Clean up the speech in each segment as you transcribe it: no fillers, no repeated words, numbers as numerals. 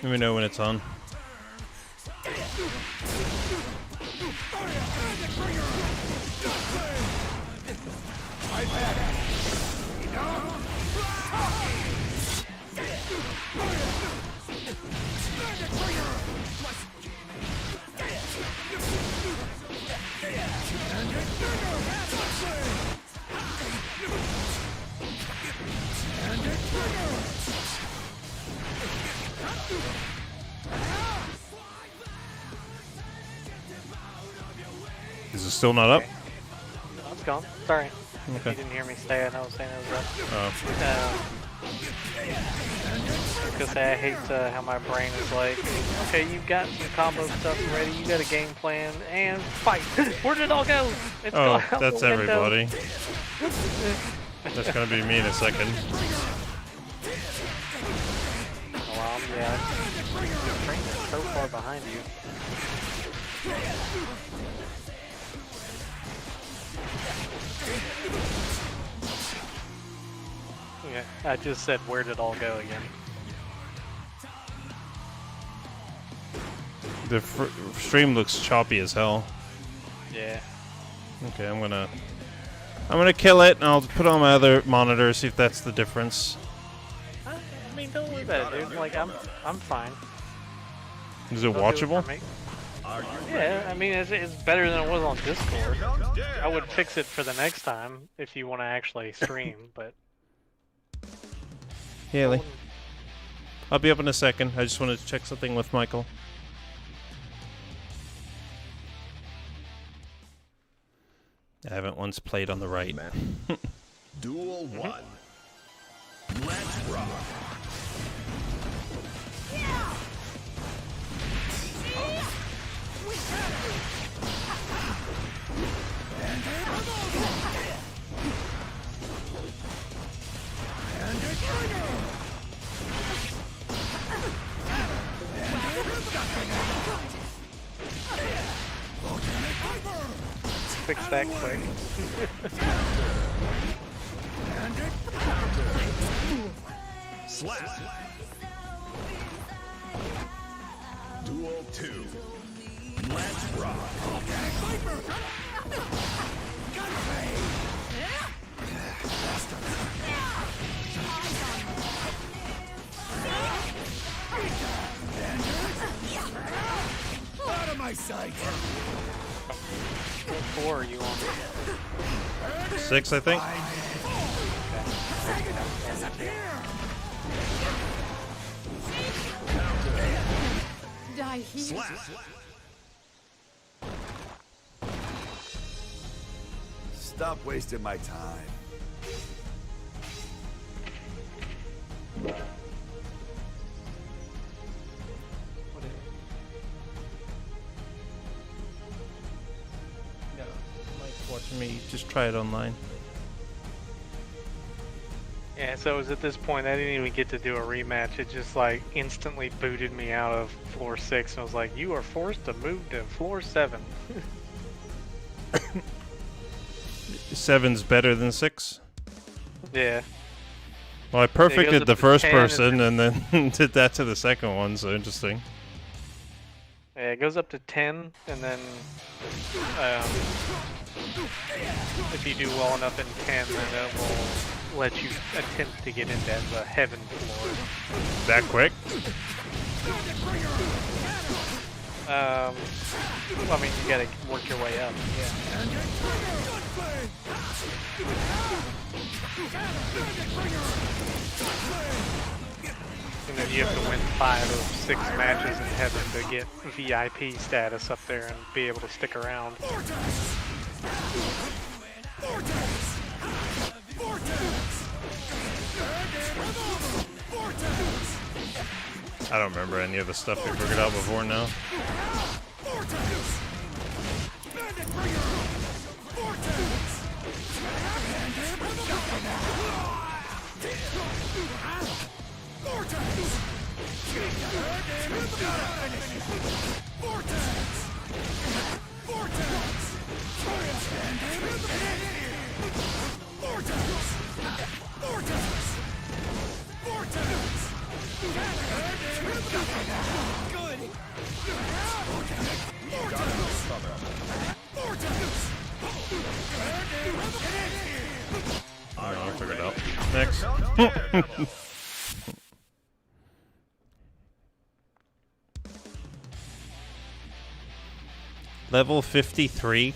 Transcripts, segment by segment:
Let me know when it's on. Is it still not up? Okay. No, it's gone. Sorry. Okay. You didn't hear me say it. I was saying it was up. Oh. Because I hate how my brain is like, okay, you've got some combo stuff ready, you got a game plan, and fight. Where did it all go? It's Oh, gone. that's everybody. That's gonna be me in a second. Well, yeah. The train is so far behind you. Yeah, I just said, where did it all go again? The stream looks choppy as hell. Yeah. Okay, I'm gonna kill it, and I'll put on my other monitor, see if that's the difference. I mean, don't worry about it, dude. Like, I'm fine. Is it Don't do watchable? for me. Yeah, I mean, it's better than it was on Discord. I would fix it for the next time if you want to actually stream, but... Haley. I'll be up in a second. I just wanted to check something with Michael. I haven't once played on the right. Duel 1. Let's rock. Fix that quick. Slap. Duel 2. Let's rock. Out of my sight. What floor are you on? 6, I think. Die here. Slap. Stop wasting my time. Watching me just try it online. Yeah, so it was at this point I didn't even get to do a rematch. It just like instantly booted me out of floor 6 and was like, you are forced to move to floor 7. 7's better than 6? Yeah. Well, I perfected up the to first 10 person and then did that to the second one, so interesting. Yeah, it goes up to 10 and then if you do well enough in 10, then it will let you attempt to get into the heaven floor. That quick? I mean, you gotta work your way up, yeah. And then you have to win 5 of 6 matches in heaven to get VIP status up there and be able to stick around. I don't remember any of the stuff we figured out before now. Alright, I'll figure it out. Next. Level 53.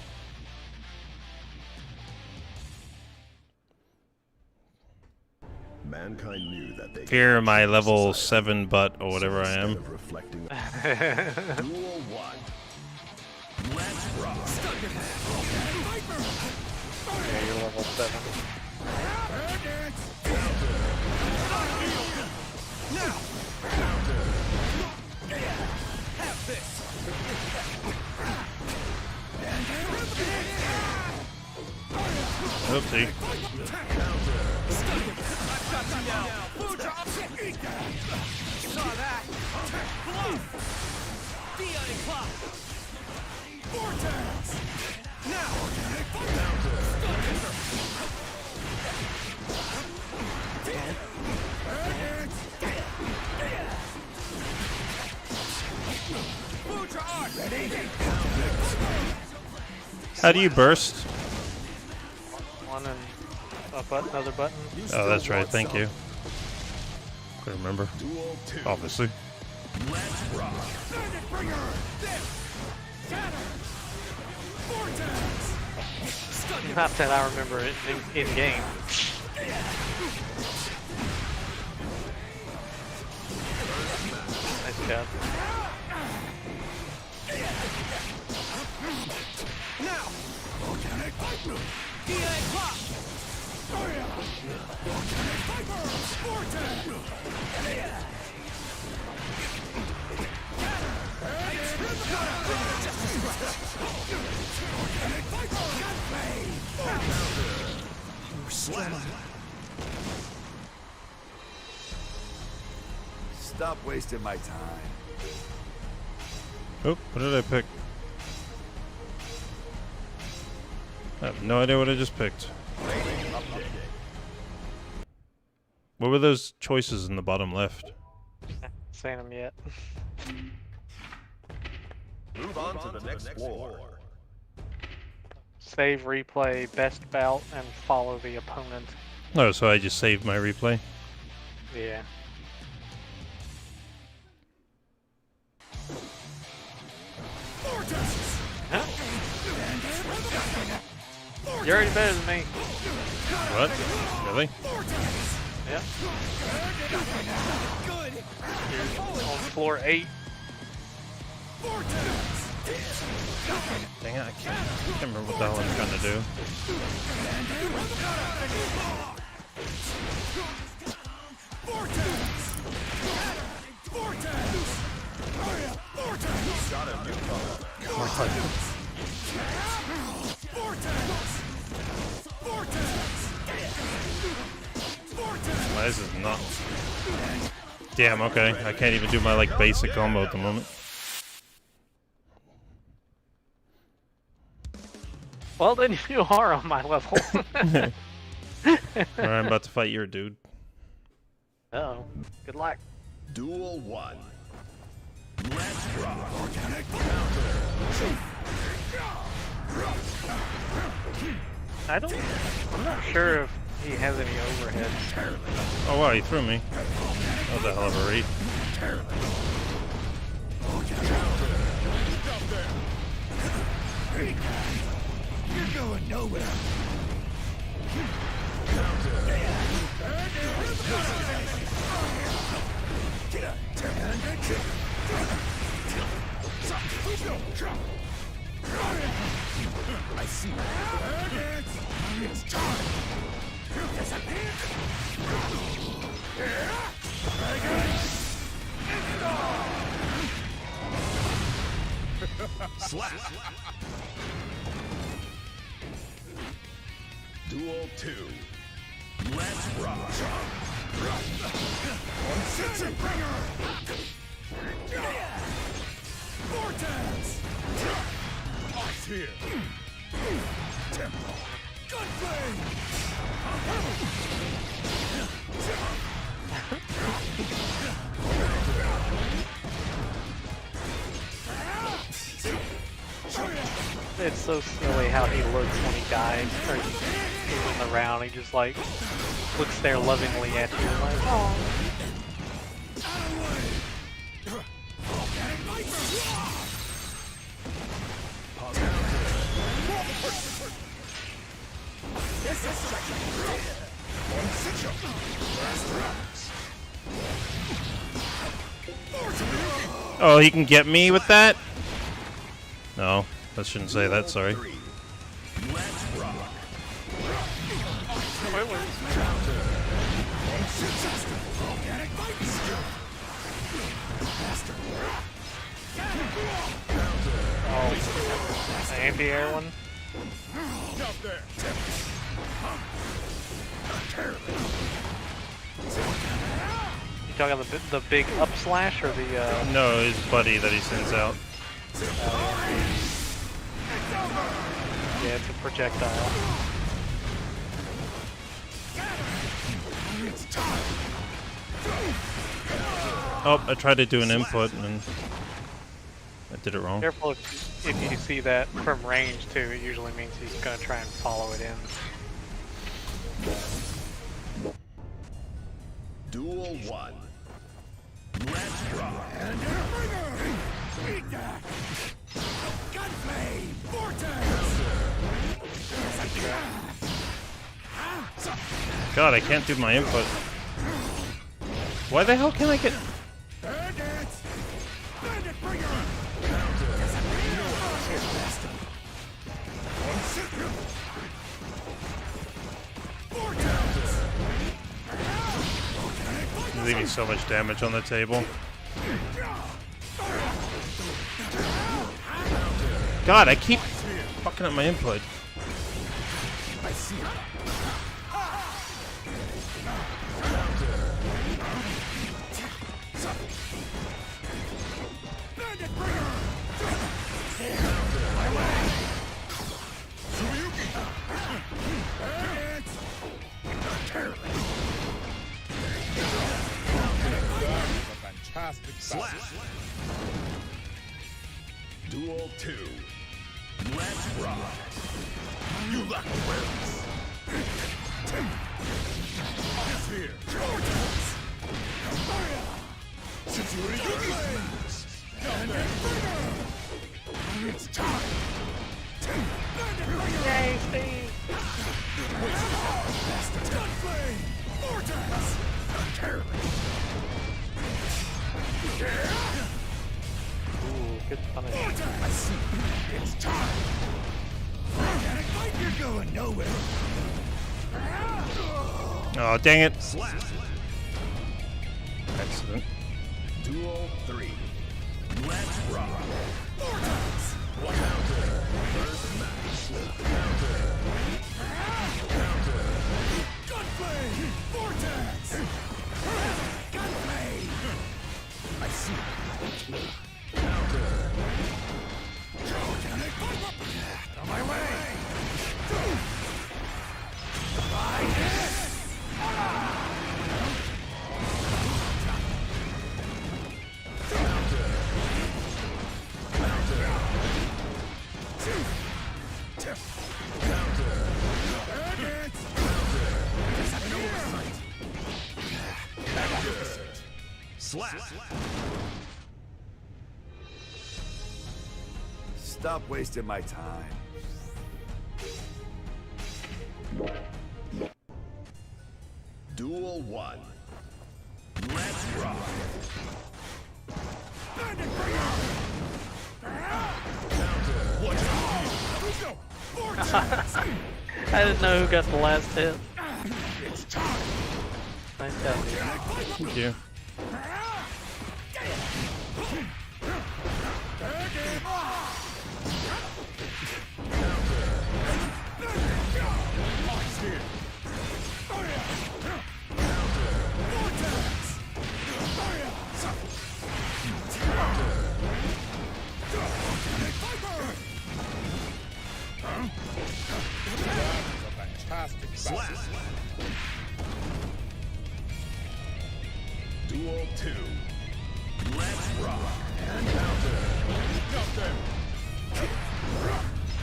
Mankind knew that they Here, my level 7 butt or whatever I am. reflecting Duel 1. Let's rock. Yeah, you're level 7. Oopsie. How do you burst? One and a button, another button. Oh, that's right. Thank you. I remember. Duel 2. Obviously. Let's rock. Not that I remember it in game. Nice job. Stop wasting my time. Oh, what did I pick? I have no idea what I just picked. What were those choices in the bottom left? Seen them yet. Move on to the next floor. Save, replay, best bout, and follow the opponent. Oh, so I just saved my replay? Yeah. Huh? You're already better than me. What? Really? Yep. You're on floor 8. Dang it, I can't remember what the hell I'm trying to do. Why is this not? Damn, okay. I can't even do my like basic combo at the moment. Well, then you are on my level. Alright, I'm about to fight your dude. Uh-oh. Good luck. Duel 1. Let's rock. I'm not sure if he has any overhead. Oh wow, he threw me. That was a hell of a read. You're going nowhere. I see. It's time. Slap. Duel 2. Let's rock. Sensei bringer. Vortex. Off here. Tempo. Gunblade. it's so silly how he looks when he dies, or he's in the round. He just like looks there lovingly at you, like, oh. Oh, he can get me with that? No, I shouldn't say that, sorry. Oh, the anti-air one? You talking about the big up slash or the No, his buddy that he sends out. yeah, it's a projectile. Oh, I tried to do an input and I did it wrong. Careful if you see that from range too, it usually means he's gonna try and follow it in. Duel 1. Let's rock. And eat that. Gunplay. Vortex. God, I can't do my input. Why the hell can I get... Bandits. Bandit bringer. He's leaving so much damage on the table. God, I keep fucking up my input. I see it. Bandit bringer. Fantastic Slap. Duel 2. Let's rock. You lucky wins. Here. It's time. Yay, Steve! Gunplay. Vortex. Ooh, good punish. I see. It's time. You're going nowhere. Oh, dang it. Slap. Accident. Duel 3. Let's rock. Vortex. One counter. First match. Counter. Gunplay. Vortex. Gunplay. I see. Counter. On my way. Slap. Stop wasting my time. Duel 1. Let's rock. I didn't know who got the last hit. It's time. Nice job, dude. Thank you. Fantastic Slap. Duel 2. Let's rock. And counter.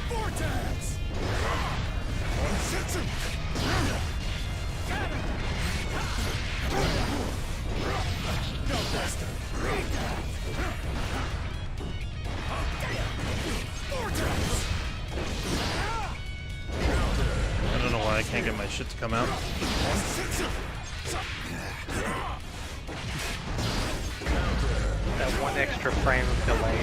Vortex! Sitsu! No faster! Vortex! I don't know why I can't get my shit to come out. That one extra frame of delay.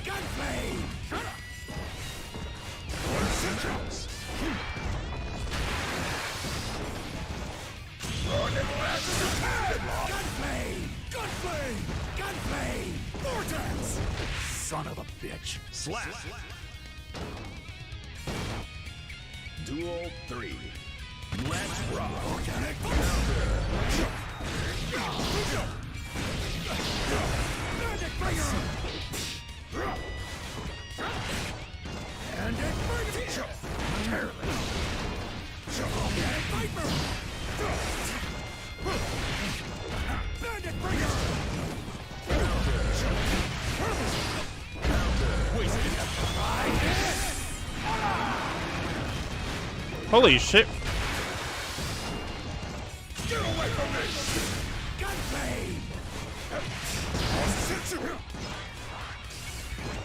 Gunblade! Gunblade! Gunblade! Gunblade! Vortex! Son of a bitch! Slap. Duel 3. Let's rock. Organic Bandit Bringer! Bandit Bringer! Organic Viper! Bandit Bringer! Holy shit! Get away from me! Gunblade!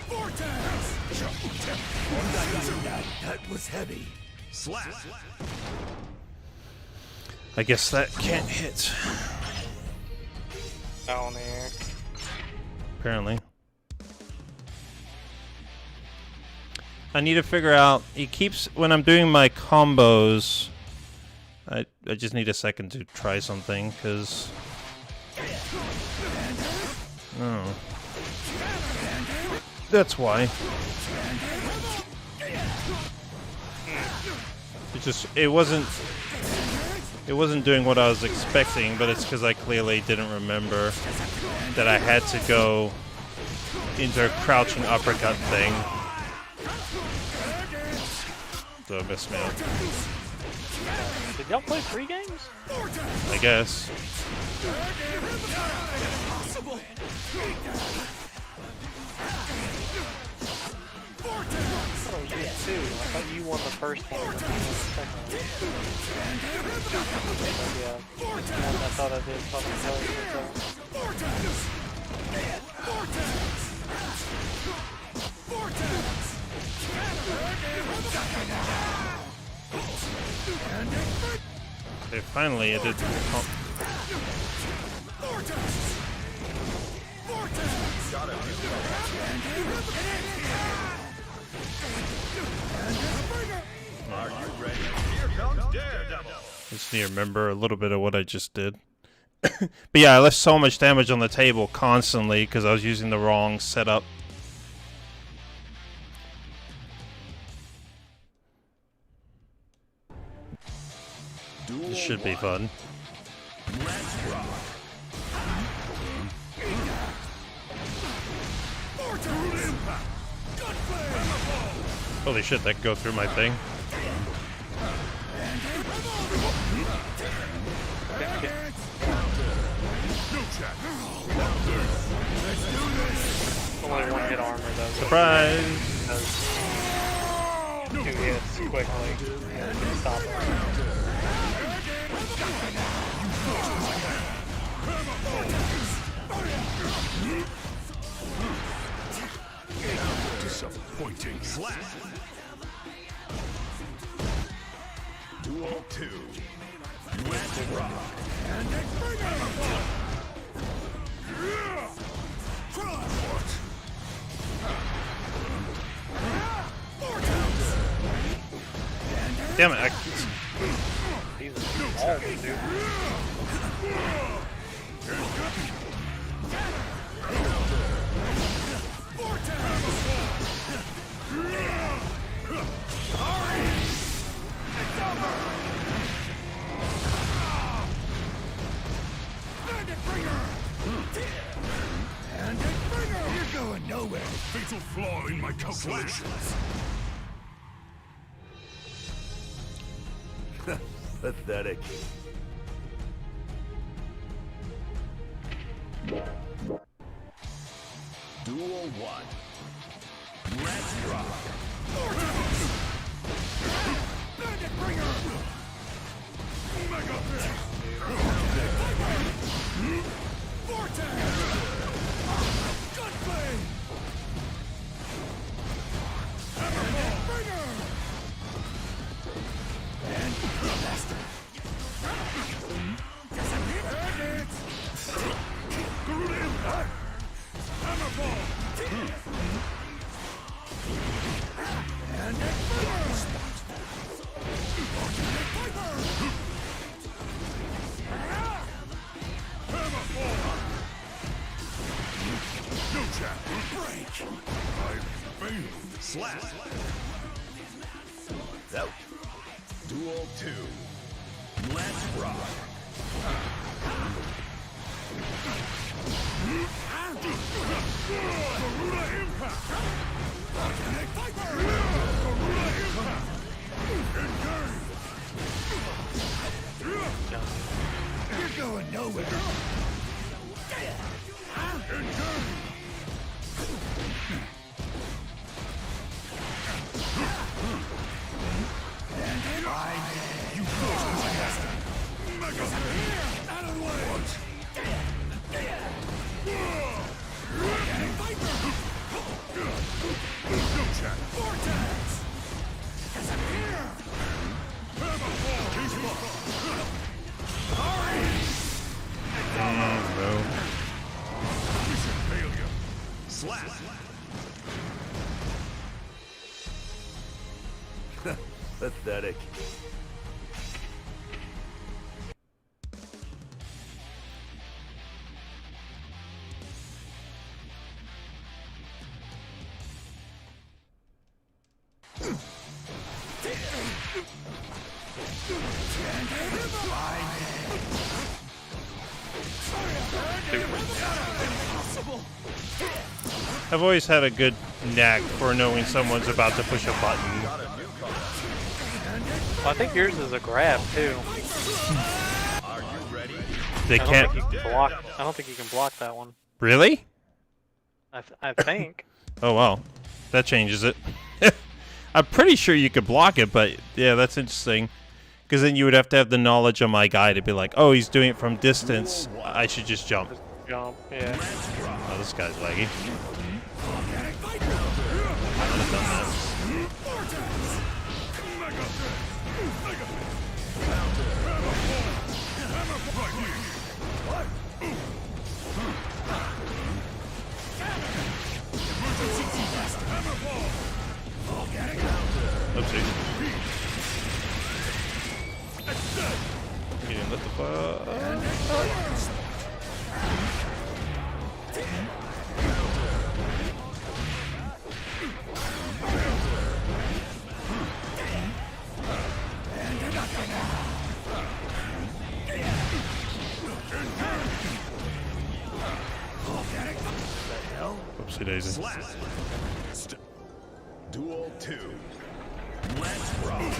Vortex! That was heavy. Slap. I guess that can't hit. Down there. Apparently. I need to figure out. He keeps when I'm doing my combos. I just need a second to try something because. Oh. That's why. It wasn't doing what I was expecting, but it's because I clearly didn't remember that I had to go into a crouching uppercut thing. So it messed me up. Did y'all play 3 games? I guess. Oh, you did 2. I thought you won the first one and I won the second one. Yeah. I thought I did fucking tell you Okay, finally I did. Are you ready? Here comes Daredevil. Just need to remember a little bit of what I just did. But yeah, I left so much damage on the table constantly because I was using the wrong setup. This should be fun. Let's rock. Holy shit, that could go through my thing. only 1 hit armor though. Surprise! Does 2 hits quickly. Stop it. Disappointing. Slap. Duel 2. Let's rock. Damn it! He's a small dude. You're going nowhere. Fatal flaw in my calculations. Pathetic. Duel 1. Let's rock. Bandit Bringer! Mega Fist! Vortex! Gunblade! Hammerfall! Bringer! And Blaster! Bandits! Garuda Impact! Hammerfall! And Bringer! Viper! No chat. Break. I failed. Slap. Out. Duel 2. Let's rock. Garuda Impact. Organic Viper. Garuda Impact. Engage. You're going nowhere. Engage. You close this master. Mega Fist. Out of the way. Organic Viper. No chat. Vortex. Disappear. Hammerfall. He's lost. No. Mission failure. Slap. Pathetic. I've always had a good knack for knowing someone's about to push a button. Well, I think yours is a grab too. Are you ready? They I can't. don't think you can block. I don't think you can block that one. Really? I think. Oh wow, that changes it. I'm pretty sure you could block it, but yeah, that's interesting. Because then you would have to have the knowledge of my guy to be like, oh, he's doing it from distance. I should just jump. Jump. Yeah. Oh, this guy's laggy. Oopsie. He didn't let the Oopsie daisy. Duel 2. Let's rock.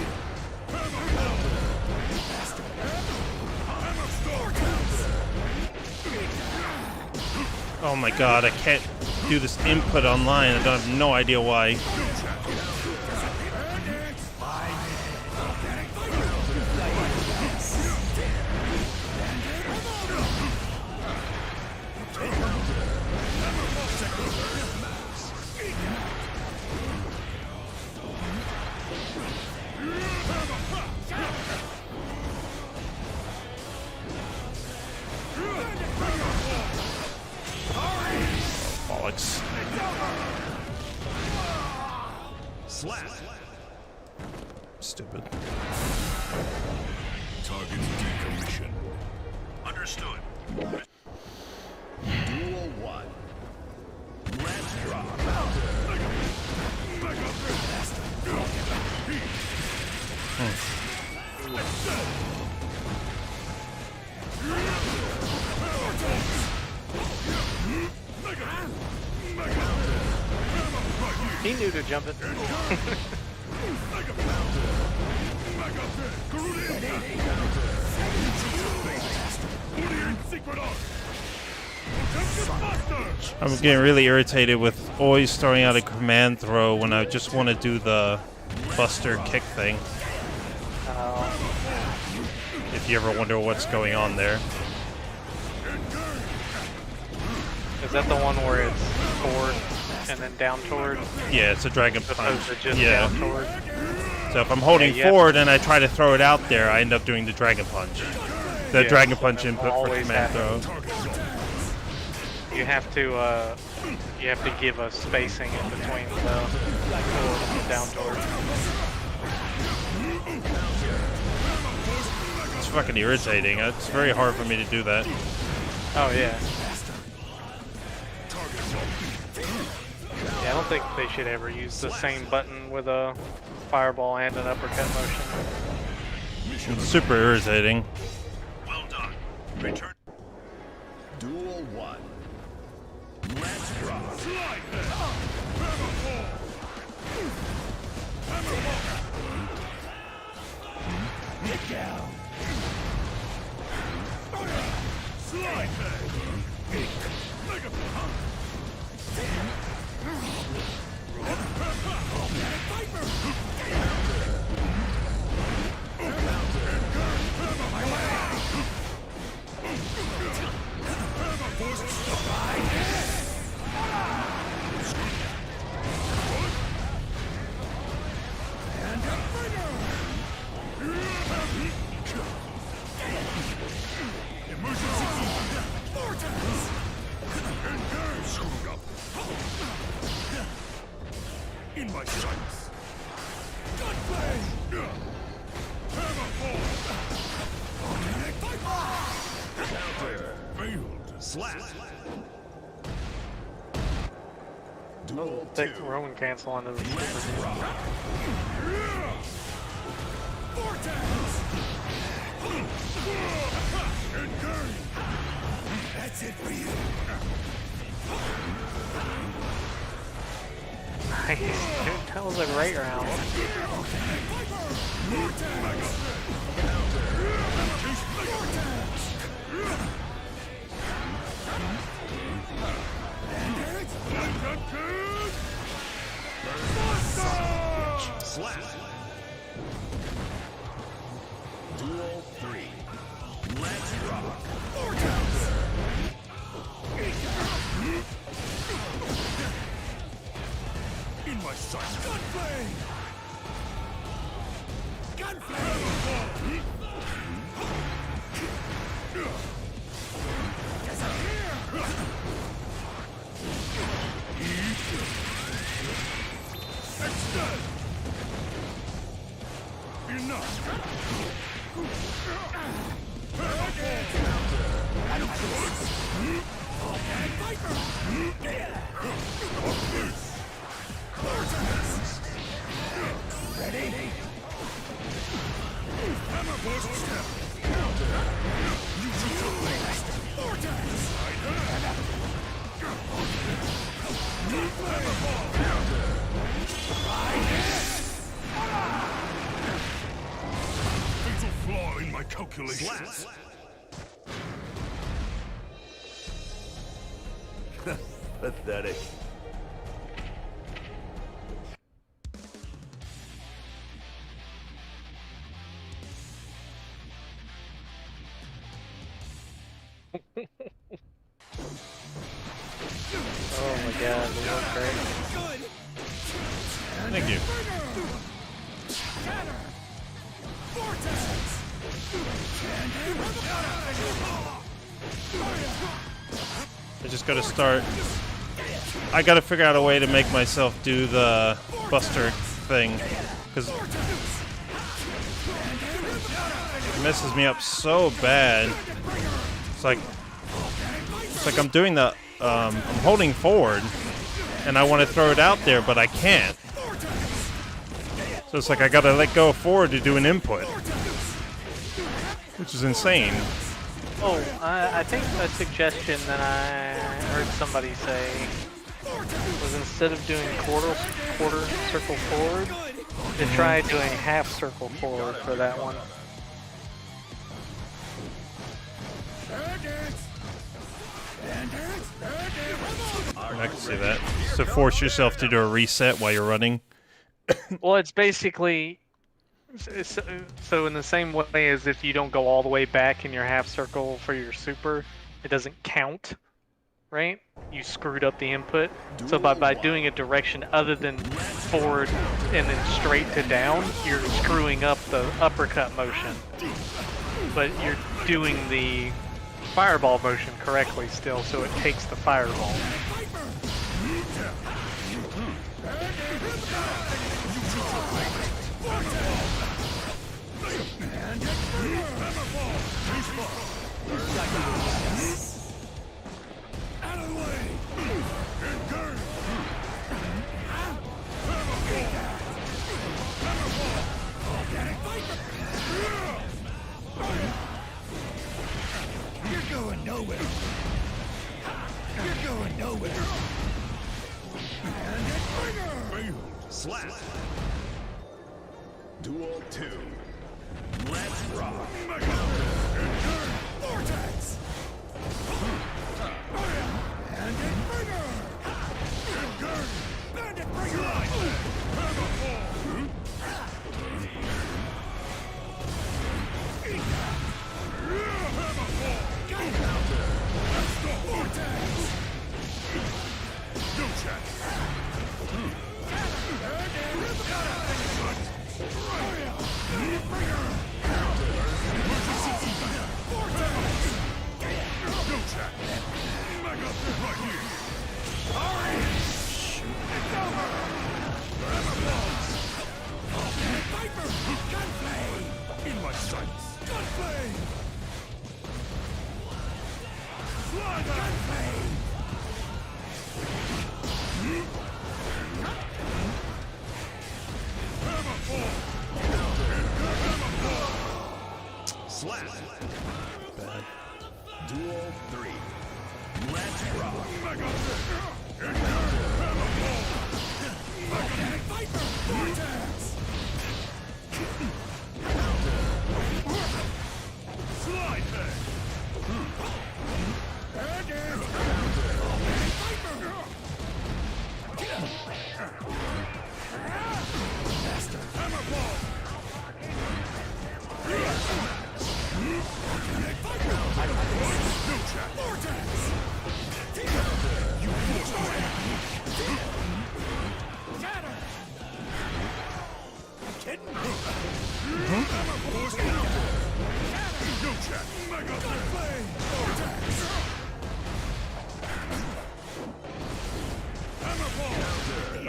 Oh my god, I can't do this input online. I don't have no idea why. Bollocks. Slap. Stupid. Target decommissioned. Understood. Duel 1. Let's rock. He knew to jump it. Secret art. I'm getting really irritated with always throwing out a command throw when I just want to do the buster kick thing. If you ever wonder what's going on there. Is that the one where it's forward and then down toward? Yeah, it's a dragon As punch. opposed to just Yeah. down toward? So if I'm holding Yeah, you forward and I try to throw it out there, I end up doing the dragon punch. The Yeah, dragon punch input for always command throw. You have to give a spacing in between the forward and down toward. It's fucking irritating. It's very hard for me to do that. Oh yeah. Yeah, I don't think they should ever use the same button with a fireball and an uppercut motion. It's super irritating. Well done. Return. Duel 1. Let's rock. Get down. Slide in my sights. Gunplay! Counter. Failed. Slap. Duel 2. Take Roman cancel onto the super. That's it for you. Nice, dude. That was a great round. Slap. Duel 3. Let's rock. In my sight. Gunplay! Gunplay! Extend. Enough. Ready? Hammer push step. Fatal flaw in my calculations. Pathetic. Oh my god, they look great. Thank you. I just gotta start. I gotta figure out a way to make myself do the buster thing, because it messes me up so bad. It's like I'm doing the I'm holding forward, and I want to throw it out there, but I can't. So it's like I gotta let go of forward to do an input, which is insane. Oh, I think a suggestion that I heard somebody say was instead of doing quarter circle forward, to try doing half circle forward for that one. I can see that. So force yourself to do a reset while you're running. Well, it's basically so in the same way as if you don't go all the way back in your half circle for your super, it doesn't count, right? You screwed up the input. So by doing a direction other than forward and then straight to down, you're screwing up the uppercut motion. But you're doing the fireball motion correctly still, so it takes the fireball. You're going nowhere. You're going nowhere. Slap. Duel 2. Let's rock. Vortex. Bandit Bringer. Bandit Bringer. In my sights. Gunflame. Gunflame. Slap. Bad. Duel 3. Let's rock. Viper. Vortex. Slide head.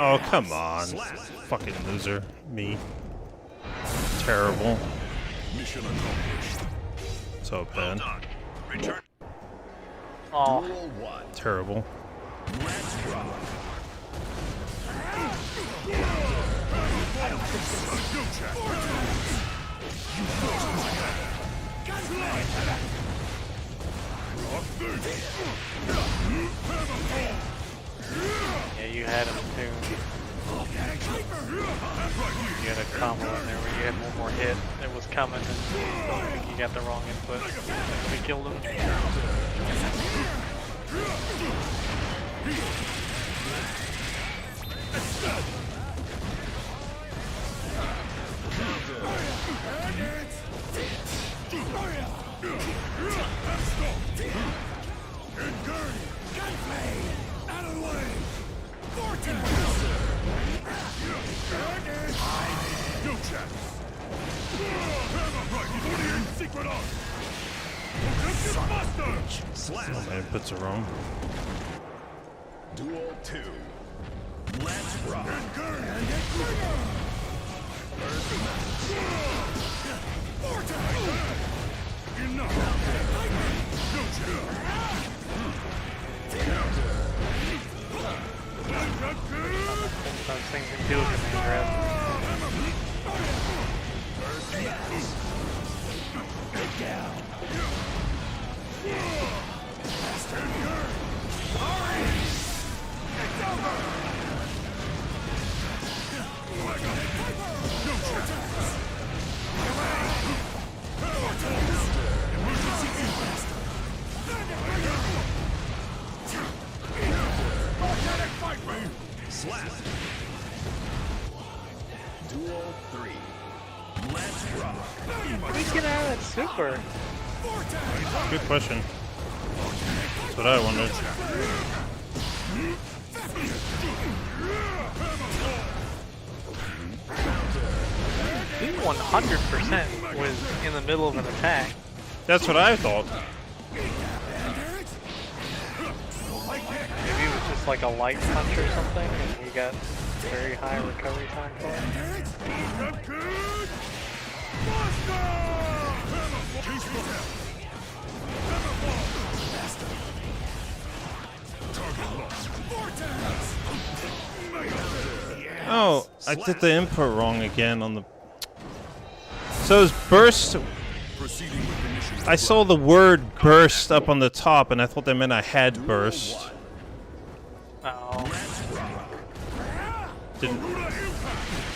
Oh, come on. Fucking loser. Me. Terrible. Mission accomplished. So bad. Return. Oh, Duel 1. Terrible. Let's rock. yeah, you had him too. You had a combo in there where you had one more hit. It was coming, and I think you got the wrong input. We killed him. Out of the way. Vortex. No chance. Secret art. Slap. My inputs are wrong. Duel 2. Let's rock. Those things can do with the main How do you get out of that super? Good question. That's what I wondered. He 100% was in the middle of an attack. That's what I thought. Maybe it was just like a light punch or something, and he got very high recovery time for it. Oh, I did the input wrong again on the... So it's burst... I saw the word burst up on the top, and I thought that meant I had burst. Uh-oh. Didn't...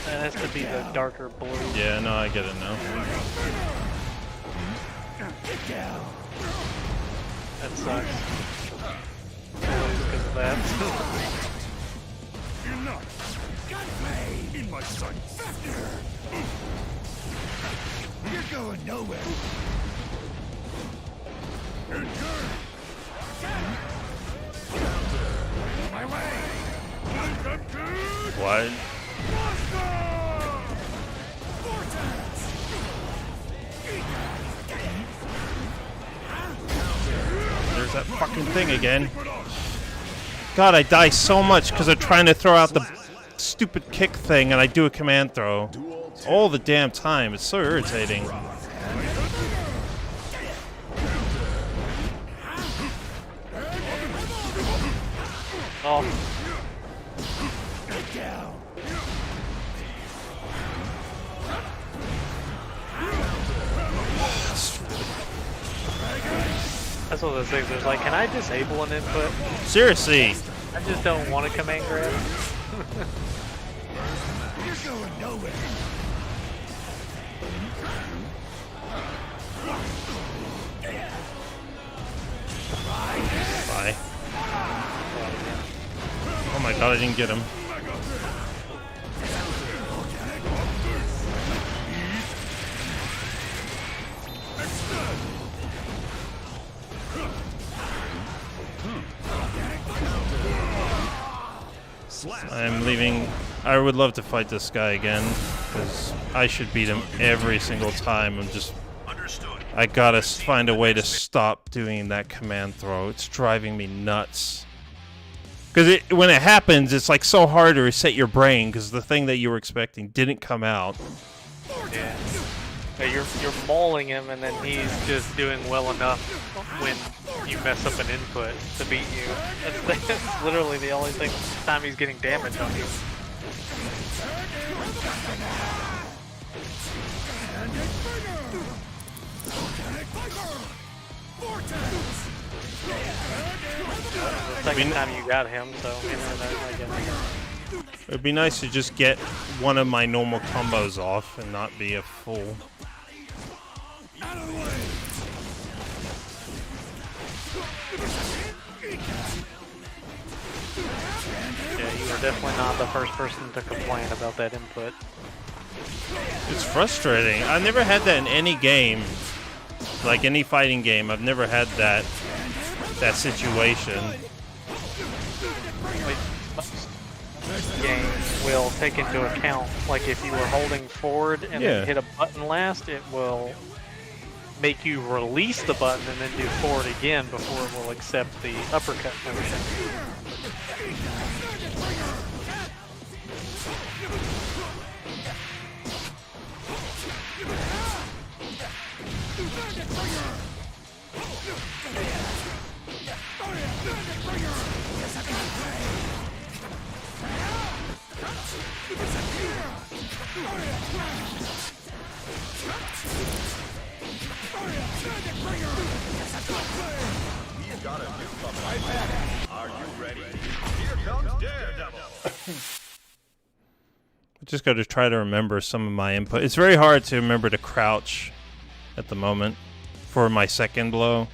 That has to be the darker blue. Yeah, no, I get it now. That sucks. Always because of that. In my sights. You're going nowhere. My way. What? There's that fucking thing again. God, I die so much because I'm trying to throw out the stupid kick thing and I do a command throw. All the damn time. It's so irritating. Oh. That's one of those things. There's like, can I disable an input? Seriously. I just don't want a command grab. You're going nowhere. Bye. Oh my god, I didn't get him. I'm leaving. I would love to fight this guy again, because I should beat him every single time. I'm just... I gotta find a way to stop doing that command throw. It's driving me nuts. Because when it happens, it's like so hard to reset your brain, because the thing that you were expecting didn't come out. Yeah. You're mauling him, and then he's just doing well enough when you mess up an input to beat you. That's literally the only time he's getting damage on you. The second time you got him, so you know, I get it. It'd be nice to just get one of my normal combos off and not be a fool. Yeah, you were definitely not the first person to complain about that input. It's frustrating. I've never had that in any game. Like any fighting game, I've never had that situation. Game will take into account, like if you were holding forward and then hit a button last, it will make you release the button and then do forward again before it will accept the uppercut motion. We've got a newcomer right back. Are you ready? Here comes Daredevil. I just got to try to remember some of my input. It's very hard to remember to crouch at the moment for my second blow.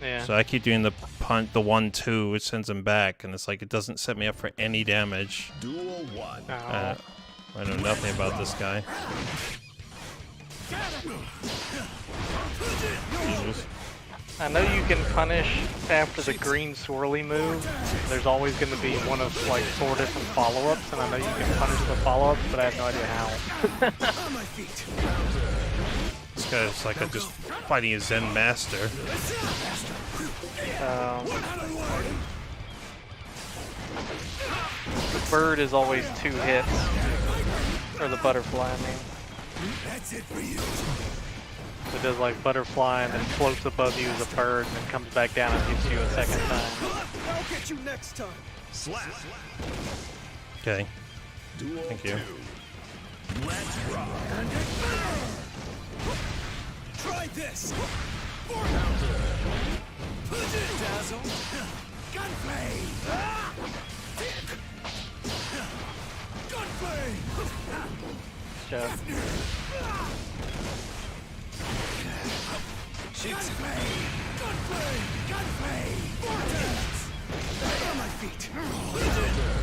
Yeah. So I keep doing the punt, the 1-2, which sends him back, and it's like it doesn't set me up for any damage. Duel 1. Oh. I know nothing about this guy. Jesus. I know you can punish after the green swirly move. There's always going to be one of like 4 different follow-ups, and I know you can punish the follow-ups, but I have no idea how. This guy's like just fighting a Zen master. The bird is always 2 hits, or the butterfly, I mean. That's it for you. It does like butterfly and then floats above you as a bird and then comes back down and hits you a second time. I'll get you next time. Slap. Okay. Duel Thank you. 2. Let's rock. Try this. Dazzle. Gunplay. Gunplay. Joe. Gunplay. Gunplay. Gunplay. Vortex. On my feet.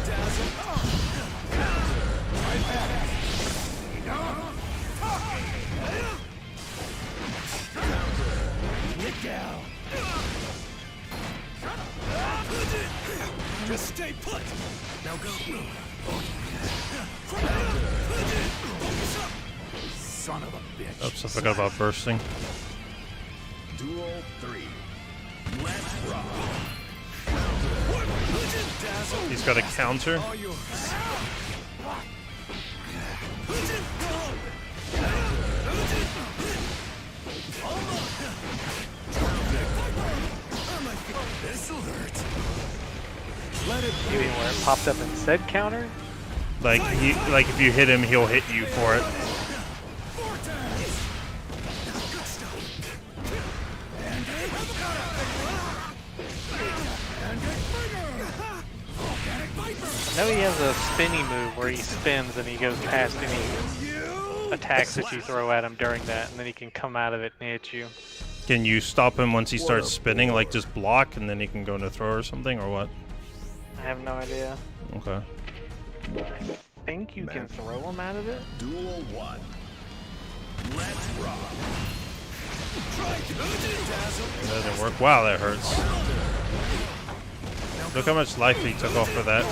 Dazzle. Right back. Get down. Just stay put. Now go. Son of a bitch. Oops, I forgot about bursting. Duel 3. Let's rock. He's got a counter. All yours. This'll hurt. Let it You mean where it popped up and said counter? Like if you hit him, he'll hit you for it. I know he has a spinny move where he spins and he goes past any attacks that you throw at him during that, and then he can come out of it and hit you. Can you stop him once he starts spinning? Like just block and then he can go into throw or something, or what? I have no idea. Okay. I think you can throw him out of it. Duel 1. Let's rock. That didn't work. Wow, that hurts. Look how much life he took off for that.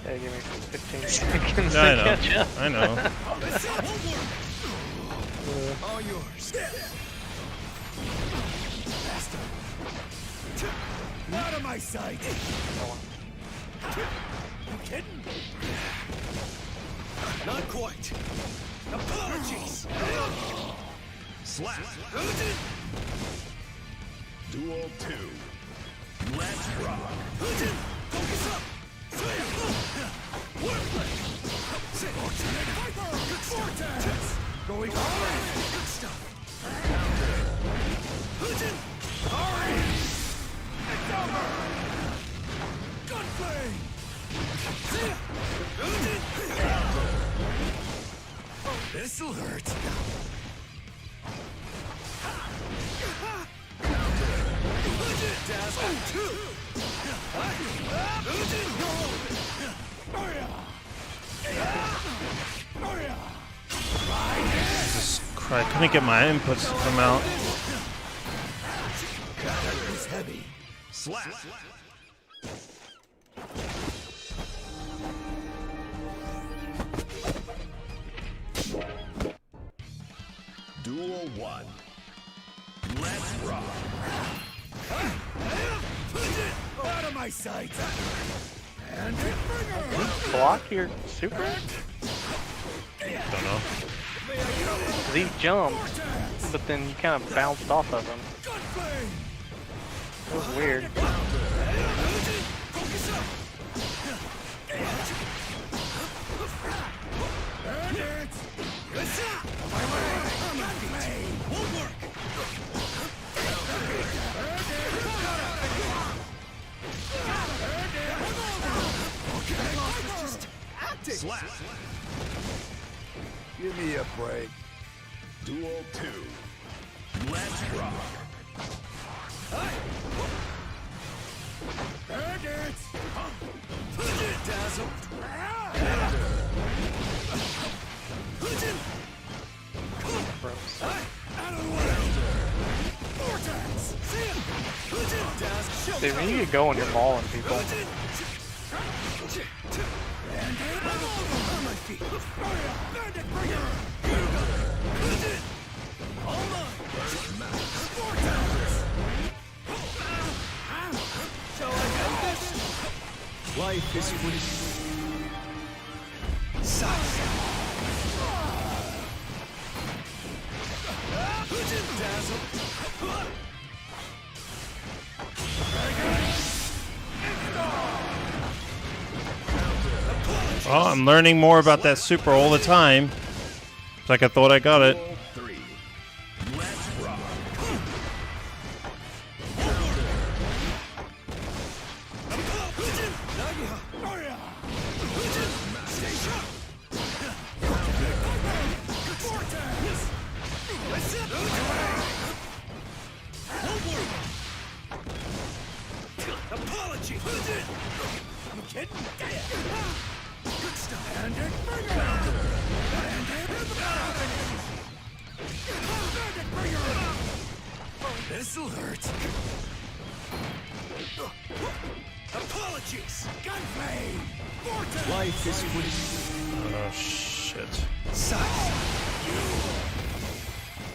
Yeah, give me 15 seconds No, I to know. catch up. I know. all yours. Out of my sight. You kidding? Not quite. Apologies. Slap. Duel 2. Let's rock. Focus up. Vortex. Going on. Good stuff. Gunplay. This'll hurt. Jesus Christ, I couldn't get my inputs to come out. It's heavy. Slap. Duel 1. Let's rock. Out of my sight. And Block your super? Don't know. Because he jumped, but then you kind of bounced off of him. gunplay. It was weird. Focus up. And it's my way. On my feet. Won't work. Slap. Give me a break. Duel 2. Let's rock. And it's dazzle. macros. Dude, when you get going, you're mauling people. Life is free. Oh, I'm learning more about that super all the time. It's like I thought I got it. This'll hurt. Apologies. Gunflame. Life is free. Oh shit.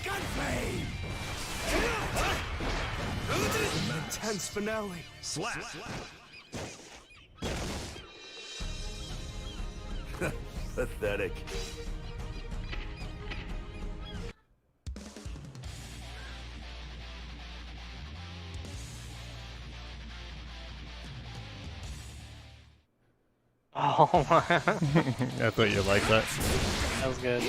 Gunflame. Intense finale. Slap. Pathetic. Oh my. I thought you'd like that. That was good.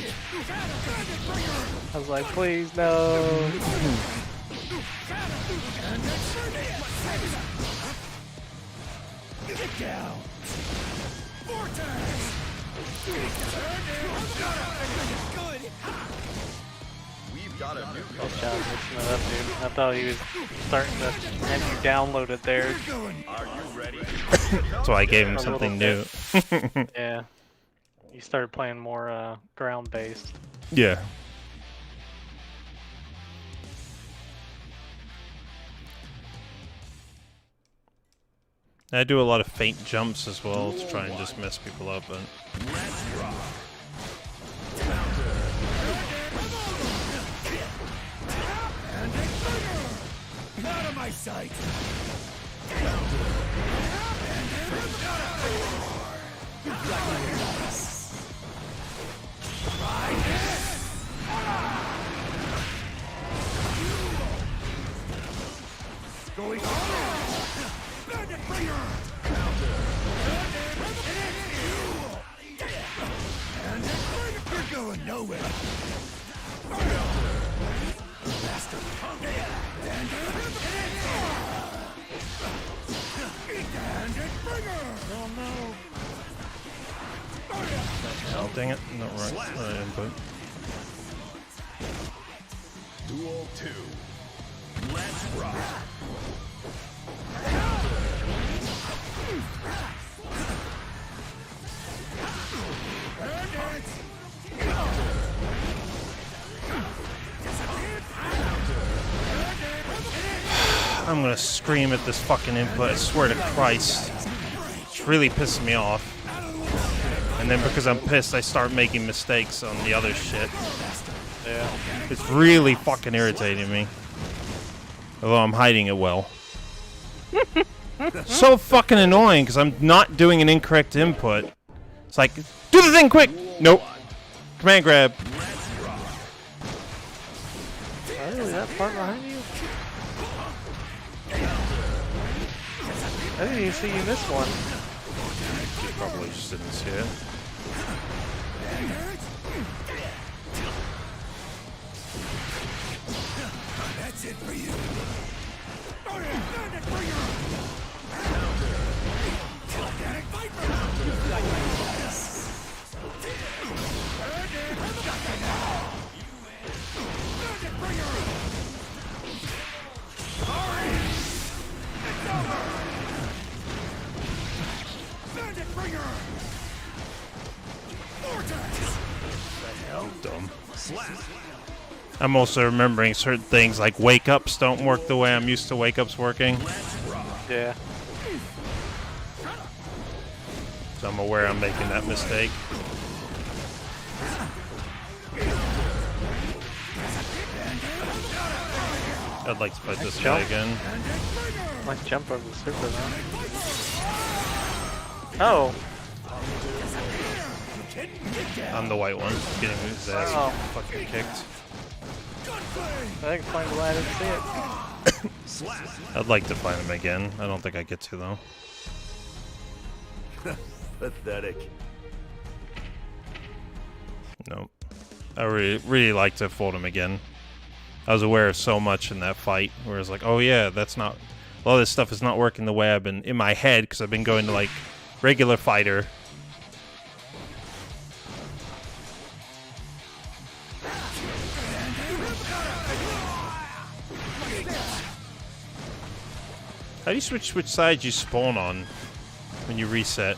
I was like, please, no. Get down. We've got a new Oh, John, mixing it up, dude. I thought he was starting to have you download it there. Are you ready? That's why I gave him something new. Yeah. You started playing more ground-based. Yeah. I do a lot of feint jumps as well to try and just mess people up. But Out of my sight. Going on. Bandit Bringer. You're going nowhere. Master Bandit Bringer. Oh no. oh dang it, not right input. Duel 2. Let's rock. I'm gonna scream at this fucking input, I swear to Christ. It's really pissing me off. And then because I'm pissed, I start making mistakes on the other shit. Yeah. It's really fucking irritating me. Although I'm hiding it well. So fucking annoying because I'm not doing an incorrect input. It's like, do the thing quick! Nope. Command grab. Really, that part behind you? I didn't even see you miss one. You probably just didn't see it. That's it for you. Dumb. Slap. I'm also remembering certain things like wake-ups don't work the way I'm used to wake-ups working. Yeah. So I'm aware I'm making that mistake. I'd like to fight this guy again. Might jump over the super though. Oh. I'm the white one, getting his ass fucking kicked. I think find why I didn't see it. I'd like to find him again. I don't think I get to though. Pathetic. Nope. I really like to fold him again. I was aware of so much in that fight where it's like, oh yeah, that's not, a lot of this stuff is not working the way I've been in my head because I've been going to like regular fighter. How do you switch which side you spawn on when you reset?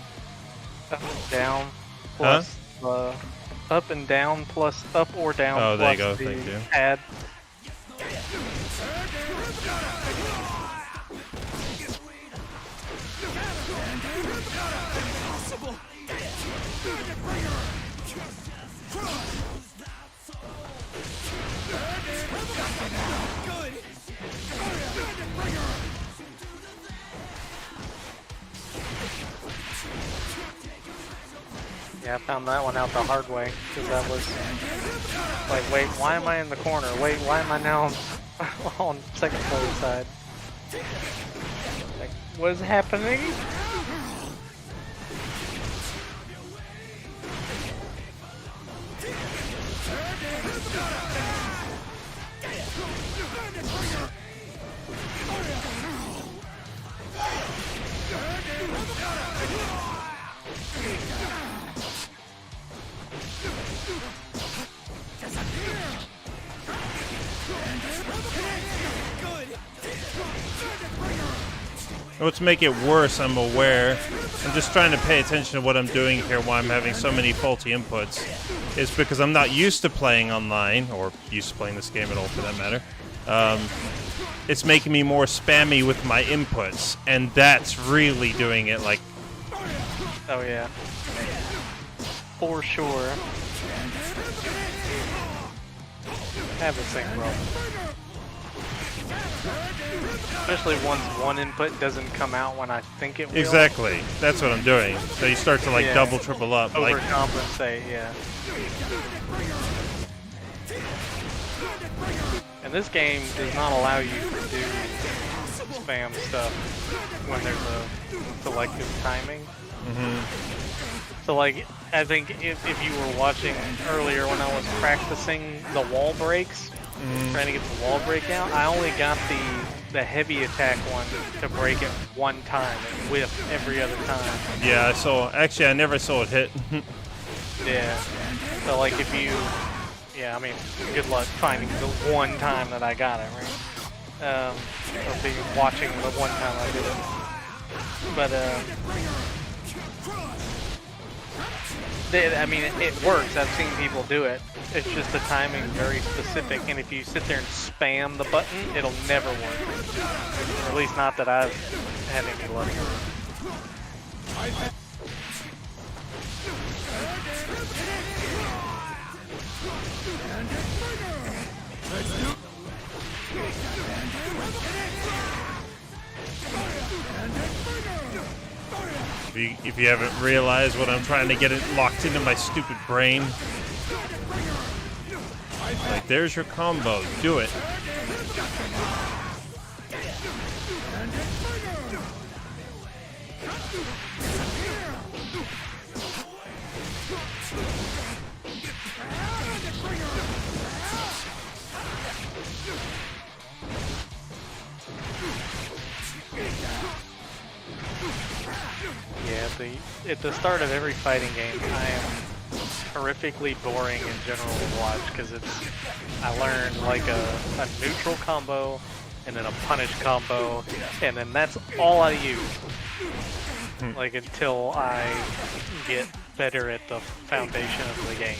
Up and down plus up and down plus up or down. Oh, there you go. The Thank you. Pad. Yeah, I found that one out the hard way because that was like, wait, why am I in the corner? Wait, why am I now on second floor side? Like, what is happening? Well, to make it worse, I'm aware. I'm just trying to pay attention to what I'm doing here while I'm having so many faulty inputs. It's because I'm not used to playing online, or used to playing this game at all for that matter. It's making me more spammy with my inputs, and that's really doing it like... Oh yeah. For sure. Have the same problem. Especially once one input doesn't come out when I think it will. Exactly. That's what I'm doing. So you start to like double, triple up. Overcompensate, yeah. And this game does not allow you to do spam stuff when there's a selective timing. So like, I think if you were watching earlier when I was practicing the wall breaks, trying to get the wall break out, I only got the heavy attack one to break it one time and whiff every other time. Yeah, I saw. Actually, I never saw it hit. Yeah. So like if you, yeah, I mean, good luck finding the one time that I got it, right? Or be watching the one time I did it. But I mean, it works. I've seen people do it. It's just the timing very specific, and if you sit there and spam the button, it'll never work. Or at least not that I've had any luck. If you haven't realized what I'm trying to get it locked into my stupid brain. Like, there's your combo. Do it. Yeah, at the start of every fighting game, I am horrifically boring in general to watch because I learned like a neutral combo and then a punish combo, and then that's all I use. Like until I get better at the foundation of the game.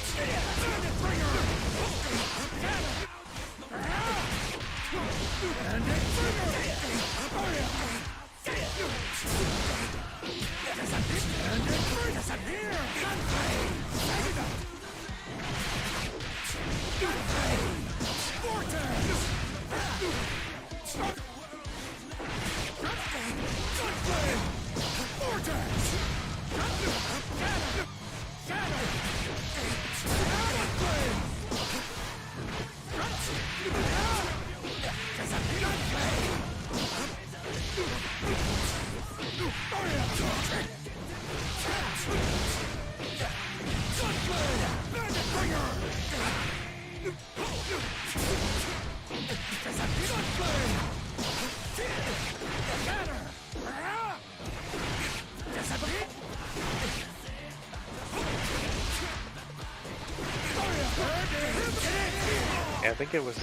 Yeah, I think it was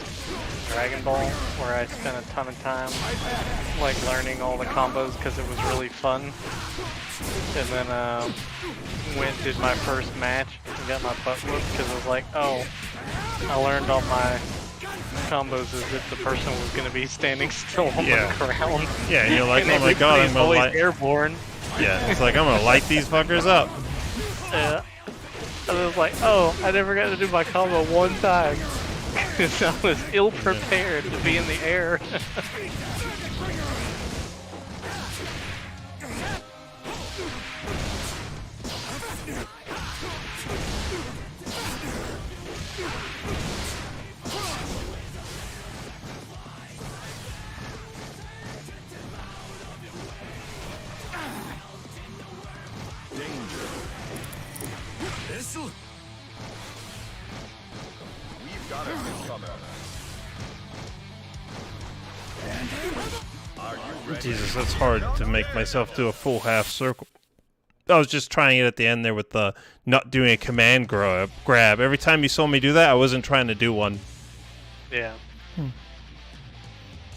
Dragon Ball where I spent a ton of time like learning all the combos because it was really fun. And then went and did my first match and got my butt whooped because I was like, oh, I learned all my combos as if the person was going to be standing still on the ground. Yeah, and you're like, And oh my god, I'm everybody's gonna always light. airborne. Yeah, it's like I'm gonna light these fuckers up. Yeah. And I was like, oh, I never got to do my combo one time. Because I was ill prepared to be in the air. We've got a newcomer. Are you ready? Jesus, that's hard to make myself do a full half circle. I was just trying it at the end there with the not doing a command grab. Every time you saw me do that, I wasn't trying to do one. Yeah.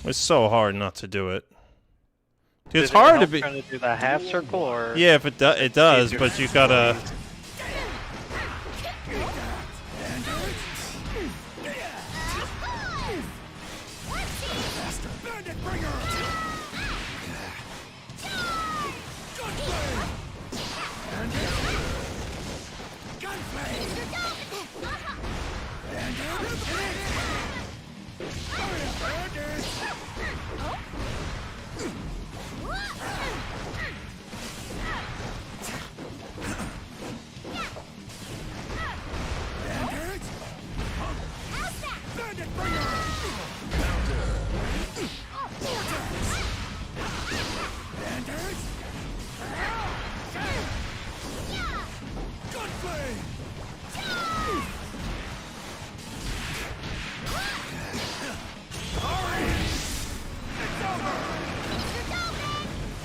It's so hard not to do it. Dude, it's Did it hard to help be. trying to do the half circle or? Yeah, if it it does, but you gotta.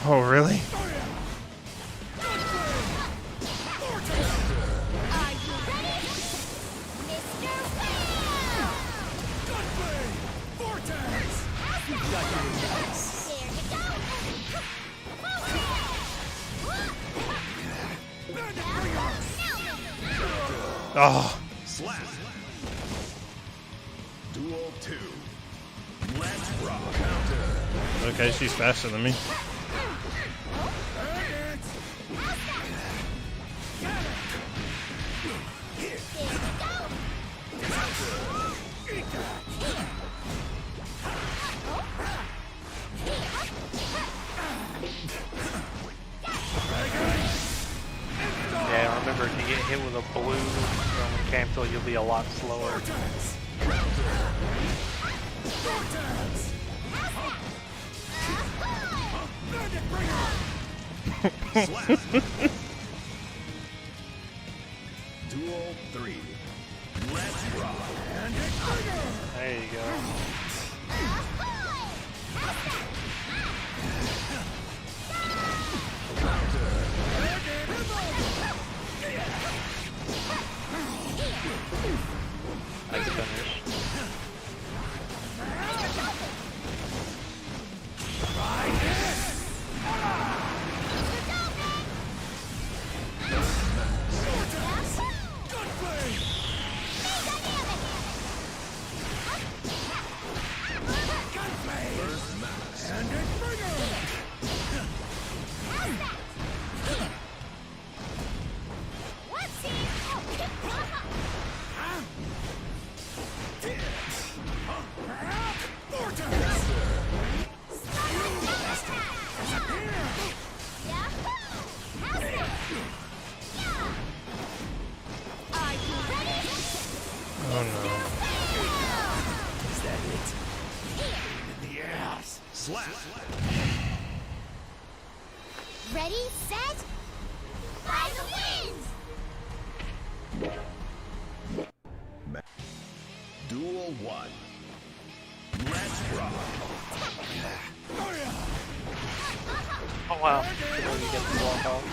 Oh, really? Oh. Slap. Duel 2. Let's rock. Counter. Okay, she's faster than me. Yeah, remember if you get hit with a blue Roman cancel, you'll be a lot slower. Duel 3. Let's rock. There you go. Nice finish. Slap. Ready, set, fly the winds! Duel 1. Let's rock. Oh wow. You get the block off.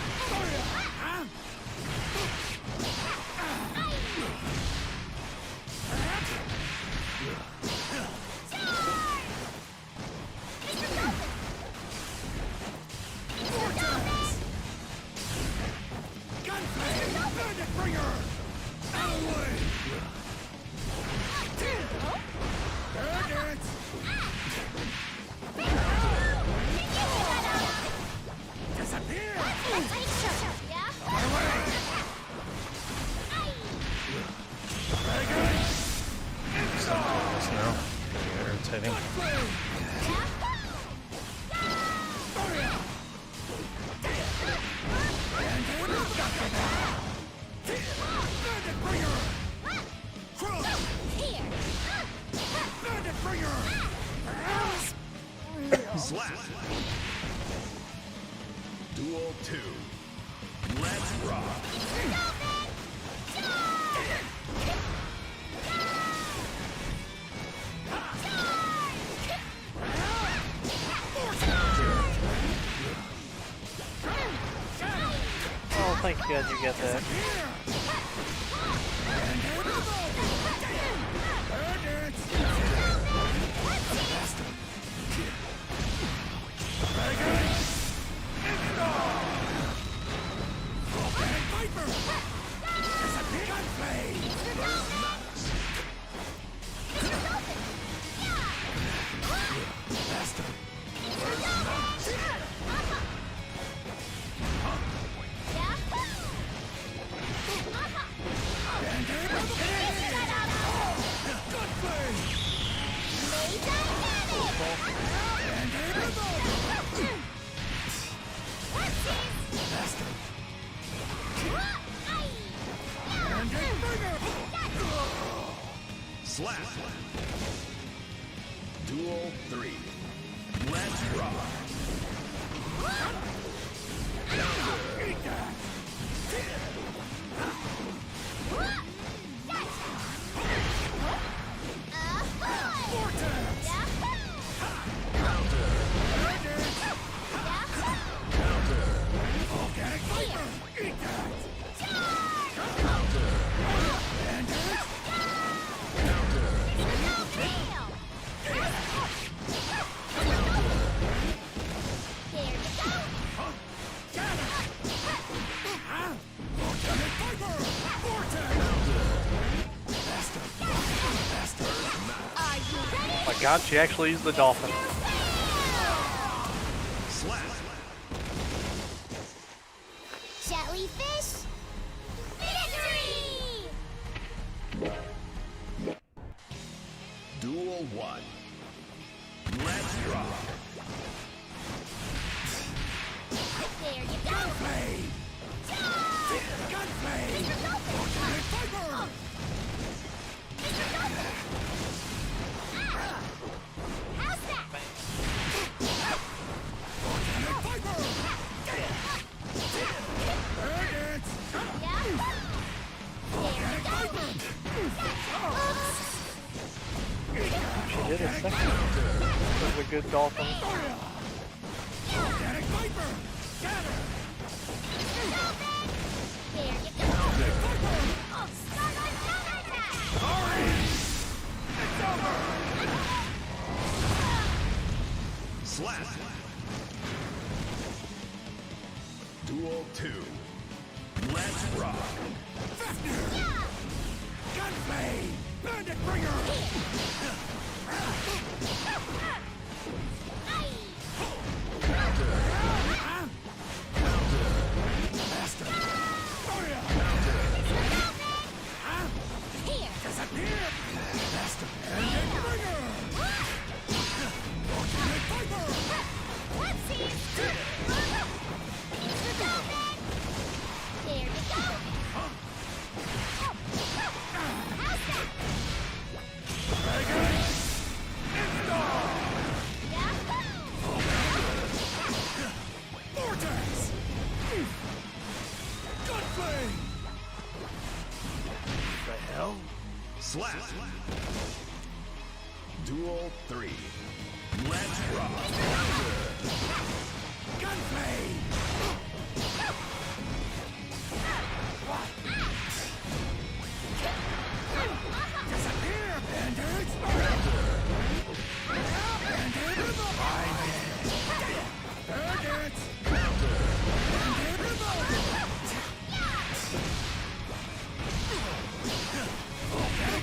Now, irritating. Slap. Duel 2. Let's rock. Oh, thank God you get that. Slap. Duel 3. Let's rock. Oh my God, she actually used the dolphin. Slap. Jellyfish, victory! Duel 1. Let's rock. There you go! How's that? She did it second. That was a good dolphin. Slap. Duel 2. Let's rock. Gunplay! Bandit Bringer! There you go! Duel 3. Let's rock. Gunplay! Disappear, bandits! Bandits!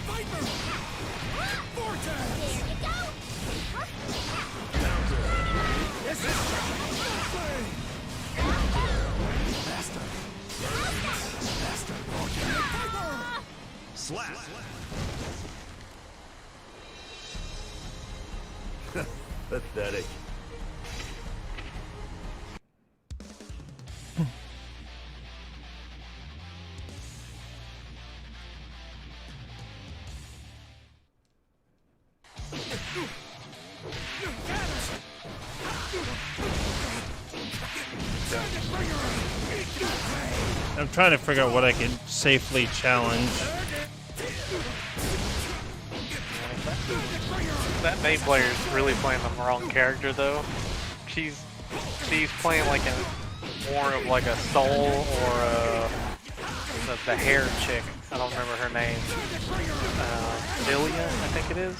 Viper! Vortex! There you go. This is Master! Master! Volcanic Viper! Slap. Pathetic. I'm trying to figure out what I can safely challenge. That May player is really playing the wrong character though. She's playing like more of like a soul or the hair chick. I don't remember her name. Lilia, I think it is.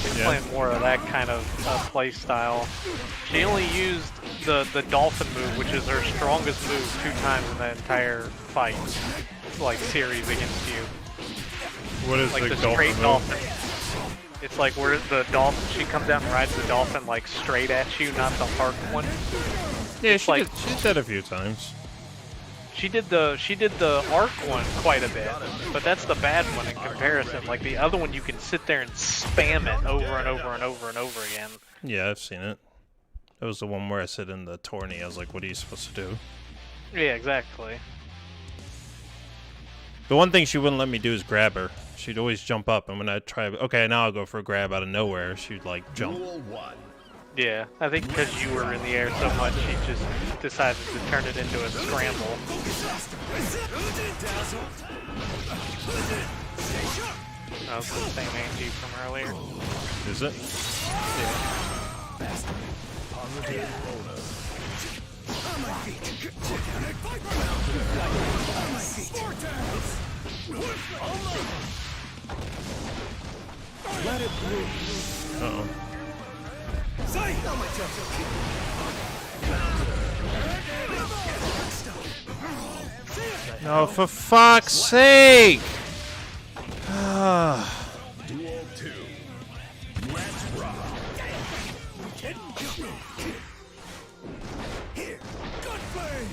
She's playing more of that kind of play style. She only used the dolphin move, which is her strongest move, 2 times in the entire fight, like series against you. What is Like the the dolphin straight move? dolphin. It's like where the dolphin, she comes down and rides the dolphin like straight at you, not the arc one. Yeah, It's like- she did that a few times. She did the arc one quite a bit, but that's the bad one in comparison. Like the other one, you can sit there and spam it over and over and over and over again. Yeah, I've seen it. That was the one where I sit in the tourney. I was like, what are you supposed to do? Yeah, exactly. The one thing she wouldn't let me do is grab her. She'd always jump up, and when I try, okay, now I'll go for a grab out of nowhere, she'd like jump. Duel 1. Yeah, I think because you were in the air so much, she just decided to turn it into a scramble. That was the same Angie from earlier. Is it? Uh-oh. No, for fuck's sake! Duel 2. Let's rock. Here! Gunplay!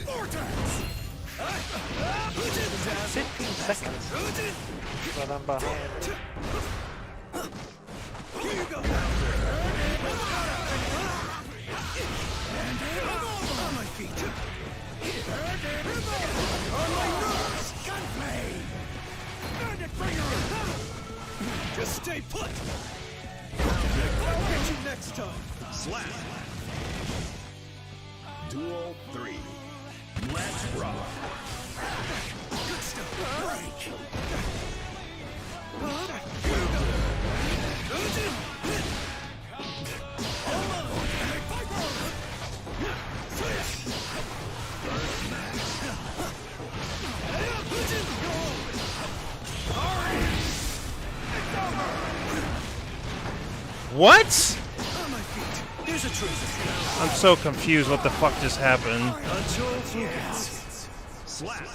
Vortex! 15 seconds. But I'm behind. Here you go! On my feet! On my nerves! Gunplay! Bandit bringer! Just stay put! I'll get you next time! Slap. Duel 3. Let's rock. Good stuff! Break! What? On my feet! Here's a truth! I'm so confused what the fuck just happened. Control focus! Slap.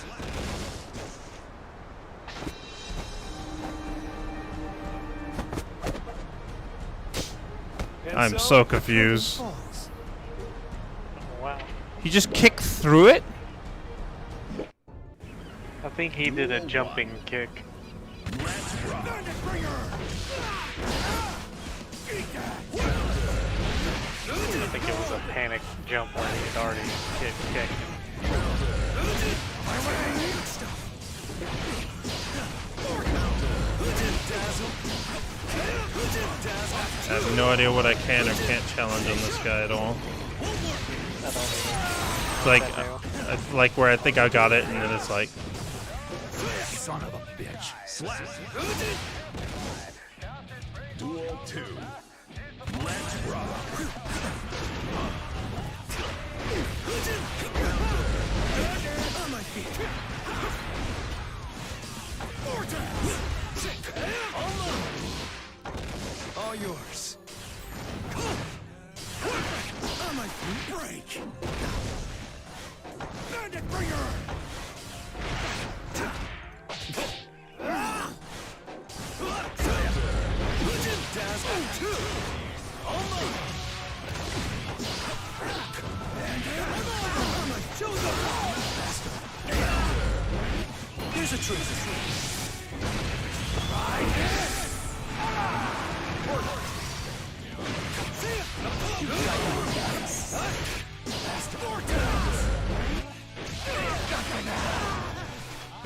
I'm so confused. Oh, wow. He just kicked through it? I think he did a jumping kick. Let's rock. Bandit bringer! I think it was a panic jump when he had already kicked. My way! Good stuff! I have no idea what I can or can't challenge on this guy at all. I don't even like where I think I got it, and then it's like, Son of a bitch. Slap. Duel 2. Let's rock. On my feet. All yours. On my feet. Break. Bandit bringer. Here's a truth.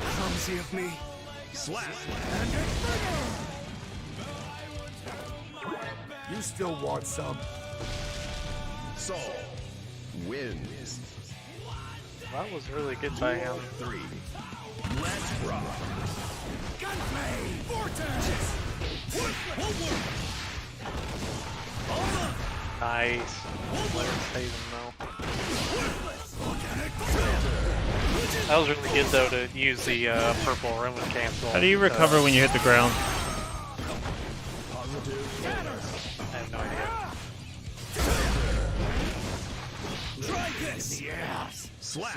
Clumsy of me. Slap. You still want some? Soul wins. That was really good by him. 3. Let's rock. Gunplay! Vortex! Nice. Let her save him though. That was really good though to use the purple Roman cancel. how do you recover when you hit the ground? I have no idea. Try this! Yes! Slap.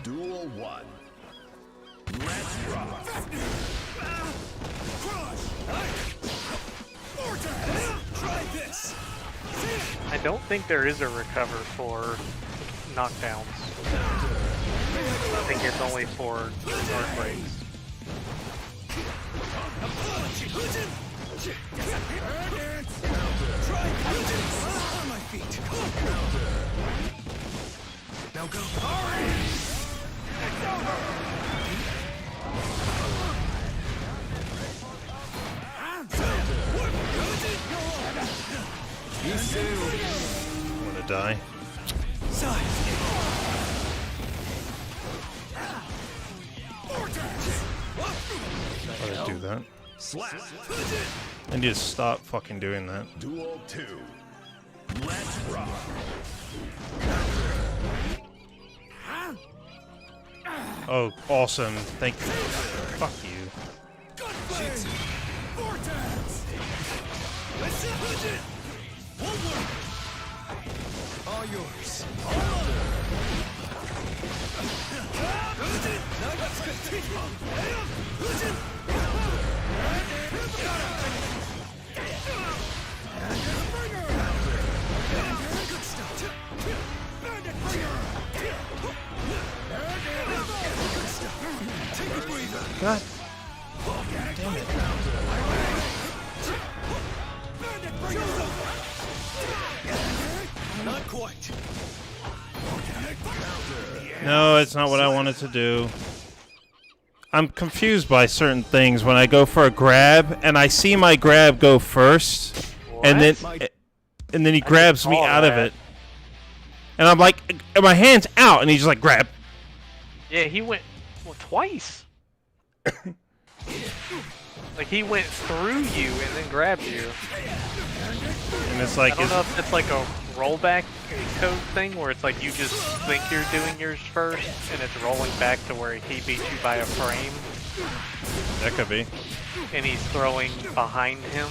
Duel 1. Let's rock. Crush! Vortex! Try this! I don't think there is a recover for knockdowns. I think it's only for guard breaks. Try on my feet. Now go. I'm gonna die. How did I do that? Slap. I need to stop fucking doing that. Duel 2. Let's rock. Oh, awesome. Thank you. Fuck you. Vortex! All yours. God damn it. Not quite. No, it's not what I wanted to do. I'm confused by certain things when I go for a grab and I see my grab go first and then he grabs me out of it. And I'm like, my hand's out and he's just like, grab. Yeah, he went twice. Like he went through you and then grabbed you. And it's like, I don't know if it's like a rollback code thing where it's like you just think you're doing yours first and it's rolling back to where he beat you by a frame. that could be. And he's throwing behind him,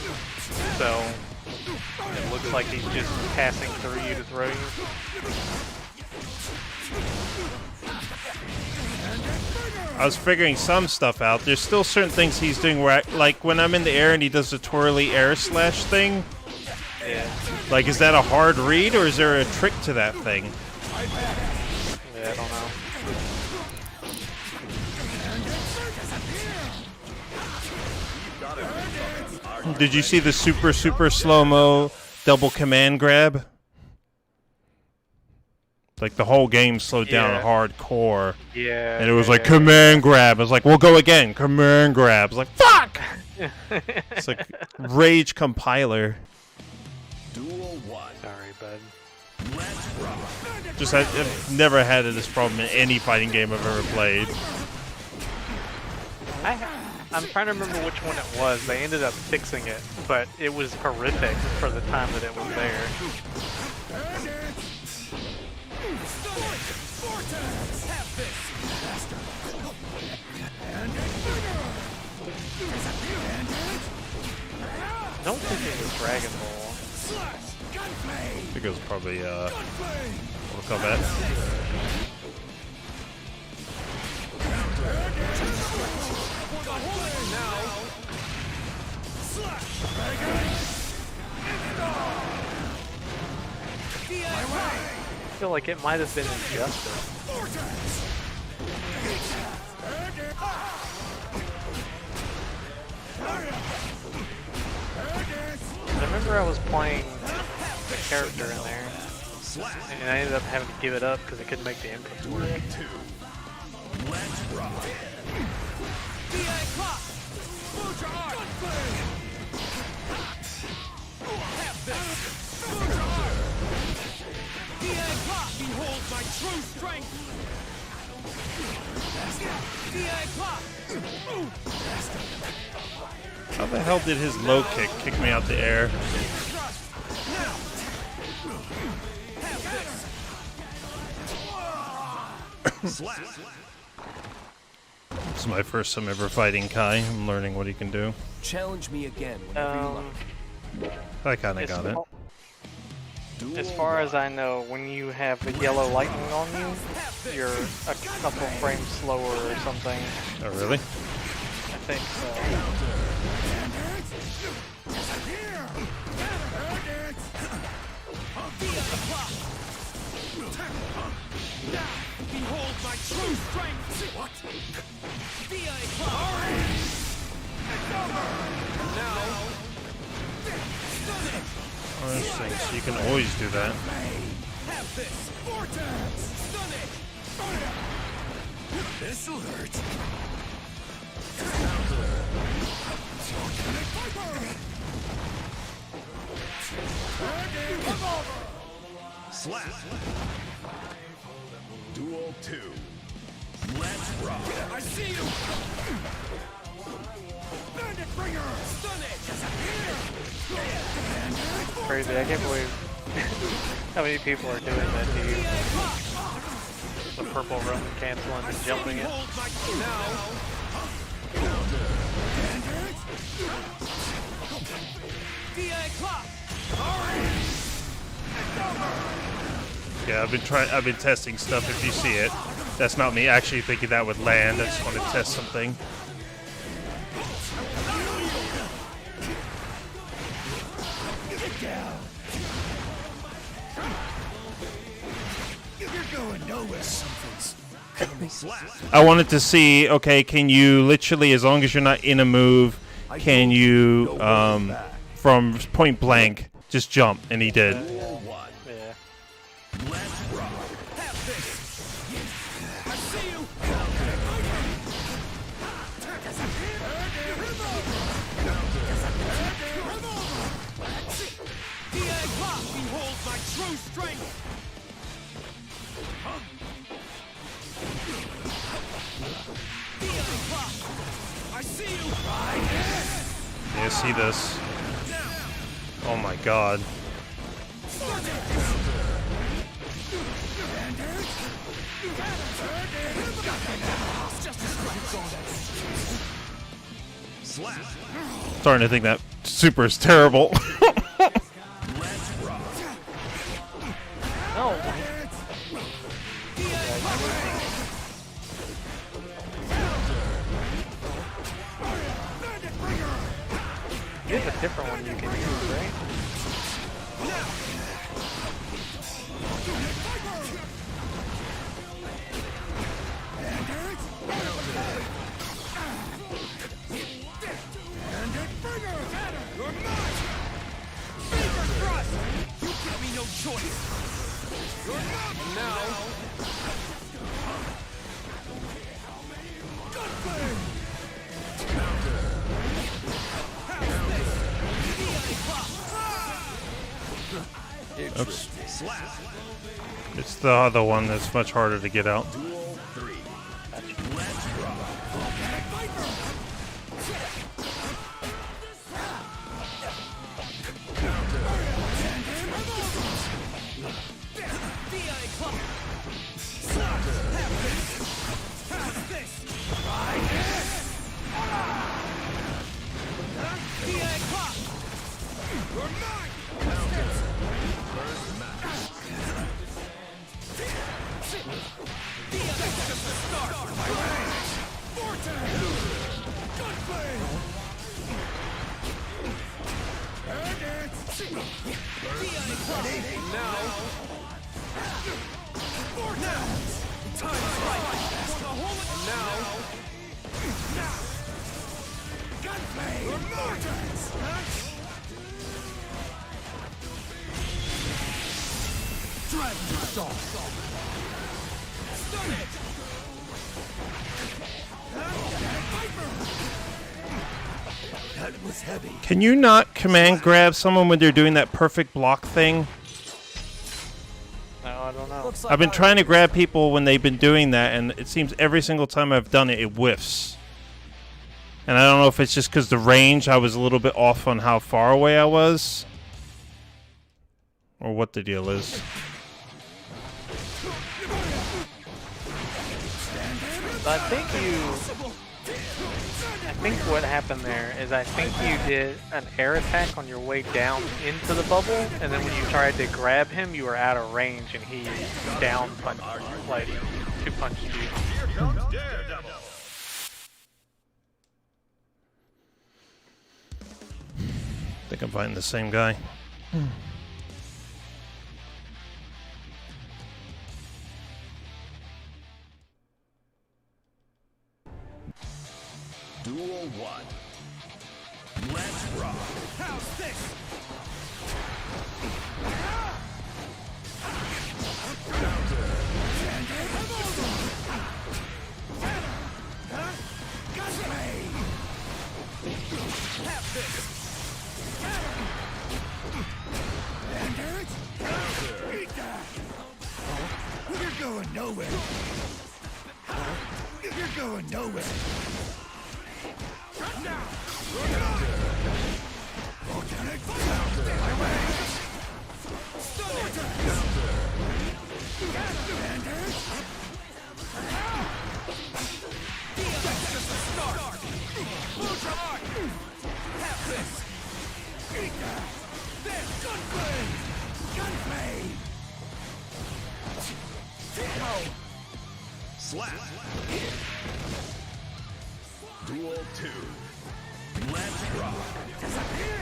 so it looks like he's just passing through you to throw you. I was figuring some stuff out. There's still certain things he's doing where, like when I'm in the air and he does the twirly air slash thing. Yeah. Like, is that a hard read or is there a trick to that thing? Yeah, I don't know. Did you see the super slow-mo double command grab? Like the whole game slowed down Yeah. hardcore. Yeah. And it was like command grab. I was like, we'll go again. Command grab. I was like, fuck! It's like rage compiler. Duel 1. Sorry, bud. Let's rock. Just I've never had this problem in any fighting game I've ever played. I'm trying to remember which one it was. They ended up fixing it, but it was horrific for the time that it was there. I don't think it was Dragon Ball. I think it was probably Mortal Kombat. I feel like it might have been Injustice. I remember I was playing the character in there, and I ended up having to give it up because I couldn't make the inputs work. Let's rock. Behold my true strength! How the hell did his low kick me out the air? Slap. This is my first time ever fighting Kai. I'm learning what he can do. Challenge me again whenever you like. I kind of got it. As far as I know, when you have the yellow lightning on you, you're a couple frames slower or something. Oh, really? I think so. Behold my true strength! What? Oh, interesting. So you can always do that. Have this! Vortex! Stun it! This'll hurt. Slap. Duel 2. Let's rock. I see you! Bandit bringer! Stun it! Crazy, I can't believe how many people are doing that to you. The purple Roman canceling and jumping it. Behold my now! DI clock! Yeah, I've been testing stuff. If you see it, that's not me actually thinking that would land. I just want to test something. You're going nowhere, something's coming. Slap. I wanted to see. Okay, can you literally, as long as you're not in a move, can you from point blank just jump? And he did. Duel 1. Yeah. Let's rock. Have this! I see you! DI clock! Behold my true strength! DI clock! I see you! Yeah, see this. Oh my god. Slap. Starting to think that super is terrible. Let's rock. No. You have a different one you can use, right? You're mine! Fever thrust! You give me no choice! Oops. It's the other one that's much harder to get out. Can you not command grab someone when they're doing that perfect block thing? No, I don't know. I've been trying to grab people when they've been doing that, and it seems every single time I've done it, it whiffs. And I don't know if it's just because the range, I was a little bit off on how far away I was. Or what the deal is. I think what happened there is I think you did an air attack on your way down into the bubble, and then when you tried to grab him, you were out of range, and he down punched, like, two punched you. Here comes Daredevil. I think I'm fighting the same guy. Duel 1. Let's rock. How's this? You're going nowhere. You're going nowhere. Now. Organic counter. My way. That's just the start. Lose your heart. Have this. Eat that. There. Gunblade. Gunblade. Slap. Duel 2. Let's rock. Disappear.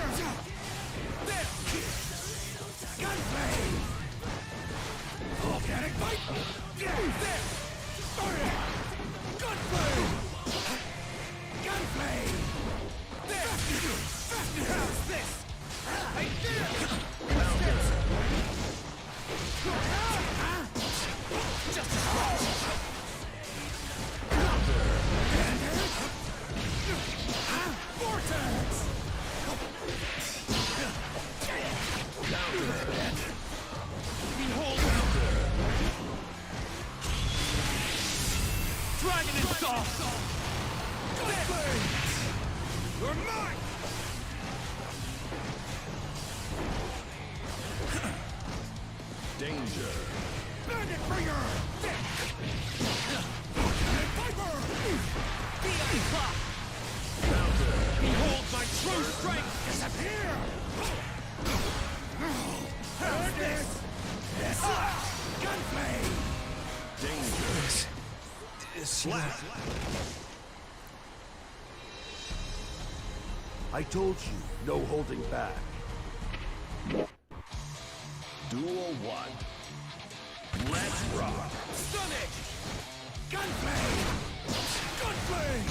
There. Gunblade. Organic bite. There. Gunblade. Gunblade. There. How's this? Right there. Just as wrong. Vortex. Behold. Dragon install. You're mine. Danger. Bandit bringer. Viper. Behold my true strength. Disappear. How's this? Gunblade. Danger. Slap. I told you, no holding back. Duel 1. Let's rock. Stomach. Gunblade. Gunblade.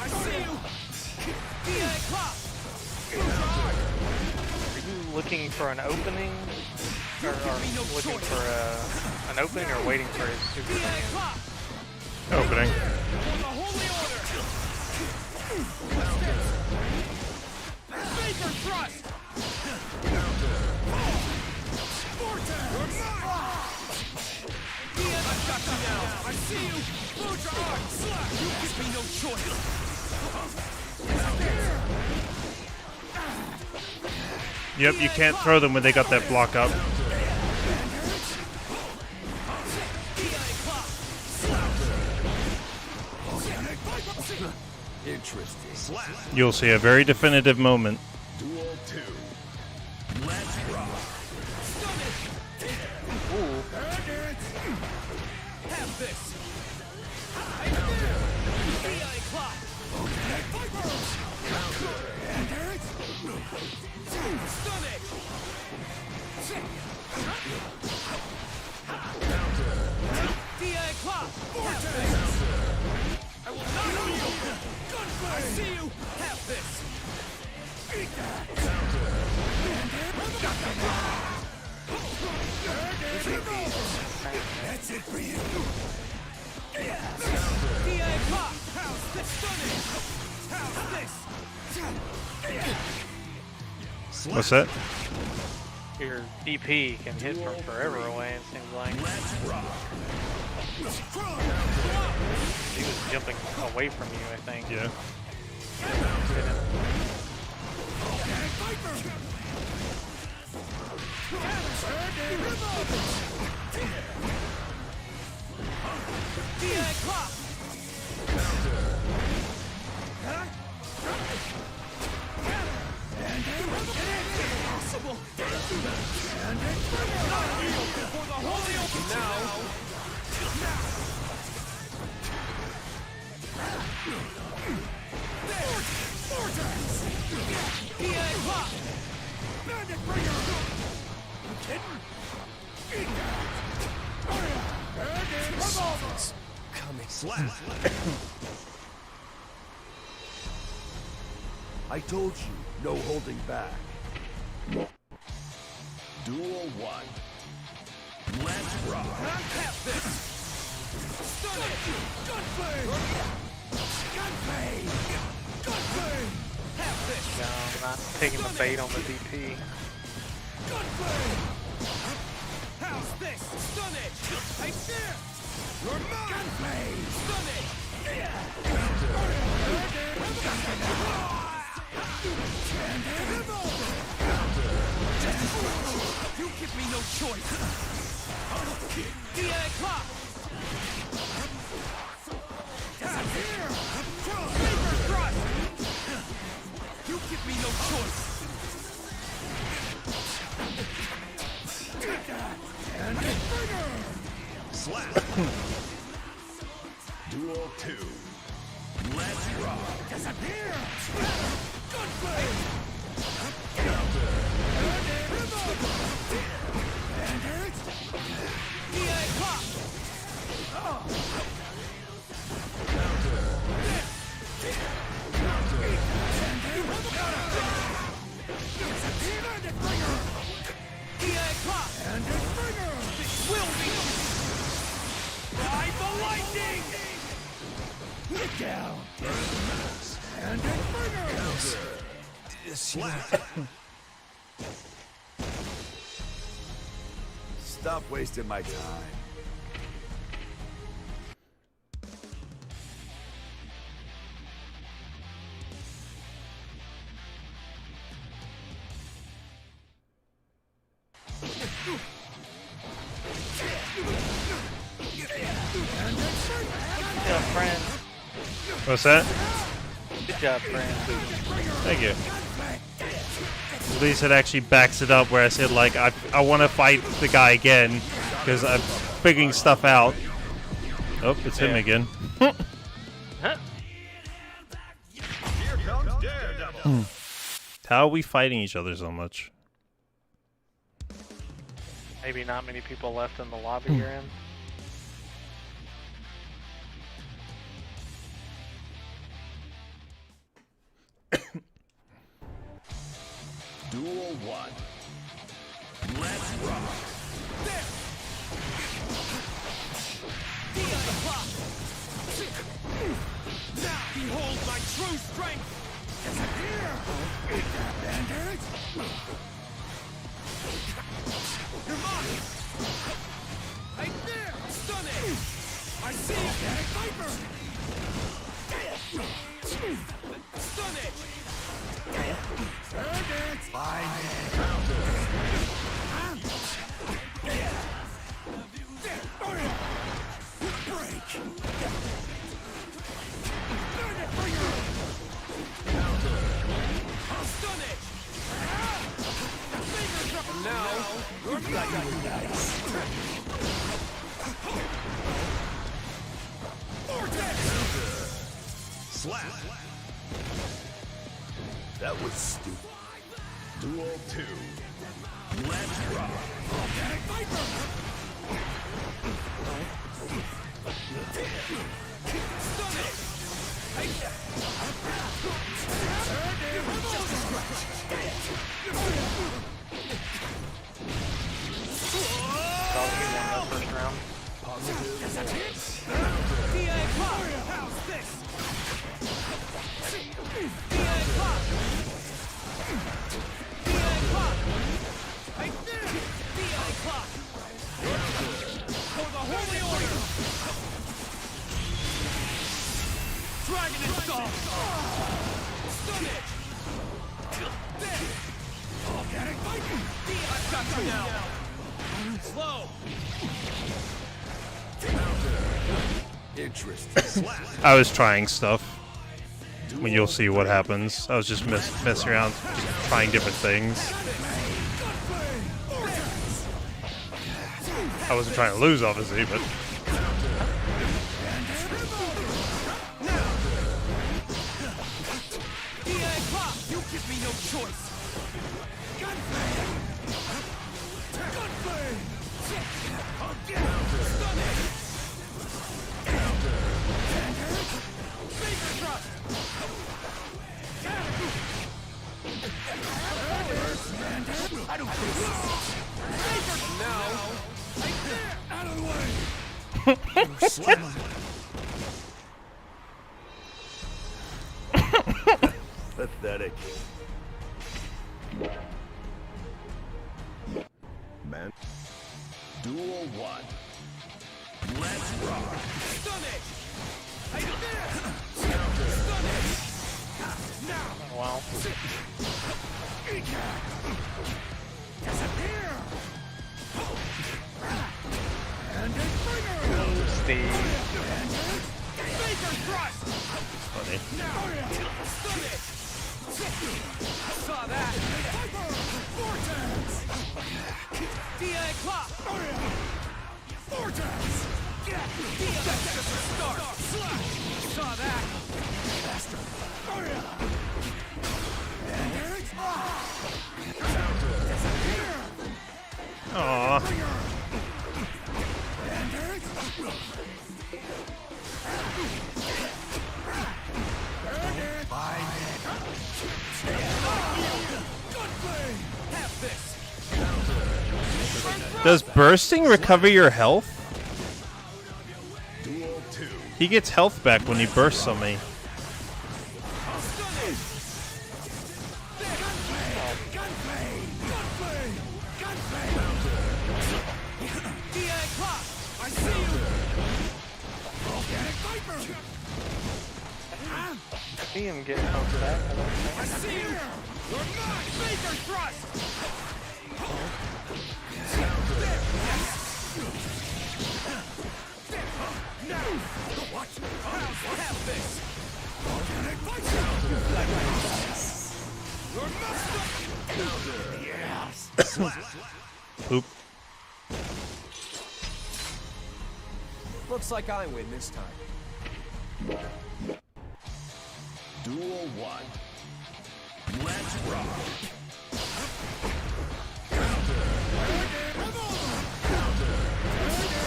I see you. DA clock. Are you looking for an opening looking for an opening or waiting for his super saiyan? Opening. Baker thrust! I've got you now! I see you! Load your arms! You give me no choice! Yep, you can't throw them when they got that block up. Interesting. You'll see a very definitive moment. Duel 2. Let's rock. Have this! Stun it! DI clock! I will not know you! Gunplay! I see you! Have this! Eat that! That's it for you! DI clock! How's this? Stunning! How's this? What's that? Your DP can hit from forever away, it seems like. He was jumping away from you, I think. Yeah. DI clock! Impossible! For the holy open now! DI clock! Bandit bringer! You kidding? Eat that! Bandit revolver! Coming. Slap. I told you, no holding back. Duel 1. Let's rock. Have this! Stun it! Gunplay! Gunplay! Gunplay! Have this! No, I'm not taking the bait on the DP. Gunplay! How's this? Stun it! I dare! You're mine! Gunplay! Stun it! You give me no choice! DI clock! Here! Saber thrust! You give me no choice! And Slap. Duel 2. Let's rock. disappear! Gunplay! DI clock! DI clock! And it's bringer! This will be... Ride the lightning! Get down! And it's bringer! Slap. Stop wasting my time. Good job, friend. What's that? Good job, friend. Thank you. At least it actually backs it up where I said, like, I want to fight the guy again because I'm figuring stuff out. Oh, it's him again. Huh? Here comes Daredevil. How are we fighting each other so much? Maybe not many people left in the lobby you're in. Duel 1. Let's rock. There! Be on the clock! Now behold my true strength! Here! Bandage! You're mine! Right there! Stun it! I see you! Viper! Stun it! Break! I'll stun it! And now, you're nice! Slap. That was stupid. Duel 2. Let's rock. Viper! Stun it! I'll get one that first round. DA clock! How's this? DA clock! DA clock! Right there! DA clock! For the holy order! Dragon install! Stun it! There! Organic Viking! I've got you now! Slow! Interesting. I was trying stuff. When you'll see what happens. I was just messing around, just trying different things. I wasn't trying to lose, obviously, but... You give me no choice! Gunplay! Gunplay! Stun it! Finger thrust! I don't think now! Right there! Out of the way! Pathetic. Man. Duel 1. Let's rock. Stun it! Right there! Stun it! Now! Wow. Disappear! And a trigger! Steve. Baker thrust! Funny. Now! Stun it! Saw that! Viper! Vortex! DA clock! Vortex! That's just a start! Slash! Saw that! Faster! Aww. Does bursting recover your health? Duel 2. He gets health back when he bursts on me. See him get help back. I see you! You're not Baker thrust! Now! What? Have this! Organic You're master! Yes! Oop. Looks like I win this time. Duel 1. Let's rock.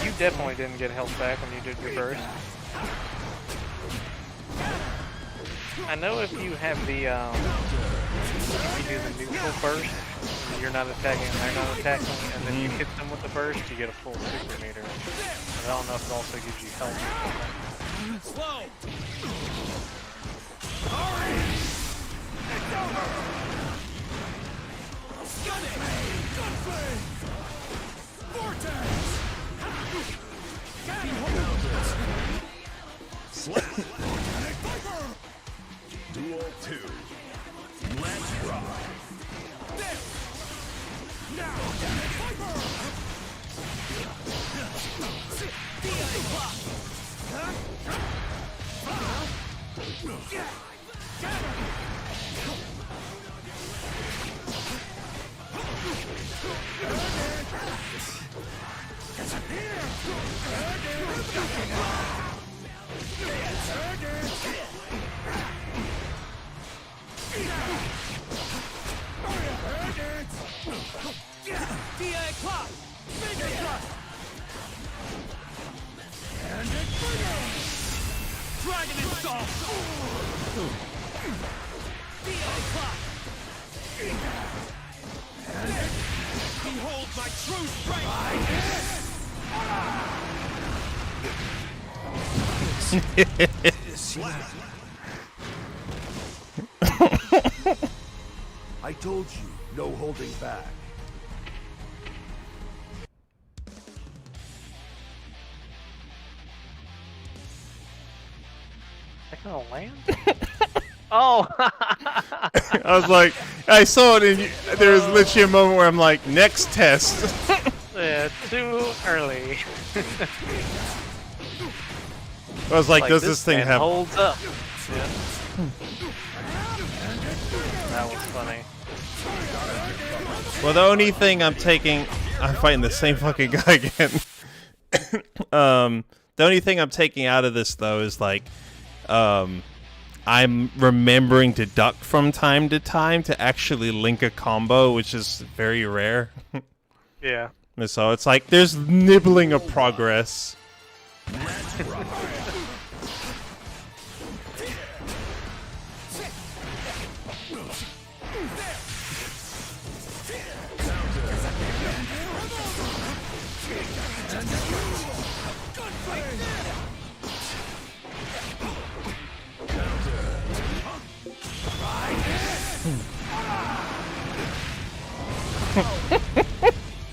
You definitely didn't get health back when you did your burst. I know if you have the, if you do the neutral burst, you're not attacking and they're not attacking, and then you hit them with the burst, you get a full super meter. But I don't know if it also gives you health or something. Slow. Hurry. It's over. Stunning. Gunflame. Vortex. Slap. Duel 2. Let's rock. Now. Viper. DA clock! Finger thrust! And it's Dragon install! DA clock! And behold my true strength! I told you, no holding back. That gonna land? Oh! I was like, I saw it, and there was literally a moment where I'm like, next test. Yeah, too early. I was like, does this thing have? Holds up. Yeah. That was funny. Well, the only thing I'm fighting the same fucking guy again. The only thing I'm taking out of this though is like, I'm remembering to duck from time to time to actually link a combo, which is very rare. Yeah. So it's like there's nibbling of progress.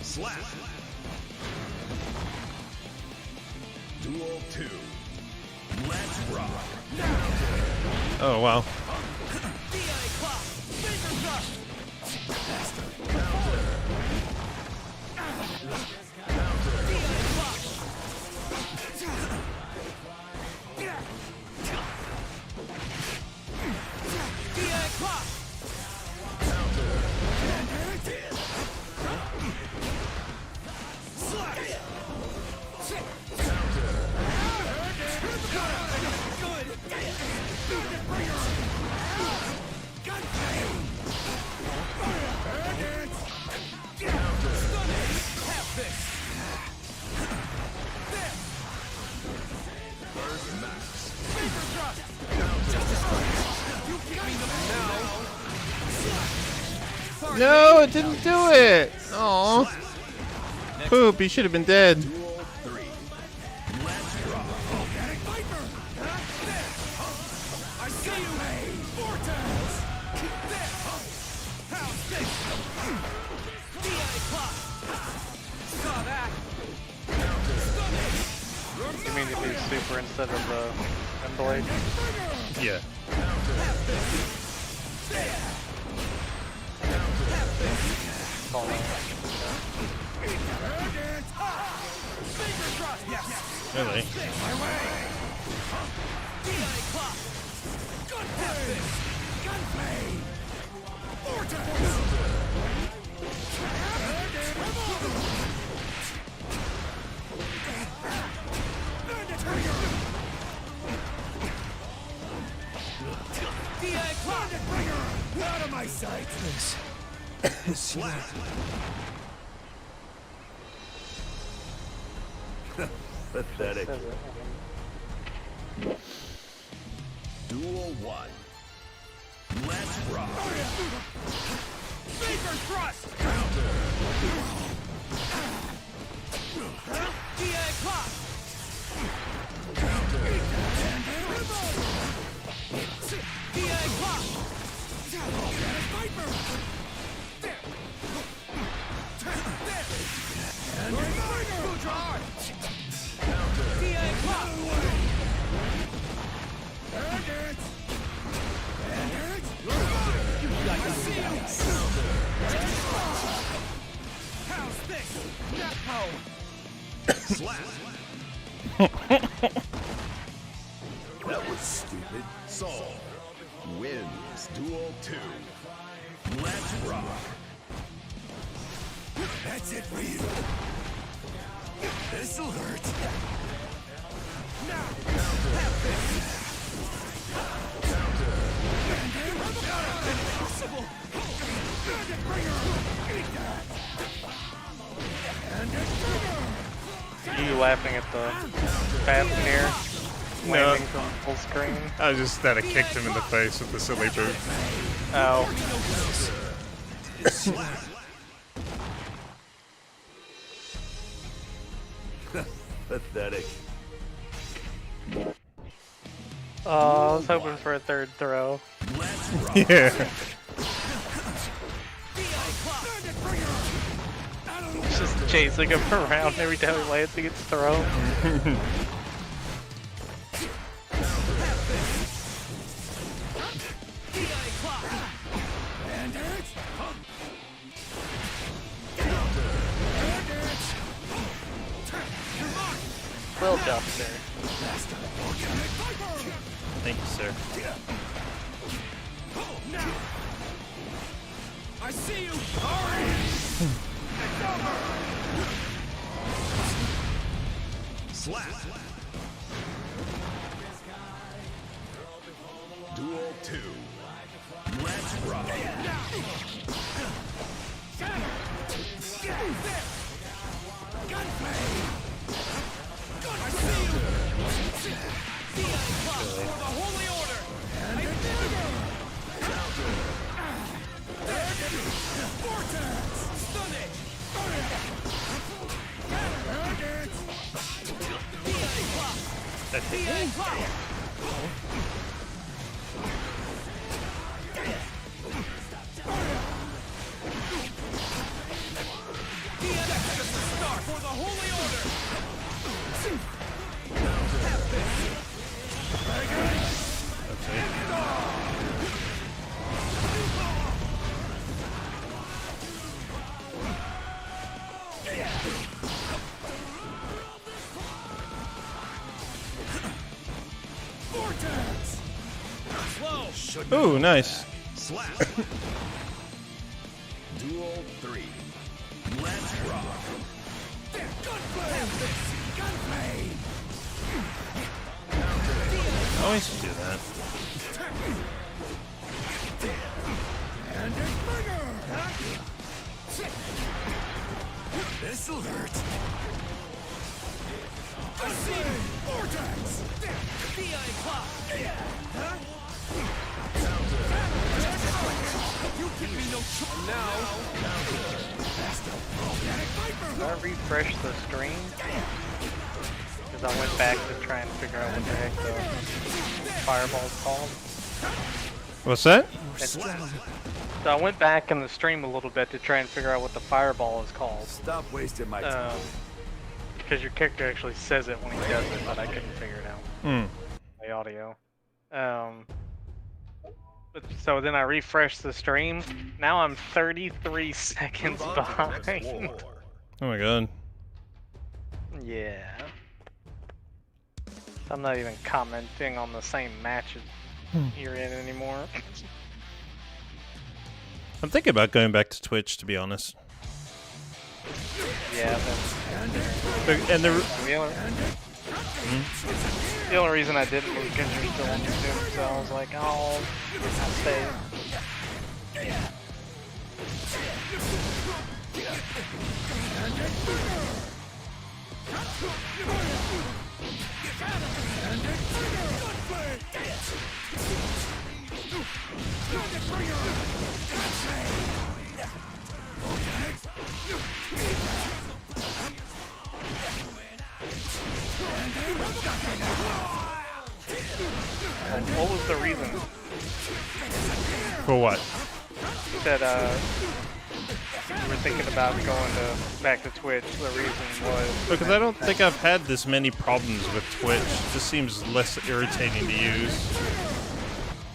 Slap. Duel 2. Let's rock. Oh wow. No, it didn't do it. Oh, poop! He should have been dead. Duel 3. Let's rock. I see you! Vortex! How's this? DA clock! Saw that! You mean to do super instead of the blade? Yeah. Call that. Really? Out of my sight! Slap. Pathetic. Duel 1. Let's rock. Vapor thrust! That was stupid. Saul wins Duel 2. Let's rock. That's it for you. This'll hurt. Now, have this. Impossible. Bandit Bringer. Eat that. Bandit Bringer. You laughing at the Fafnir landing from full screen? I just that I kicked him in the face with the silly boot. Oh. Pathetic. Oh, I was hoping for a third throw. Yeah. Just chasing him around every time he lands, he gets thrown. Well done, sir. Thank you, sir. I see you. Hurry. Slap. Duel 2. Let's rock. I see you. For the Holy Order. Vortex. Stunning. That's it. That's just the start for the Holy Order. Vortex. Slow. Ooh, nice. Slap. Duel 3. Let's rock. Gunblade. Gunblade. I always do that. Bandit Bringer. This'll hurt. I see you. Vortex. You give me no choice. Now. Did I refresh the stream? Because I went back to try and figure out what the heck the fireball's called. What's that? So I went back in the stream a little bit to try and figure out what the fireball is called. Stop wasting my time. Because your character actually says it when he does it, but I couldn't figure it out. The audio. So then I refreshed the stream. Now I'm 33 seconds Move on to the next behind. war. Oh my god. Yeah. I'm not even commenting on the same matches you're in anymore. I'm thinking about going back to Twitch, to be honest. Yeah, And the the only reason I didn't was because you're still on YouTube, so I was like, oh, I'll stay. What was the reason? For what? You said you were thinking about going back to Twitch. The reason was Because I don't think I've had this many problems with Twitch. It just seems less irritating to use.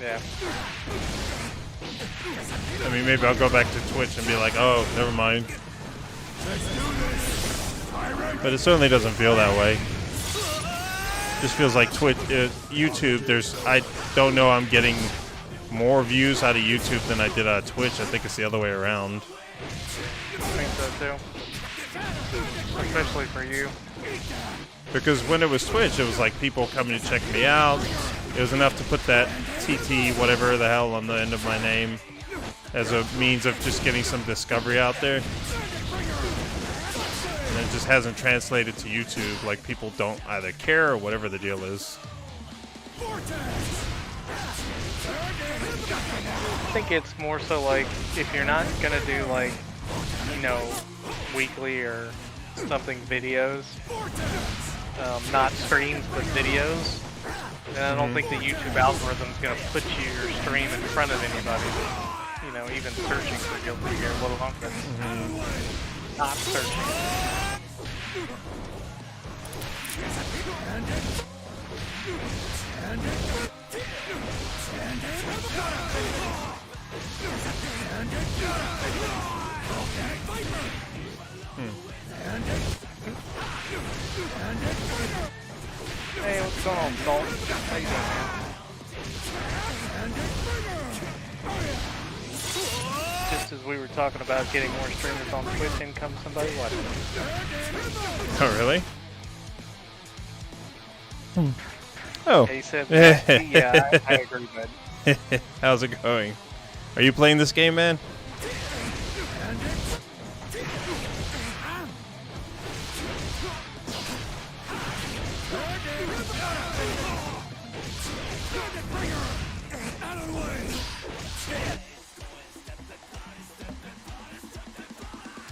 yeah. I mean, maybe I'll go back to Twitch and be like, oh, never mind. But it certainly doesn't feel that way. Just feels like Twitch, YouTube. I don't know. I'm getting more views out of YouTube than I did out of Twitch. I think it's the other way around. I think so too. Especially for you. Because when it was Twitch, it was like people coming to check me out. It was enough to put that TT whatever the hell on the end of my name as a means of just getting some discovery out there. And it just hasn't translated to YouTube. Like people don't either care or whatever the deal is. I think it's more so like if you're not gonna do like, you know, weekly or something videos, not streams but videos, then I don't think the YouTube algorithm's gonna put your stream in front of anybody. You know, even searching for Guilty Gear, let alone not searching. Hey, what's going on, Salt? How you doing, man? Just as we were talking about getting more streamers on Twitch, in comes somebody. What? Oh, really? Oh. He said, yeah, I agree, bud. How's it going? Are you playing this game, man?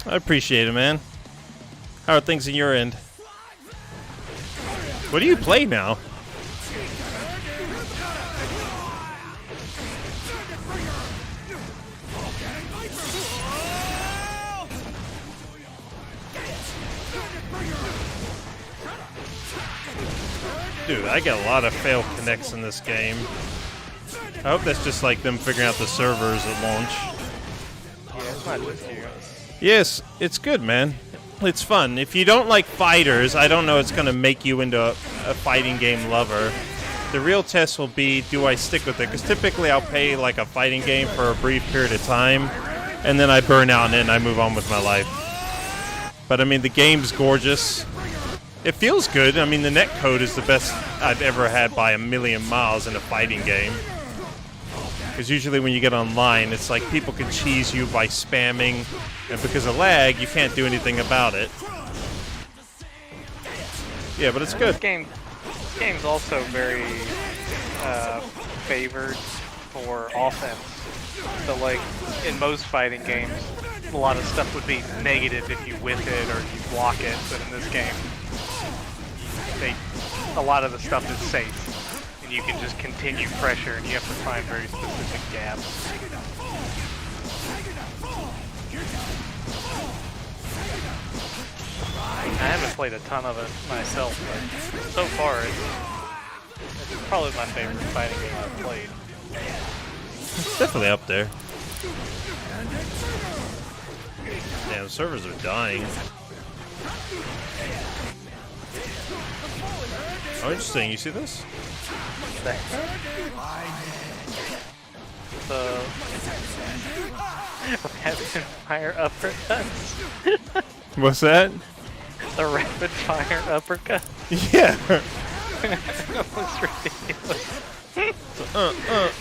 I appreciate it, man. How are things in your end? What do you play now? Dude, I get a lot of failed connects in this game. I hope that's just like them figuring out the servers at launch. Yeah, it's not just you. Yes, it's good, man. It's fun. If you don't like fighters, I don't know it's going to make you into a fighting game lover. The real test will be, do I stick with it? Because typically I'll play like a fighting game for a brief period of time, and then I burn out and then I move on with my life. But I mean, the game's gorgeous. It feels good. I mean, the netcode is the best I've ever had by a million miles in a fighting game. Because usually when you get online, it's like people can cheese you by spamming, and because of lag, you can't do anything about it. Yeah, but it's good. This game's also very favored for offense. So, like, in most fighting games, a lot of stuff would be negative if you whiff it or if you block it, but in this game, a lot of the stuff is safe. And you can just continue pressure, and you have to find very specific gaps. I haven't played a ton of it myself, but so far it's probably my favorite fighting game I've played. It's definitely up there. Damn, servers are dying. Oh, interesting. You see this? The rapid fire uppercuts. What's that? The rapid fire uppercut. Yeah. That looks ridiculous.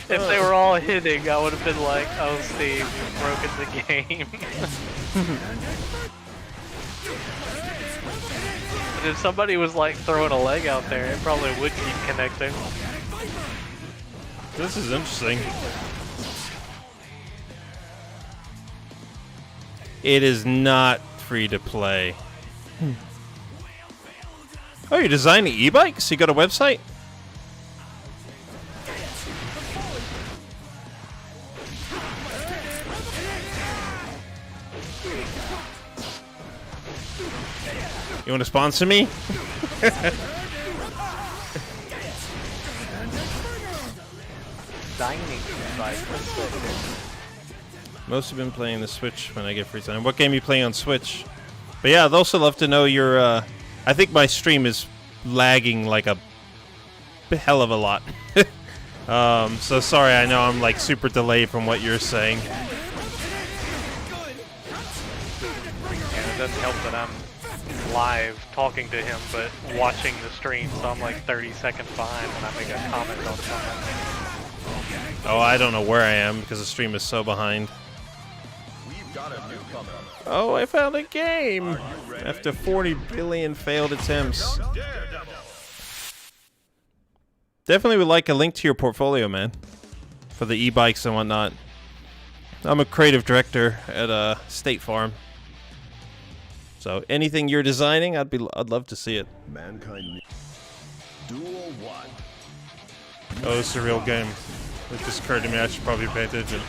If they were all hitting, I would have been like, "Oh, Steve, you've broken the game." But if somebody was like throwing a leg out there, it probably would keep connecting. This is interesting. It is not free to play. Oh, you're designing e-bikes? You got a website? You want to sponsor me? Dining side. Most have been playing the Switch when I get free time. What game are you playing on Switch? But yeah, I'd also love to know your... I think my stream is lagging like a hell of a lot. So sorry, I know I'm like super delayed from what you're saying. And it doesn't help that I'm live talking to him, but watching the stream, so I'm like 30 seconds behind when I make a comment on something. Oh, I don't know where I am because the stream is so behind. We've got a newcomer. Oh, I found a game! After 40 billion failed attempts. Daredevil. Definitely would like a link to your portfolio, man. For the e-bikes and whatnot. I'm a creative director at State Farm. So anything you're designing, I'd love to see it. Mankind. Duel 1. Oh, it's a real game. It just occurred to me I should probably pay attention.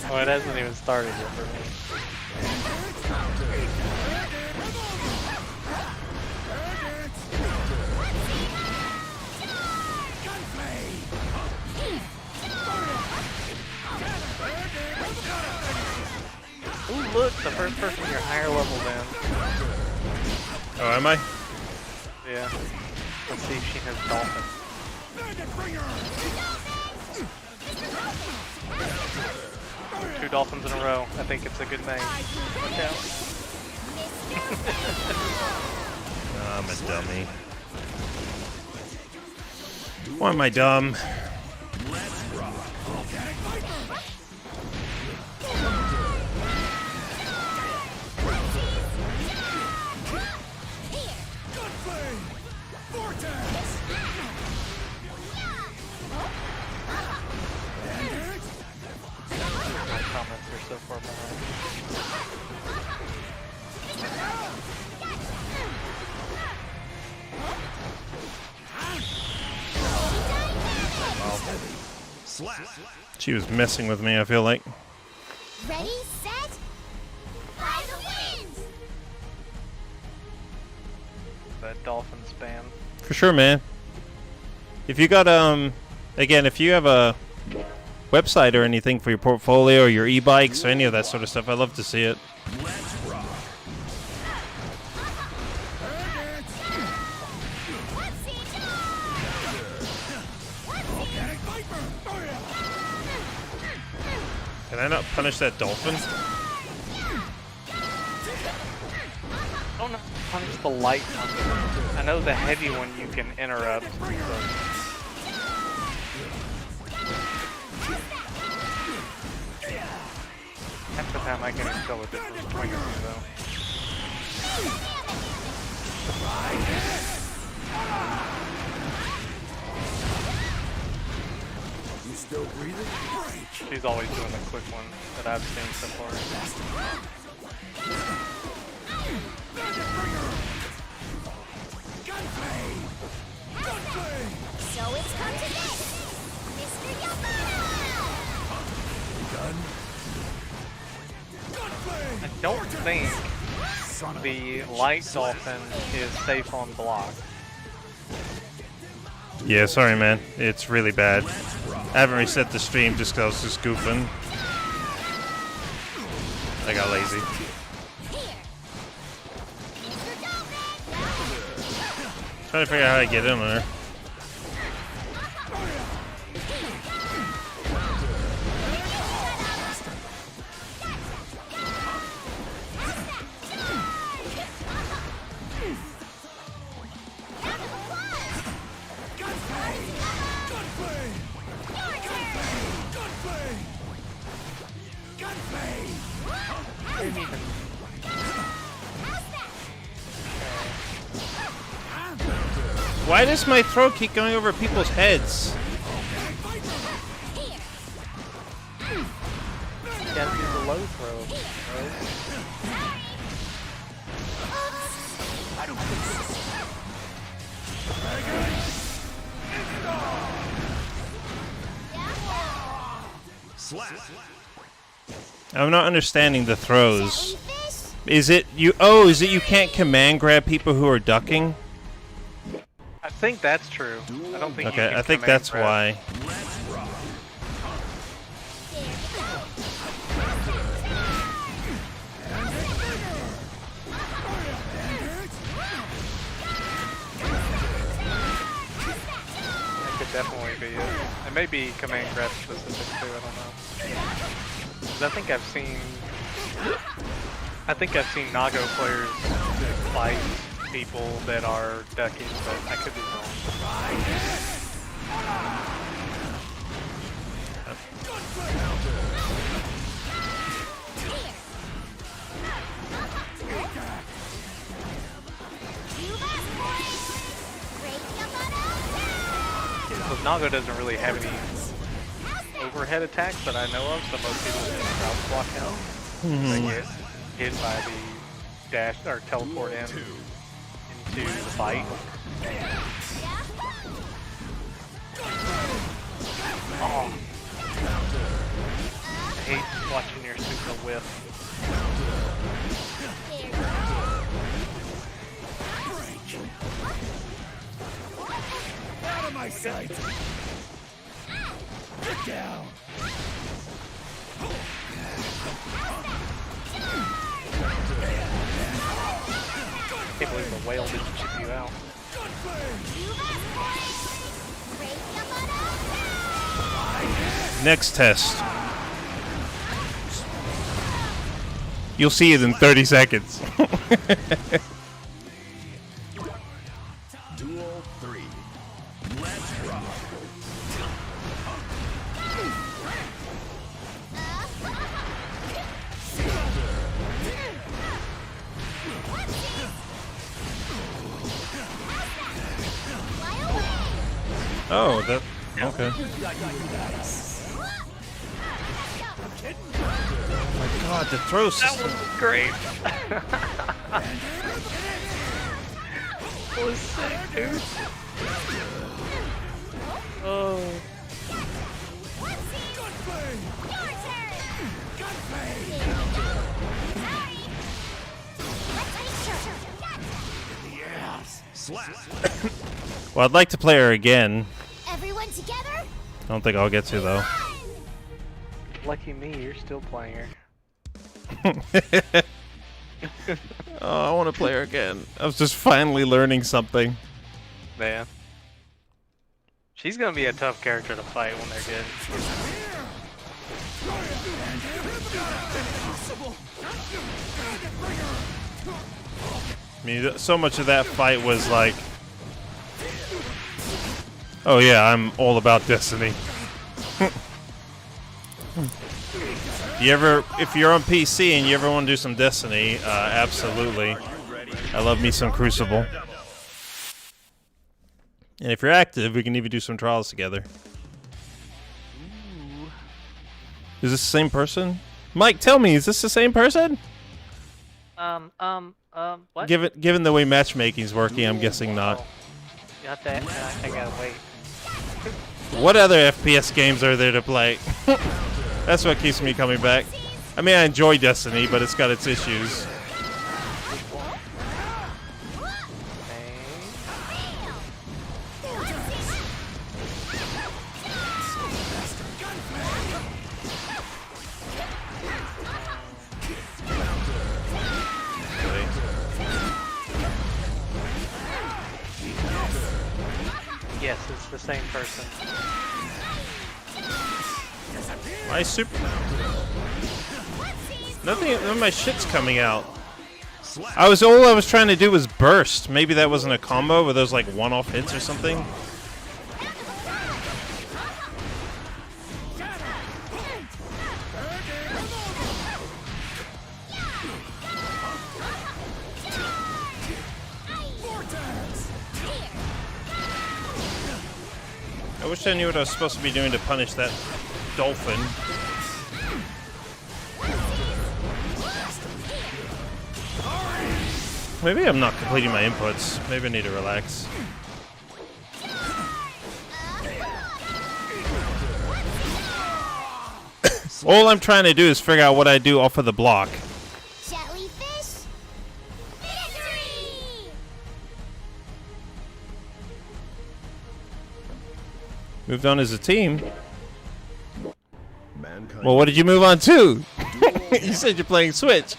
Oh, it hasn't even started yet for me. Ooh, look, the first person you're higher level than. Oh, am I? Yeah. Let's see if she has dolphin. Two dolphins in a row. I think it's a good name. Watch out. I'm a dummy. Why am I dumb? My comments are so far behind. Slap. She was messing with me, I feel like. Ready, set, fly the wind! That dolphin spam. For sure, man. If you got, again, if you have a website or anything for your portfolio or your e-bikes or any of that sort of stuff, I'd love to see it. Can I not punish that dolphin? I don't know. Punish the light one. I know the heavy one you can interrupt. But half the time I can even tell a difference between the two, though. You still breathing? She's always doing the quick one that I've seen so far. So it's come to this, Mr. Yamato! I don't think the light dolphin is safe on block. Yeah, sorry, man. It's really bad. I haven't reset the stream just because I was just goofing. I got lazy. Trying to figure out how to get in there. Why does my throw keep going over people's heads? You gotta do the low throw, right? Slap. I'm not understanding the throws. Jellyfish, Is it you? Oh, is it you can't command grab people who are ducking? I think that's true. I don't think you Okay, can I think command that's grab. why. That could definitely be it. It may be command grab specific too, I don't know. 'Cause I think I've seen Nago players fight people that are ducking, but I could be wrong. Because Nago doesn't really have any overhead attacks that I know of, so most people just crouch block out. They get hit by the dash or teleport into the fight. Oh. I hate watching your super whip. Out of my sight! Get down! I can't believe the whale didn't chip you out. Next test. You'll see it in 30 seconds. Duel 3. Let's rock. Oh, that. Okay. Oh my god, the throw system. Great. That was sick, dude. Oh. Slap. Well, I'd like to play her again. Everyone together? I don't think I'll get to though. Lucky me, you're still playing her. Oh, I want to play her again. I was just finally learning something. Man. She's gonna be a tough character to fight when they're good. I mean, so much of that fight was like, oh yeah, I'm all about Destiny. If you're on PC and you ever want to do some Destiny, absolutely. I love me some Crucible. And if you're active, we can even do some trials together. Is this the same person? Mike, tell me, is this the same person? What? Given the way matchmaking's working, I'm guessing not. You have to, I gotta wait. What other FPS games are there to play? That's what keeps me coming back. I mean, I enjoy Destiny, but it's got its issues. Yes, it's the same person. My super... Nothing, none of my shit's coming out. All I was trying to do was burst. Maybe that wasn't a combo, but those like one-off hits or something. I wish I knew what I was supposed to be doing to punish that dolphin. Maybe I'm not completing my inputs. Maybe I need to relax. All I'm trying to do is figure out what I do off of the block. Jellyfish? Moved on as a team. Mankind. Well, what did you move on to? You said you're playing Switch.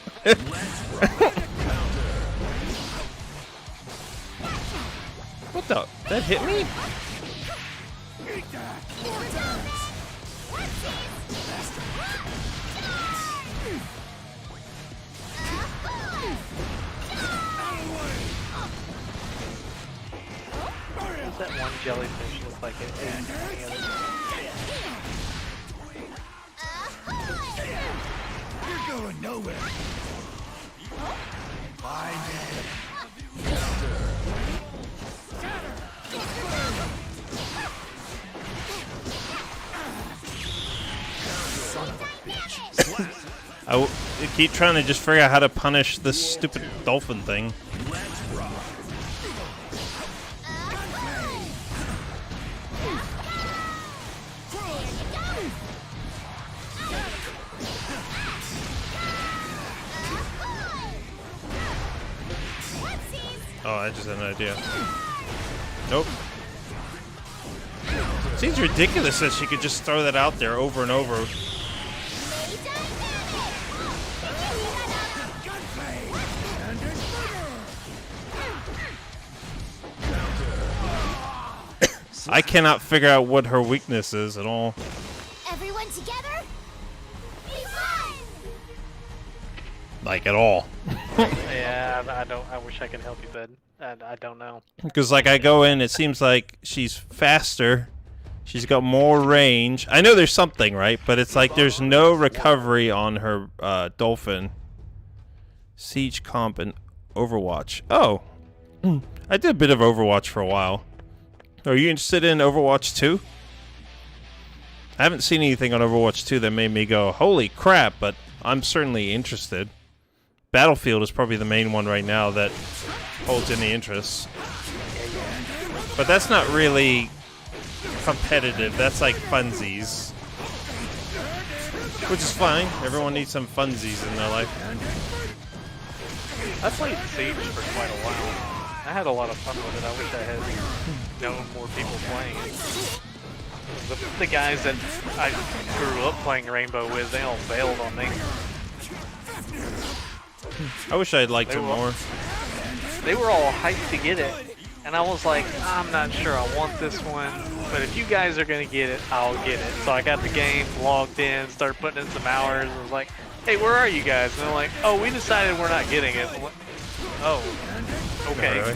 What the? That hit me? Does that one jellyfish look like it? Any other? You're going nowhere. I keep trying to just figure out how to punish this stupid dolphin thing. Oh, I just had an idea. Nope. Seems ridiculous that she could just throw that out there over and over. I cannot figure out what her weakness is at all. Everyone together? We won! Like, at all. Yeah, I don't. I wish I could help you, bud. I don't know. Because, like, I go in, it seems like she's faster. She's got more range. I know there's something, right? But it's like there's no recovery on her Dolphin. Siege comp and Overwatch. Oh. I did a bit of Overwatch for a while. Are you interested in Overwatch 2? I haven't seen anything on Overwatch 2 that made me go, holy crap, but I'm certainly interested. Battlefield is probably the main one right now that holds any interest. But that's not really competitive. That's like funsies. Which is fine. Everyone needs some funsies in their life. I played Siege for quite a while. I had a lot of fun with it. I wish I had known more people playing it. The guys that I grew up playing Rainbow with, they all bailed on me. I wish I had liked it more. They were all hyped to get it, and I was like, I'm not sure I want this one, but if you guys are going to get it, I'll get it. So I got the game, logged in, started putting in some hours, and was like, hey, where are you guys? And they're like, oh, we decided we're not getting it. I'm like, oh, okay. Really?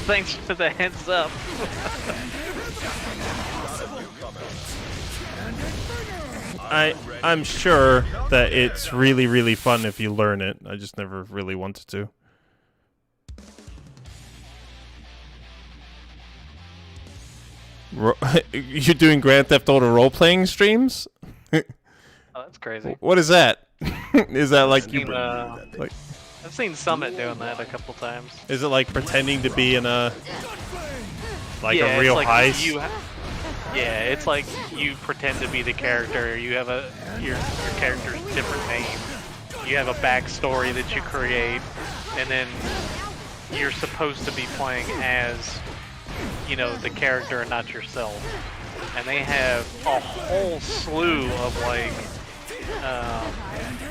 Thanks for the heads up. I'm sure that it's really, really fun if you learn it. I just never really wanted to. You're doing Grand Theft Auto role-playing streams? Oh, that's crazy. What is that? Is that like you? I've seen Summit doing that a couple times. Is it like pretending to be in a like yeah, a real it's like heist? Yeah, it's like you pretend to be the character. You have your character's different name. You have a backstory that you create, and then you're supposed to be playing as, you know, the character and not yourself. And they have a whole slew of like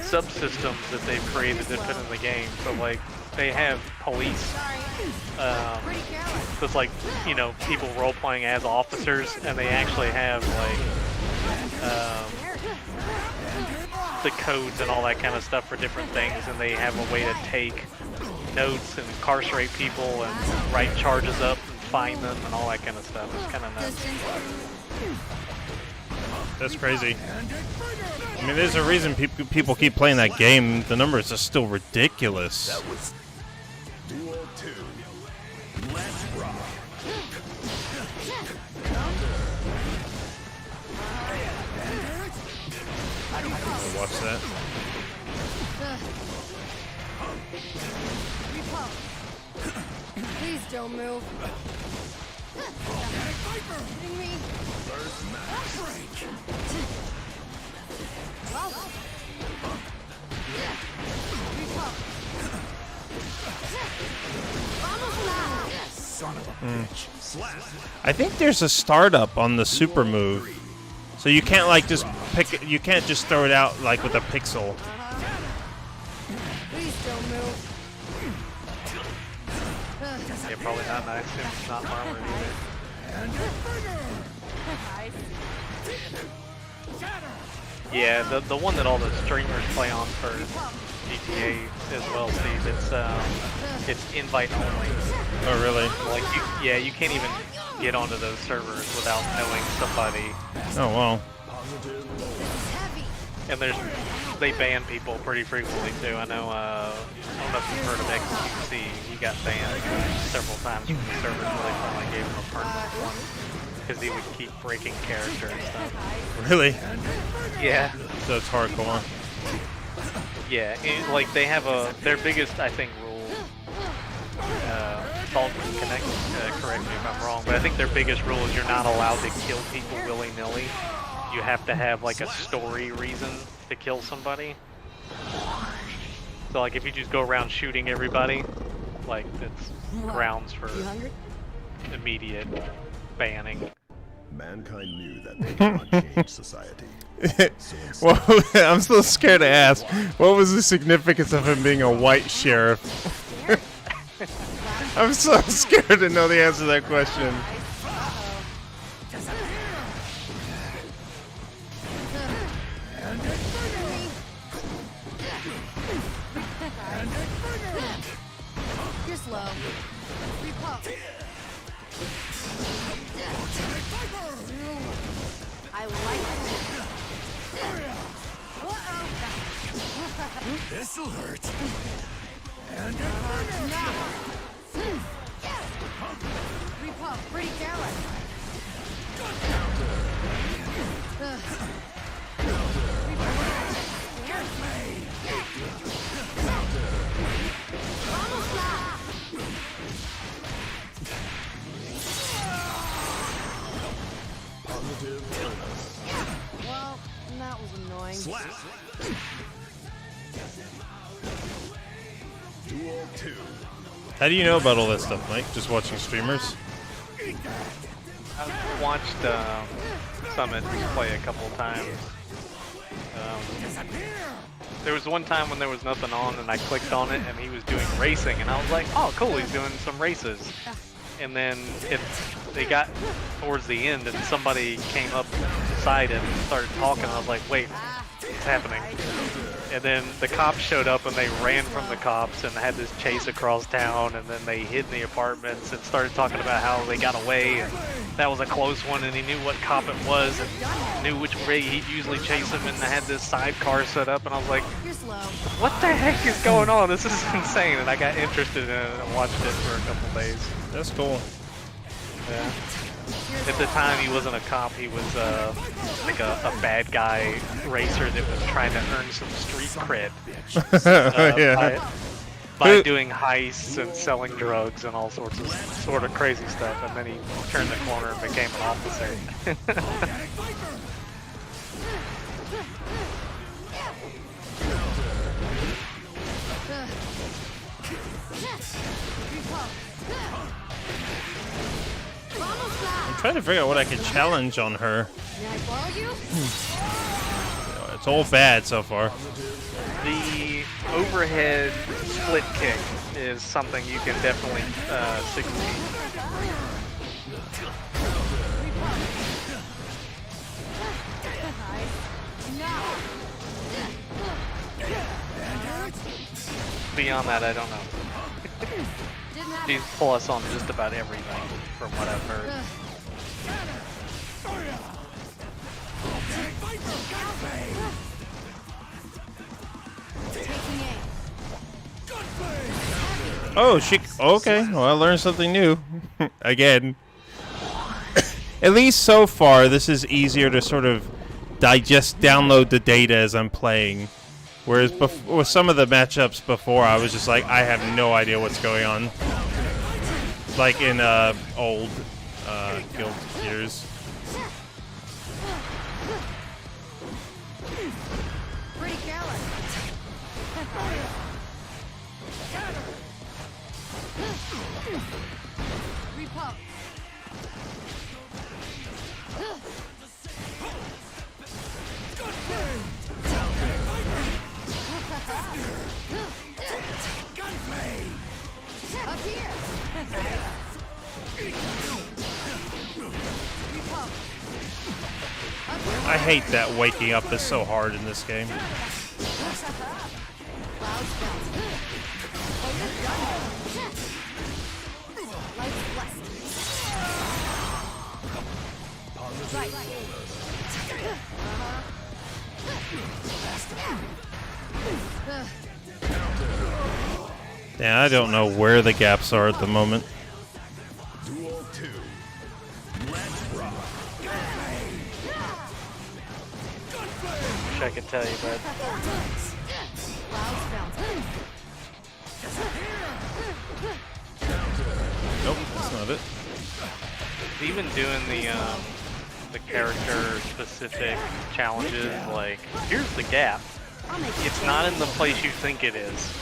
subsystems that they've created to put in the game. So like they have police. So it's like, you know, people role playing as officers, and they actually have like the codes and all that kind of stuff for different things, and they have a way to take notes and incarcerate people and write charges up and fine them and all that kind of stuff. It's kind of nuts. That's crazy. I mean, there's a reason people keep playing that game. The numbers are still ridiculous. That was Duel 2. Let's rock. Watch that. Please don't move. Kidding me? Son of a I think there's a startup on the super move, so you can't like just pick it. You can't just throw it out like with a pixel. Please don't move. Yeah, probably not nice. It's not armored either. Yeah, the one that all the streamers play on for GTA as well, Steve. It's invite only. Oh, really? Like, you can't even get onto those servers without knowing somebody. Oh, well. And they ban people pretty frequently too. I know. I don't know if you've heard of XQC. He got banned several times from the servers where they finally gave him a permanent one because he would keep breaking character and stuff. Really? Yeah. So it's hardcore. Yeah. Like they have their biggest, I think, rule. Dalton can correct me if I'm wrong, but I think their biggest rule is you're not allowed to kill people willy-nilly. You have to have like a story reason to kill somebody. So like if you just go around shooting everybody, like that's grounds for immediate banning. Mankind knew that they cannot change society. Well, I'm still scared to ask. What was the significance of him being a white sheriff? I'm so scared to know the answer to that question. You're slow. I like it. This'll hurt. Repop, pretty careless. Well, that was annoying. Slap. Duel 2. How do you know about all that stuff, Mike? Just watching streamers? I've watched Summit play a couple of times. There was one time when there was nothing on and I clicked on it and he was doing racing and I was like, oh cool, he's doing some races. And then they got towards the end and somebody came up beside him and started talking. I was like, wait, what's happening? And then the cops showed up and they ran from the cops and had this chase across town, and then they hid in the apartments and started talking about how they got away and that was a close one and he knew what cop it was and knew which way he'd usually chase him, and they had this sidecar set up and I was like, what the heck is going on? This is insane. And I got interested in it and watched it for a couple days. That's cool. Yeah. At the time, he wasn't a cop. He was like a bad guy racer that was trying to earn some street cred Yeah. by doing heists and selling drugs and all sorts of sort of crazy stuff. And then he turned the corner and became an officer. I'm trying to figure out what I can challenge on her. May I follow you? It's all bad so far. The overhead split kick is something you can definitely succeed. Beyond that, I don't know. She's plus on just about everything, from what I've heard. Oh, okay. Well, I learned something new. Again. At least so far, this is easier to sort of download the data as I'm playing. Whereas with some of the matchups before, I was just like, I have no idea what's going on. Like in old Guild years. Pretty careless. Repop. Up here. I hate that waking up is so hard in this game. Clouds bounce. Oh, you're done. Lights blessed. Right. Yeah, I don't know where the gaps are at the moment. Duel 2. Let's rock. Wish I could tell you, bud. Clouds bounce. Nope, that's not it. Even doing the character specific challenges, like here's the gap. It's not in the place you think it is.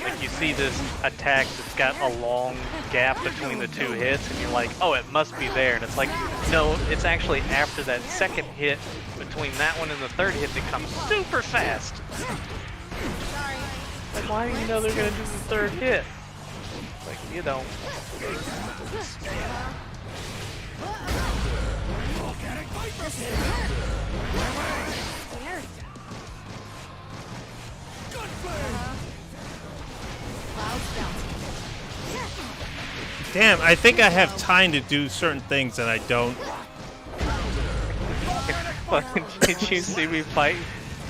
Like you see this attack that's got a long gap between the two hits, and you're like, oh, it must be there. And it's like, no, it's actually after that second hit between that one and the third hit that comes super fast. Sorry. Like, why do you know they're gonna do the third hit? Like, you don't. Damn, I think I have time to do certain things and I don't. Did you see me fight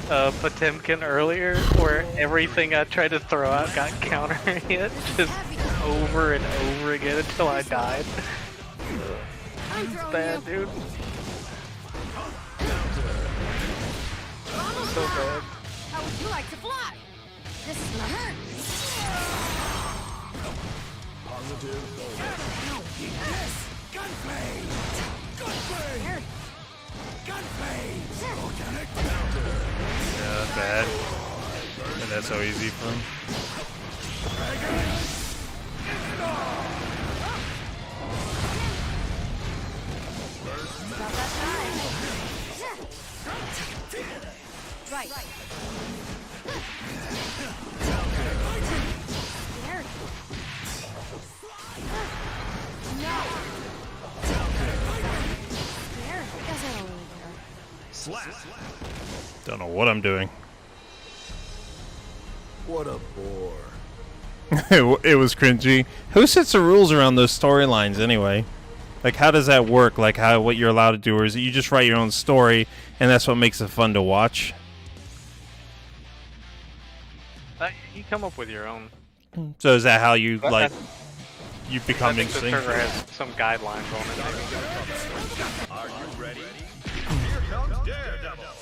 Potemkin earlier, where everything I tried to throw out got counter hit just over and over again until I died? I'm It's throwing bad, you. dude. So bad. How would you like to fly? This is gonna hurt. Positive bonus. Yeah, that's bad. And that's so easy for him. About that time. Right. There. No. There. Guess I don't really care. Slap. Don't know what I'm doing. What a bore. It was cringy. Who sets the rules around those storylines anyway? Like, how does that work? Like, what you're allowed to do, or is it you just write your own story, and that's what makes it fun to watch? You come up with your own. So is that how you I- like you I become think the interesting? server has some guidelines on it. Maybe. Are you ready? Here comes Daredevil.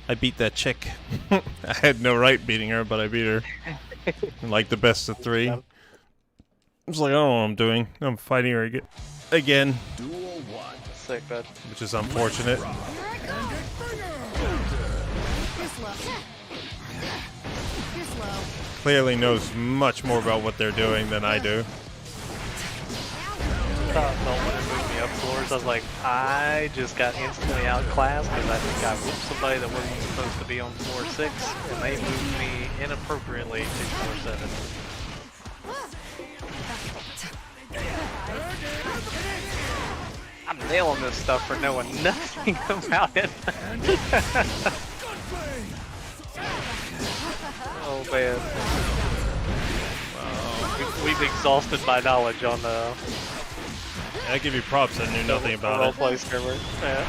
I beat that chick. I had no right beating her, but I beat her. In, like the best of 3. I was like, I don't know what I'm doing. I'm fighting her again, Duel 1. Sick, bud. which is unfortunate. Here I go. You're slow. You're slow. Clearly knows much more about what they're doing than I do. Thought when it moved me up floors, I was like, I just got instantly outclassed because I think I whooped somebody that wasn't supposed to be on floor 6, and they moved me inappropriately to floor 7. I'm nailing this stuff for knowing nothing about it. Oh man. We've exhausted my knowledge on the I give you props. I knew nothing about it. roleplay server. Yeah.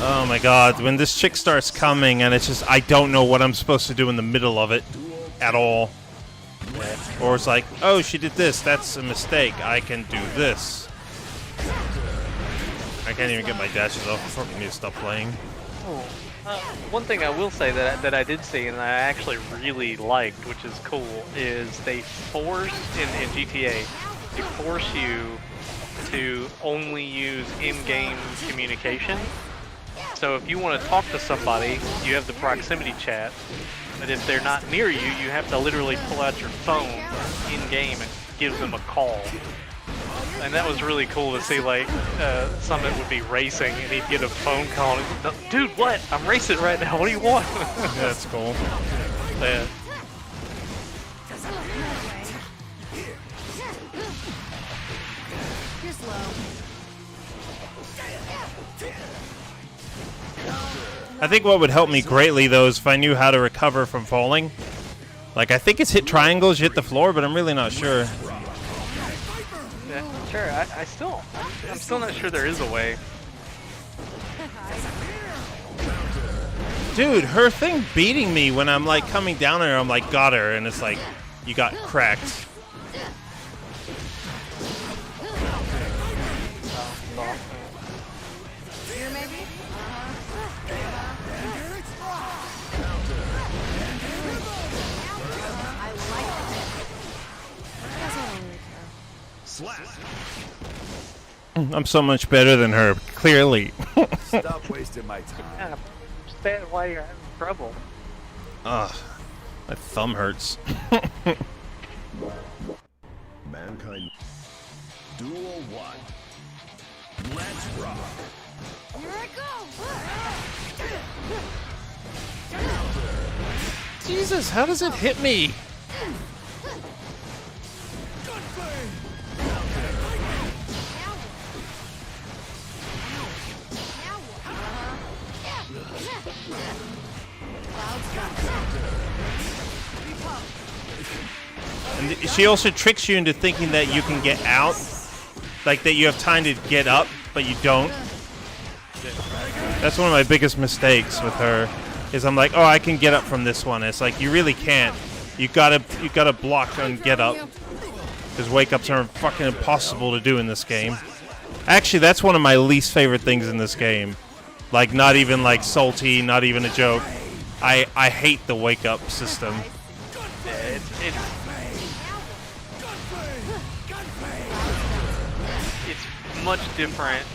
Oh my god, when this chick starts coming and it's just, I don't know what I'm supposed to do in the middle of it at all. Or it's like, oh, she did this, that's a mistake, I can do this. I can't even get my dashes off. I need to stop playing. One thing I will say that I did see and I actually really liked, which is cool, is they force, in GTA, they force you to only use in-game communication. So if you want to talk to somebody, you have the proximity chat, but if they're not near you, you have to literally pull out your phone in-game and give them a call. And that was really cool to see, like, Summit would be racing and he'd get a phone call and he'd be, dude, what? I'm racing right now. What do you want? Yeah, that's cool. Yeah. You're slow. I think what would help me greatly, though, is if I knew how to recover from falling. Like, I think it's hit triangle as you hit the floor, but I'm really not sure. Yeah, sure. I'm still not sure there is a way. Dude, her thing beating me when I'm, like, coming down on her, I'm like, got her, and it's like, you got cracked. Here, maybe? I like it. That's all I really care. Slap. I'm so much better than her, clearly. Stop wasting my time. Yeah, understand why you're having trouble. Ugh, my thumb hurts. Mankind. Duel 1. Let's rock. Here I go! Jesus, how does it hit me? And she also tricks you into thinking that you can get out, like that you have time to get up, but you don't. That's one of my biggest mistakes with her, is I'm like, oh, I can get up from this one. It's like, you really can't. You gotta block and get up, because wake ups are fucking impossible to do in this game. Actually, that's one of my least favorite things in this game. Like, not even like salty, not even a joke. I hate the wake up system. Yeah, it's much different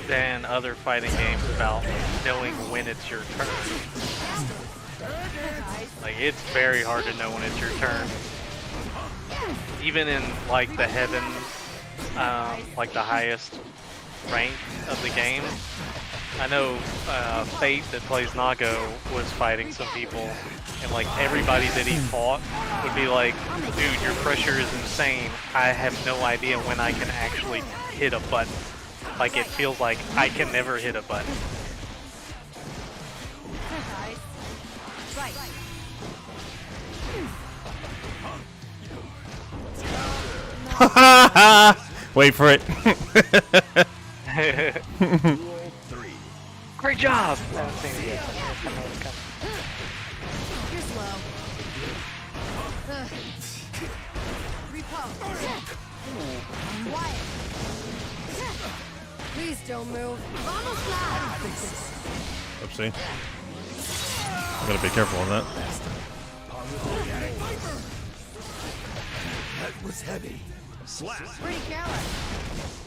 than other fighting games about knowing when it's your turn. Like, it's very hard to know when it's your turn. Even in, like, the heavens, like the highest rank of the game. I know Fate that plays Nago was fighting some people, and like everybody that he fought would be like, dude, your pressure is insane. I have no idea when I can actually hit a button. Like, it feels like I can never hit a button. Wait for it. Great job! You're slow. Quiet. Please don't move. Vamos lá. Oopsie. I gotta be careful on that. That was heavy. Slap. Pretty careless.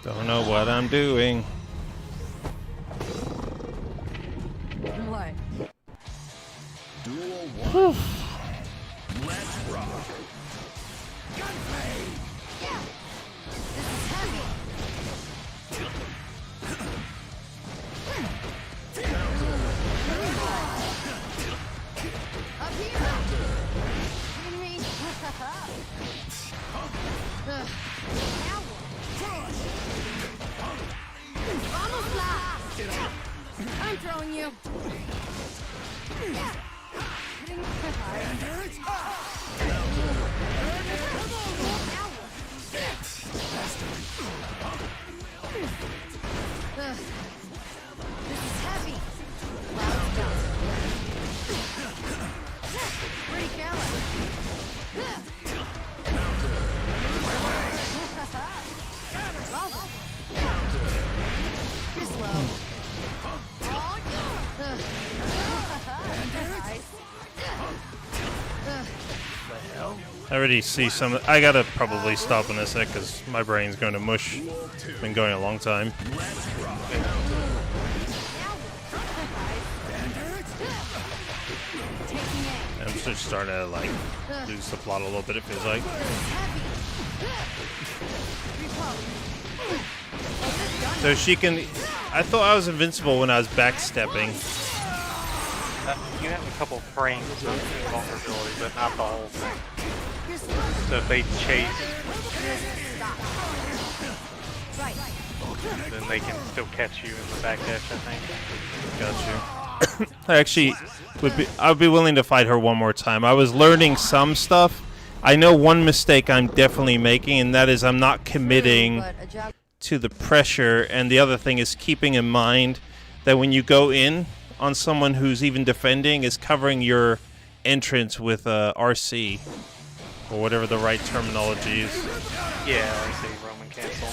Don't know what I'm doing. What? Duel 1. Let's rock. This is heavy. Up here. Kidding me? Now what? Vamos lá. I'm throwing you. This is heavy. Pretty careless. You're slow. I already see some. I gotta probably stop in a sec because my brain's going to mush. It's been going a long time. I'm just starting to like lose the plot a little bit. It feels like. So she can. I thought I was invincible when I was backstepping. You have a couple frames of vulnerability, but not the whole thing. So if they chase, then they can still catch you in the backdash, I think. Got you. I actually I would be willing to fight her one more time. I was learning some stuff. I know one mistake I'm definitely making, and that is I'm not committing to the pressure. And the other thing is keeping in mind that when you go in on someone who's even defending, is covering your entrance with RC or whatever the right terminology is. Yeah, RC, Roman cancel.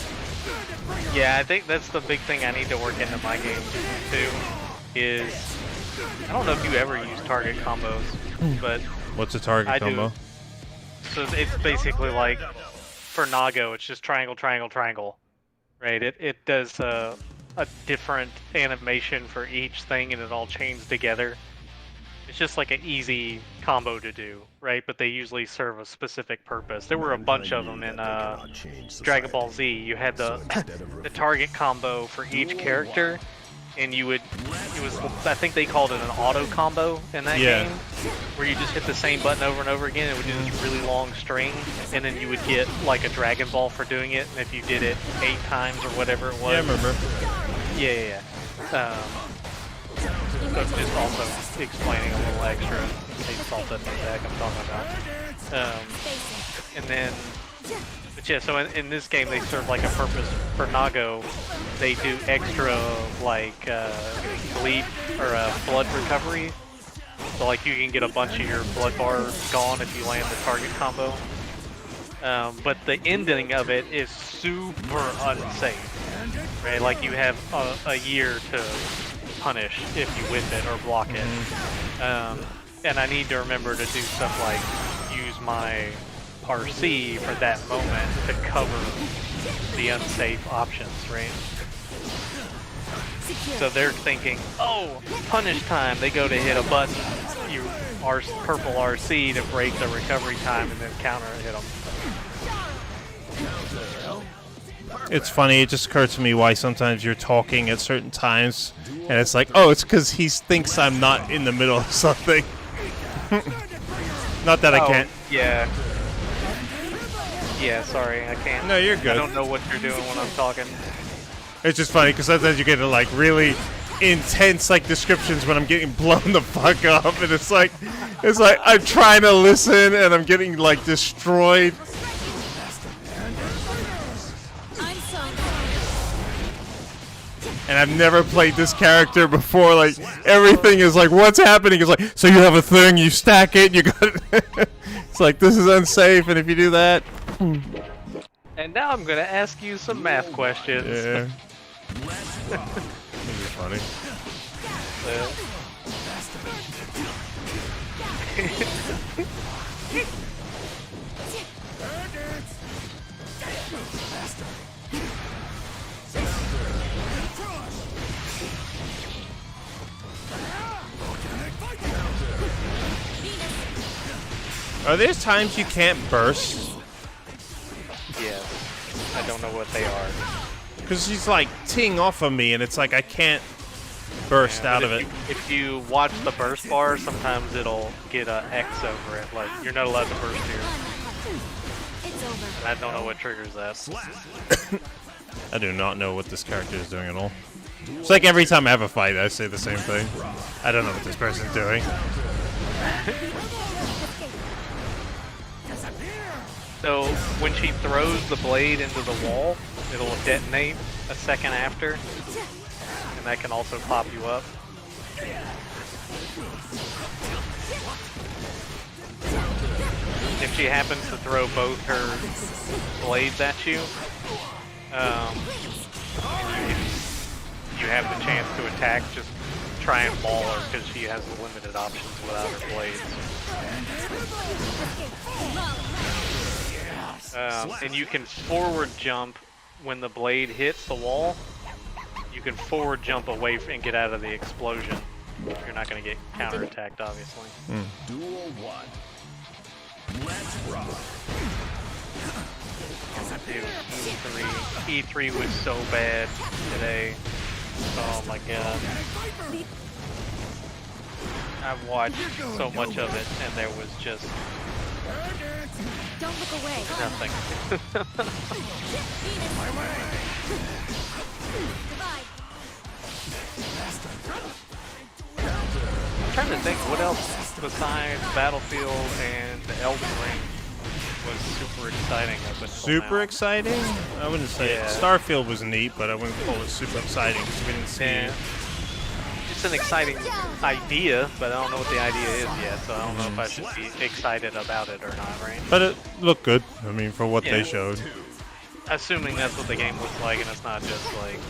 Yeah, I think that's the big thing I need to work into my game too. Is I don't know if you ever use target combos, but What's a target combo? So it's basically like for Nago, it's just triangle, triangle, triangle, right? It does a different animation for each thing, and it all chains together. It's just like an easy combo to do, right? But they usually serve a specific purpose. There were a bunch of them in Dragon Ball Z. You had the target combo for each character, and it was, I think they called it an auto combo in that game, where you just hit the same button over and over again. It would do this really long string, and then you would get like a Dragon Ball for doing it. And if you did it 8 times or whatever it was, Yeah, I remember. yeah. So just also explaining a little extra. They salt that in the deck I'm talking about. And then, but yeah, so in this game they serve like a purpose for Nago. They do extra like bleed or blood recovery. So like you can get a bunch of your blood bars gone if you land the target combo. But the ending of it is super unsafe, right? Like you have a year to punish if you whip it or block it. And I need to remember to do stuff like use my RC for that moment to cover the unsafe options, right? So they're thinking, oh, punish time. They go to hit a button, you purple RC to break the recovery time and then counter hit them. It's funny, it just occurred to me why sometimes you're talking at certain times, and it's like, oh, it's because he thinks I'm not in the middle of something. Not that I can't. Yeah. Yeah, sorry, I can't. No, you're good. I don't know what you're doing when I'm talking. It's just funny, because sometimes you get to, like, really intense, like, descriptions when I'm getting blown the fuck up, and it's like I'm trying to listen, and I'm getting, like, destroyed. And I've never played this character before. Like, everything is like, what's happening? It's like, so you have a thing, you stack it, you got it. It's like, this is unsafe, and if you do that. And now I'm gonna ask you some math questions. Yeah. That'd be funny. Are there times you can't burst? Yeah, I don't know what they are. Because she's like teeing off of me, and it's like I can't burst out of it. If you watch the burst bar, sometimes it'll get an X over it. Like, you're not allowed to burst here. And I don't know what triggers that. I do not know what this character is doing at all. It's like every time I have a fight, I say the same thing. I don't know what this person's doing. So when she throws the blade into the wall, it'll detonate a second after, and that can also pop you up. If she happens to throw both her blades at you, you have the chance to attack, just try and maul her because she has limited options without her blades. And you can forward jump when the blade hits the wall. You can forward jump away and get out of the explosion. You're not going to get counterattacked, obviously. Duel 1. Let's rock. Dude, E3 was so bad today. Oh my god. I've watched so much of it and there was just Don't look away. nothing. Goodbye. I'm trying to think what else besides Battlefield and Elden Ring was super exciting up until Super now. exciting? I wouldn't say it. Yeah. Starfield was neat, but I wouldn't call it super exciting because we didn't see Yeah. It's an exciting idea, but I don't know what the idea is yet, so I don't know if I should be excited about it or not, right? But it looked good. I mean, for what Yeah. they showed. Assuming that's what the game looks like and it's not just like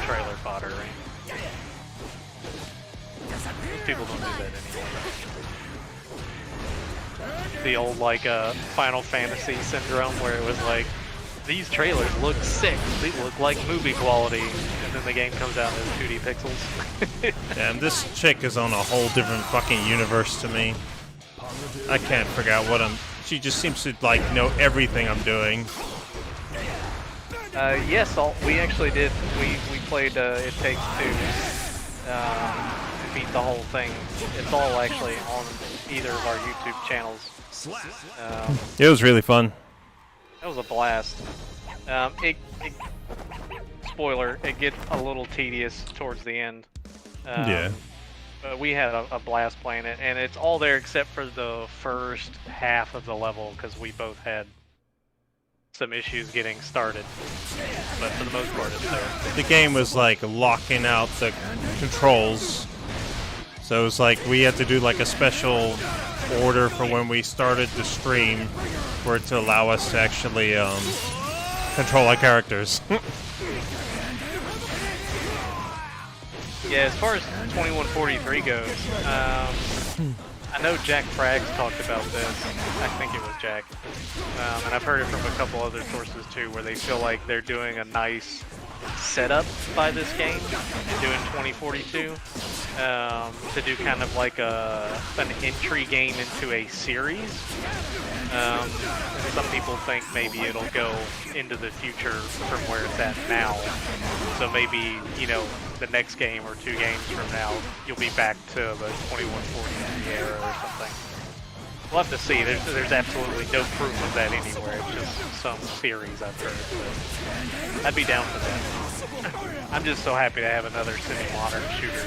trailer fodder, right? People don't do that anymore. The old like Final Fantasy syndrome where it was like, these trailers look sick, they look like movie quality, and then the game comes out as 2D pixels. Damn, this chick is on a whole different fucking universe to me. I can't figure out what I'm... She just seems to, like, know everything I'm doing. Yes, we actually did. We played It Takes Two. Beat the whole thing. It's all actually on either of our YouTube channels. It was really fun. That was a blast. Spoiler, it gets a little tedious towards the end. Yeah. But we had a blast playing it, and it's all there except for the first half of the level because we both had some issues getting started. But for the most part, it's there. The game was, like, locking out the controls. So it was like we had to do, like, a special order for when we started the stream for it to allow us to actually control our characters. Yeah, as far as 2143 goes, I know Jack Fraggs talked about this. I think it was Jack. And I've heard it from a couple other sources too, where they feel like they're doing a nice setup by this game and doing 2042 to do kind of like an entry game into a series. Some people think maybe it'll go into the future from where it's at now. So maybe, you know, the next game or 2 games from now, you'll be back to the 2140 era or something. We'll have to see. There's absolutely no proof of that anywhere. It's just some theories I've heard. But I'd be down for that. I'm just so happy to have another semi-modern shooter.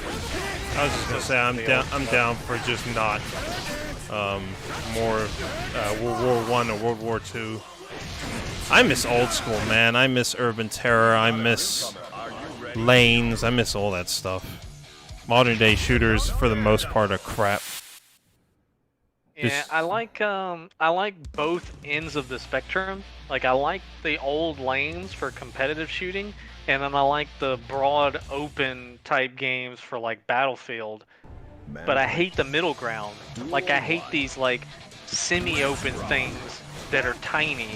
I was just gonna say I'm down for just not more World War I or World War II. I miss old school, man. I miss Urban Terror. I miss lanes. I miss all that stuff. Modern day shooters, for the most part, are crap. Yeah, Just- I like both ends of the spectrum. Like I like the old lanes for competitive shooting, and then I like the broad open type games for like Battlefield. But I hate the middle ground. Like I hate these like semi-open things that are tiny,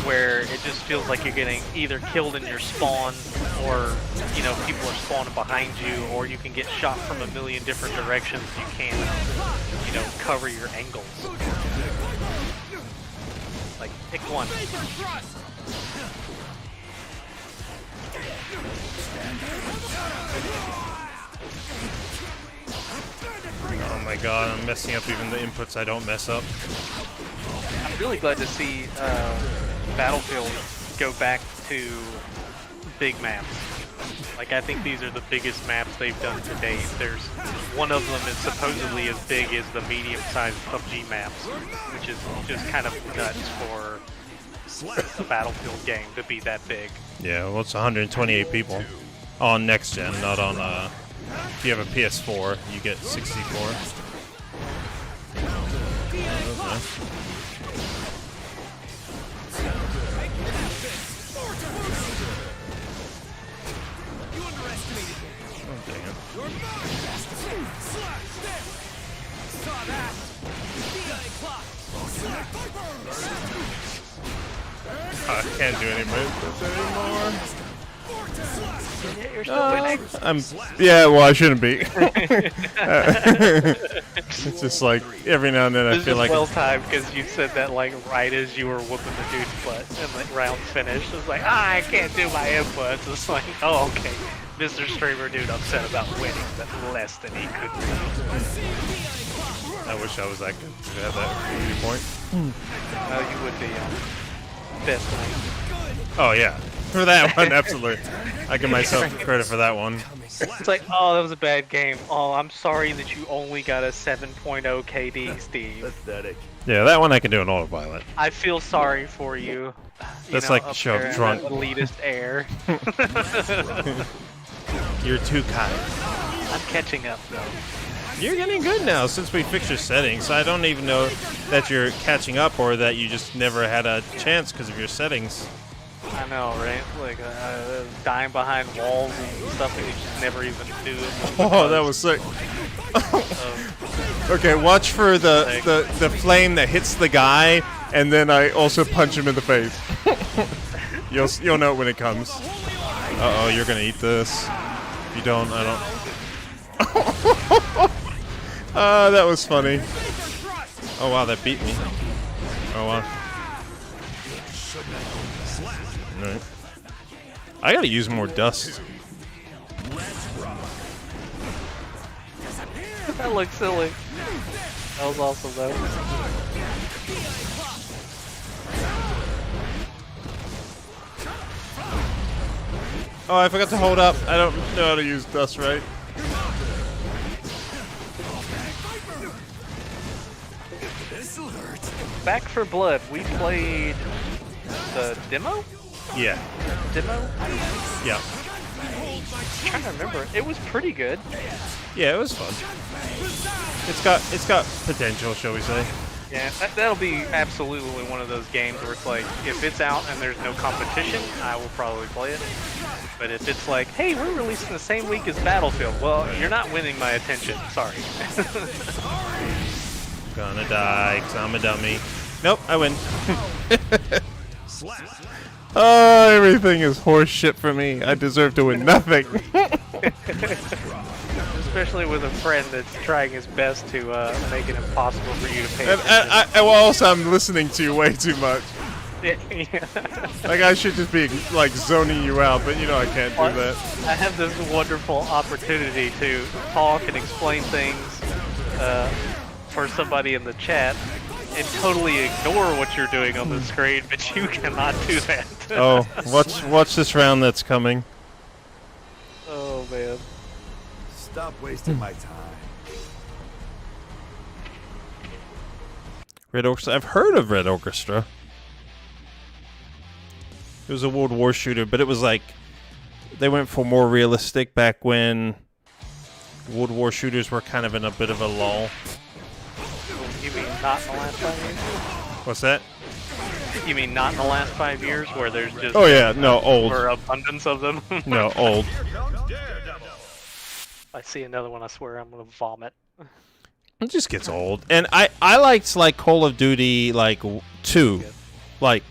where it just feels like you're getting either killed in your spawn, or you know people are spawning behind you, or you can get shot from a million different directions. You can't, you know, cover your angles. Like pick one. Oh my god, I'm messing up even the inputs I don't mess up. I'm really glad to see Battlefield go back to big maps. Like I think these are the biggest maps they've done to date. There's one of them is supposedly as big as the medium-sized PUBG maps, which is just kind of nuts for a Battlefield game to be that big. Yeah, well, it's 128 people on next gen, not on. If you have a PS4, you get 64. Okay. Oh, dang it. I can't do any movements anymore. Yeah, you're still winning. Yeah, well, I shouldn't be. It's just like every now and then I This feel is like well timed because you said that like right as you were whooping the dude's butt and like round finished. It's like I can't do my inputs. It's like okay, Mr. Streamer dude upset about winning, but less than he could be. I wish I was that good to have that point. Oh, you would be best mate. Oh yeah, for that one, absolutely. I give myself credit for that one. It's like, oh, that was a bad game. Oh, I'm sorry that you only got a 7.0 KD, Steve. Pathetic. Yeah, that one I can do an autopilot. I feel sorry for you. That's like the show up there in Drunk. that elitist air. You're too kind. I'm catching up though. You're getting good now since we fixed your settings. I don't even know that you're catching up or that you just never had a chance because of your settings. I know, right? Like dying behind walls and stuff that you just never even do. Oh, that was sick. Okay, watch for the flame that hits the guy, and then I also punch him in the face. You'll know when it comes. Uh-oh, you're gonna eat this. If you don't, I don't. That was funny. Oh wow, that beat me. Oh wow. Alright. I gotta use more dust. That looks silly. That was awesome though. Oh, I forgot to hold up. I don't know how to use dust right. Back for Blood, we played the demo? Yeah. Demo? Yeah. I'm trying to remember. It was pretty good. Yeah, it was fun. It's got potential, shall we say? Yeah, that'll be absolutely one of those games where it's like, if it's out and there's no competition, I will probably play it. But if it's like, hey, we're releasing the same week as Battlefield, well, you're not winning my attention. Sorry. Gonna die, 'cause I'm a dummy. Nope, I win. Oh, everything is horse shit for me. I deserve to win nothing. Especially with a friend that's trying his best to make it impossible for you to pay And attention. well, also, I'm listening to you way too much. Yeah. Like, I should just be, like, zoning you out, but, you know, I can't do that. I have this wonderful opportunity to talk and explain things for somebody in the chat and totally ignore what you're doing on the screen, but you cannot do that. Oh, watch this round that's coming. Oh, man. Stop wasting my time. Red Orchestra. I've heard of Red Orchestra. It was a World War shooter, but it was like they went for more realistic back when World War shooters were kind of in a bit of a lull. You mean not in the last 5 years? What's that? You mean not in the last 5 years where there's just Oh yeah, no, old. or abundance of them? No, old. I see another one, I swear I'm gonna vomit. It just gets old. And I liked like Call of Duty like 2, like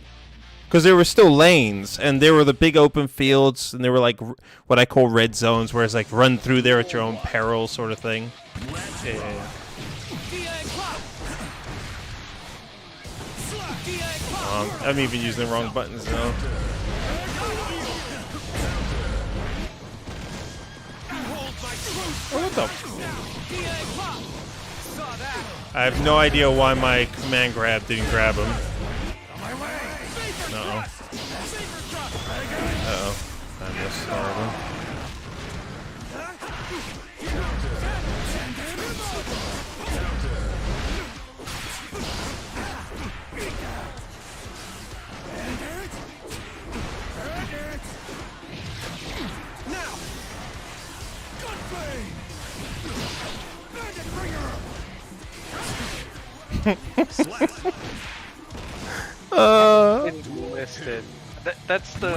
because there were still lanes and there were the big open fields and there were like what I call red zones, where it's like run through there at your own peril sort of thing. Yeah. I'm even using the wrong buttons now. Oh, what the? I have no idea why my command grab didn't grab him. Uh-oh. Uh-oh. I missed all of them. Enlisted. That's the.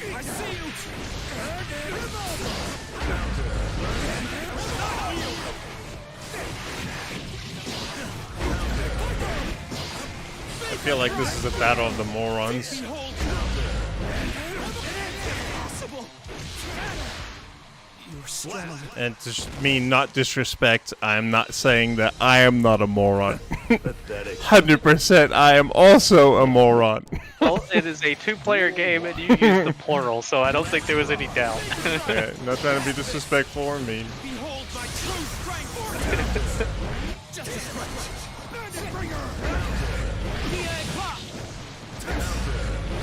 I see you! I feel like this is a battle of the morons. You're strong. And to mean not disrespect, I'm not saying that I am not a moron. 100% I am also a moron. Well, it is a two-player game, and you use the plural, so I don't think there was any doubt. Yeah, not trying to be disrespectful or mean. Behold my true strength. Just a scratch. Bandit bringer. PA pop.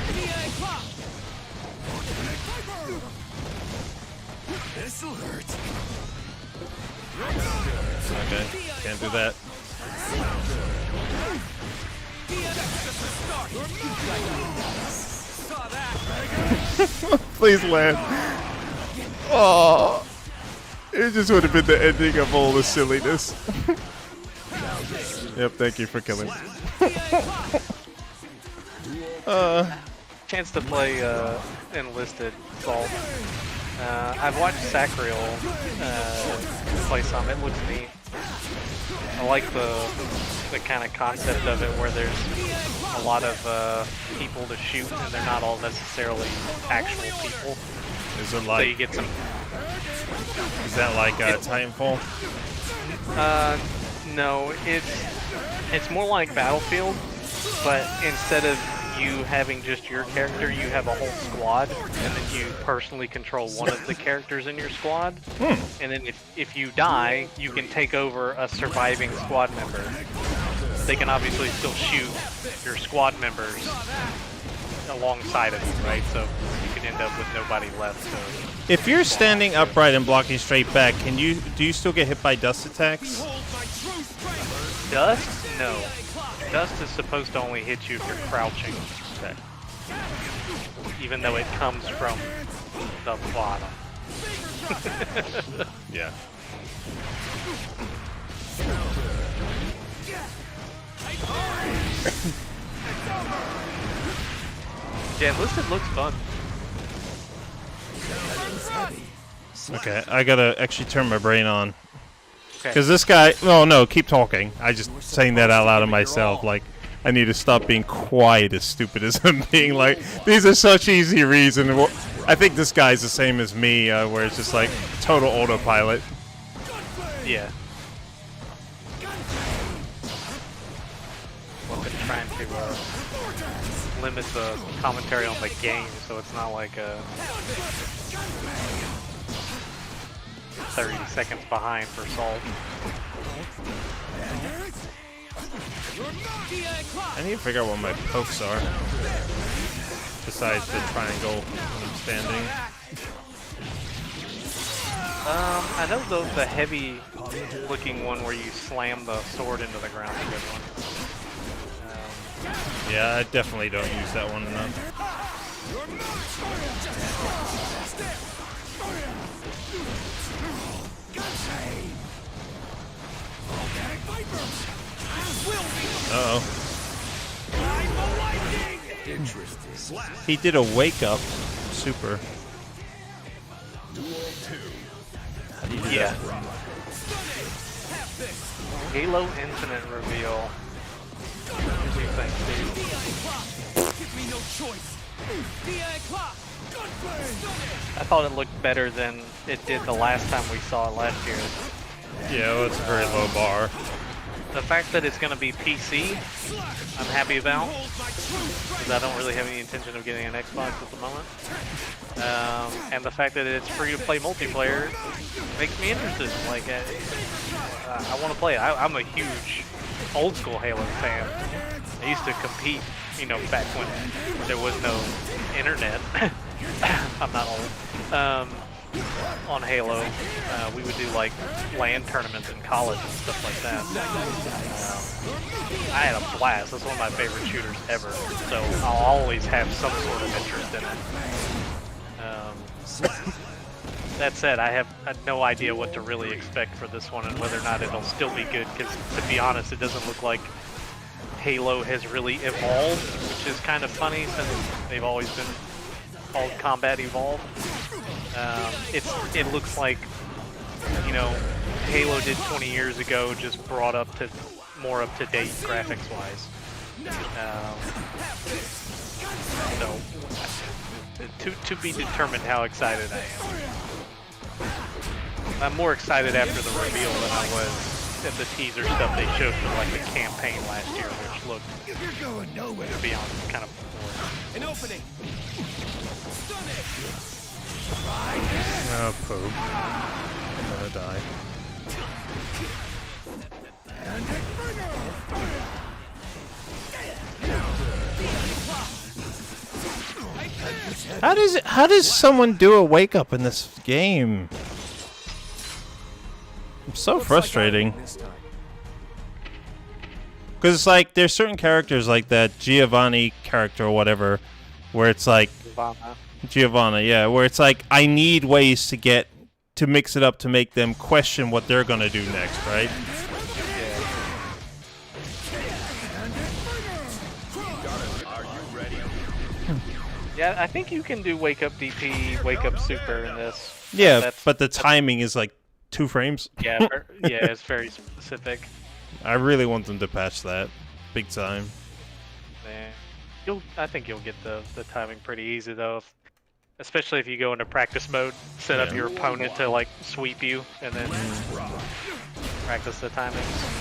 PA pop. Viper. This'll hurt. Okay, can't do that. Saw that. Please land. Oh, it just would have been the ending of all the silliness. Yep, thank you for killing me. Chance to play Enlisted Salt. I've watched Sacriel play some. It looks neat. I like the kind of concept of it where there's a lot of people to shoot and they're not all necessarily actual people. Is it So like? you get some. Is that like Titanfall? No, it's more like Battlefield, but instead of you having just your character, you have a whole squad, and then you personally control one of the characters in your squad. And then if you die, you can take over a surviving squad member. They can obviously still shoot your squad members alongside of you, right? So you can end up with nobody left. So. If you're standing upright and blocking straight back, do you still get hit by dust attacks? Dust? No. Dust is supposed to only hit you if you're crouching. Okay. Even though it comes from the bottom. Yeah. Yeah, Enlisted looks fun. Okay, I gotta actually turn my brain on. Okay. Because this guy... Oh, no, keep talking. I just saying that out loud to myself. Like, I need to stop being quite as stupid as I'm being. Like, these are such easy reasons. Well, I think this guy's the same as me, where it's just like total autopilot. Yeah. Well, I've been trying to limit the commentary on the game, so it's not like 30 seconds behind for Salt. I need to figure out what my pokes are. Besides the triangle when I'm standing. I know the heavy-looking one where you slam the sword into the ground is a good one. Yeah, I definitely don't use that one enough. Uh-oh. He did a wake-up. Super. How do you do Yeah. that? Halo Infinite reveal. What do you think, Steve? Give me no choice. I thought it looked better than it did the last time we saw it last year. Yeah, well, it's a very low bar. The fact that it's going to be PC, I'm happy about, because I don't really have any intention of getting an Xbox at the moment. And the fact that it's free to play multiplayer makes me interested. Like, I want to play it. I'm a huge old school Halo fan. I used to compete, you know, back when there was no internet. I'm not old. On Halo, we would do like LAN tournaments in college and stuff like that. I had a blast. That's one of my favorite shooters ever. So I'll always have some sort of interest in it. That said, I have no idea what to really expect for this one and whether or not it'll still be good. Because to be honest, it doesn't look like Halo has really evolved, which is kind of funny since they've always been called Combat Evolved. It looks like, you know, Halo did 20 years ago, just brought up to more up to date graphics wise. So to be determined how excited I am. I'm more excited after the reveal than I was at the teaser stuff they showed for like the campaign last year, which looked, You're going nowhere. to be honest, kind of boring. An opening. Stun it. Oh, poop. I'm gonna die. How does someone do a wake up in this game? I'm so frustrating. Because it's like there's certain characters like that Giovanni character or whatever, where it's like Giovanna, yeah, where it's like I need ways to mix it up to make them question what they're gonna do next, right? Yeah, I think you can do wake up DP, wake up super in this. Yeah, but the timing is like 2 frames. Yeah, yeah, it's very specific. I really want them to patch that, big time. Yeah. I think you'll get the timing pretty easy though, especially if you go into practice mode. Set up your opponent to like sweep you, and then practice the timings.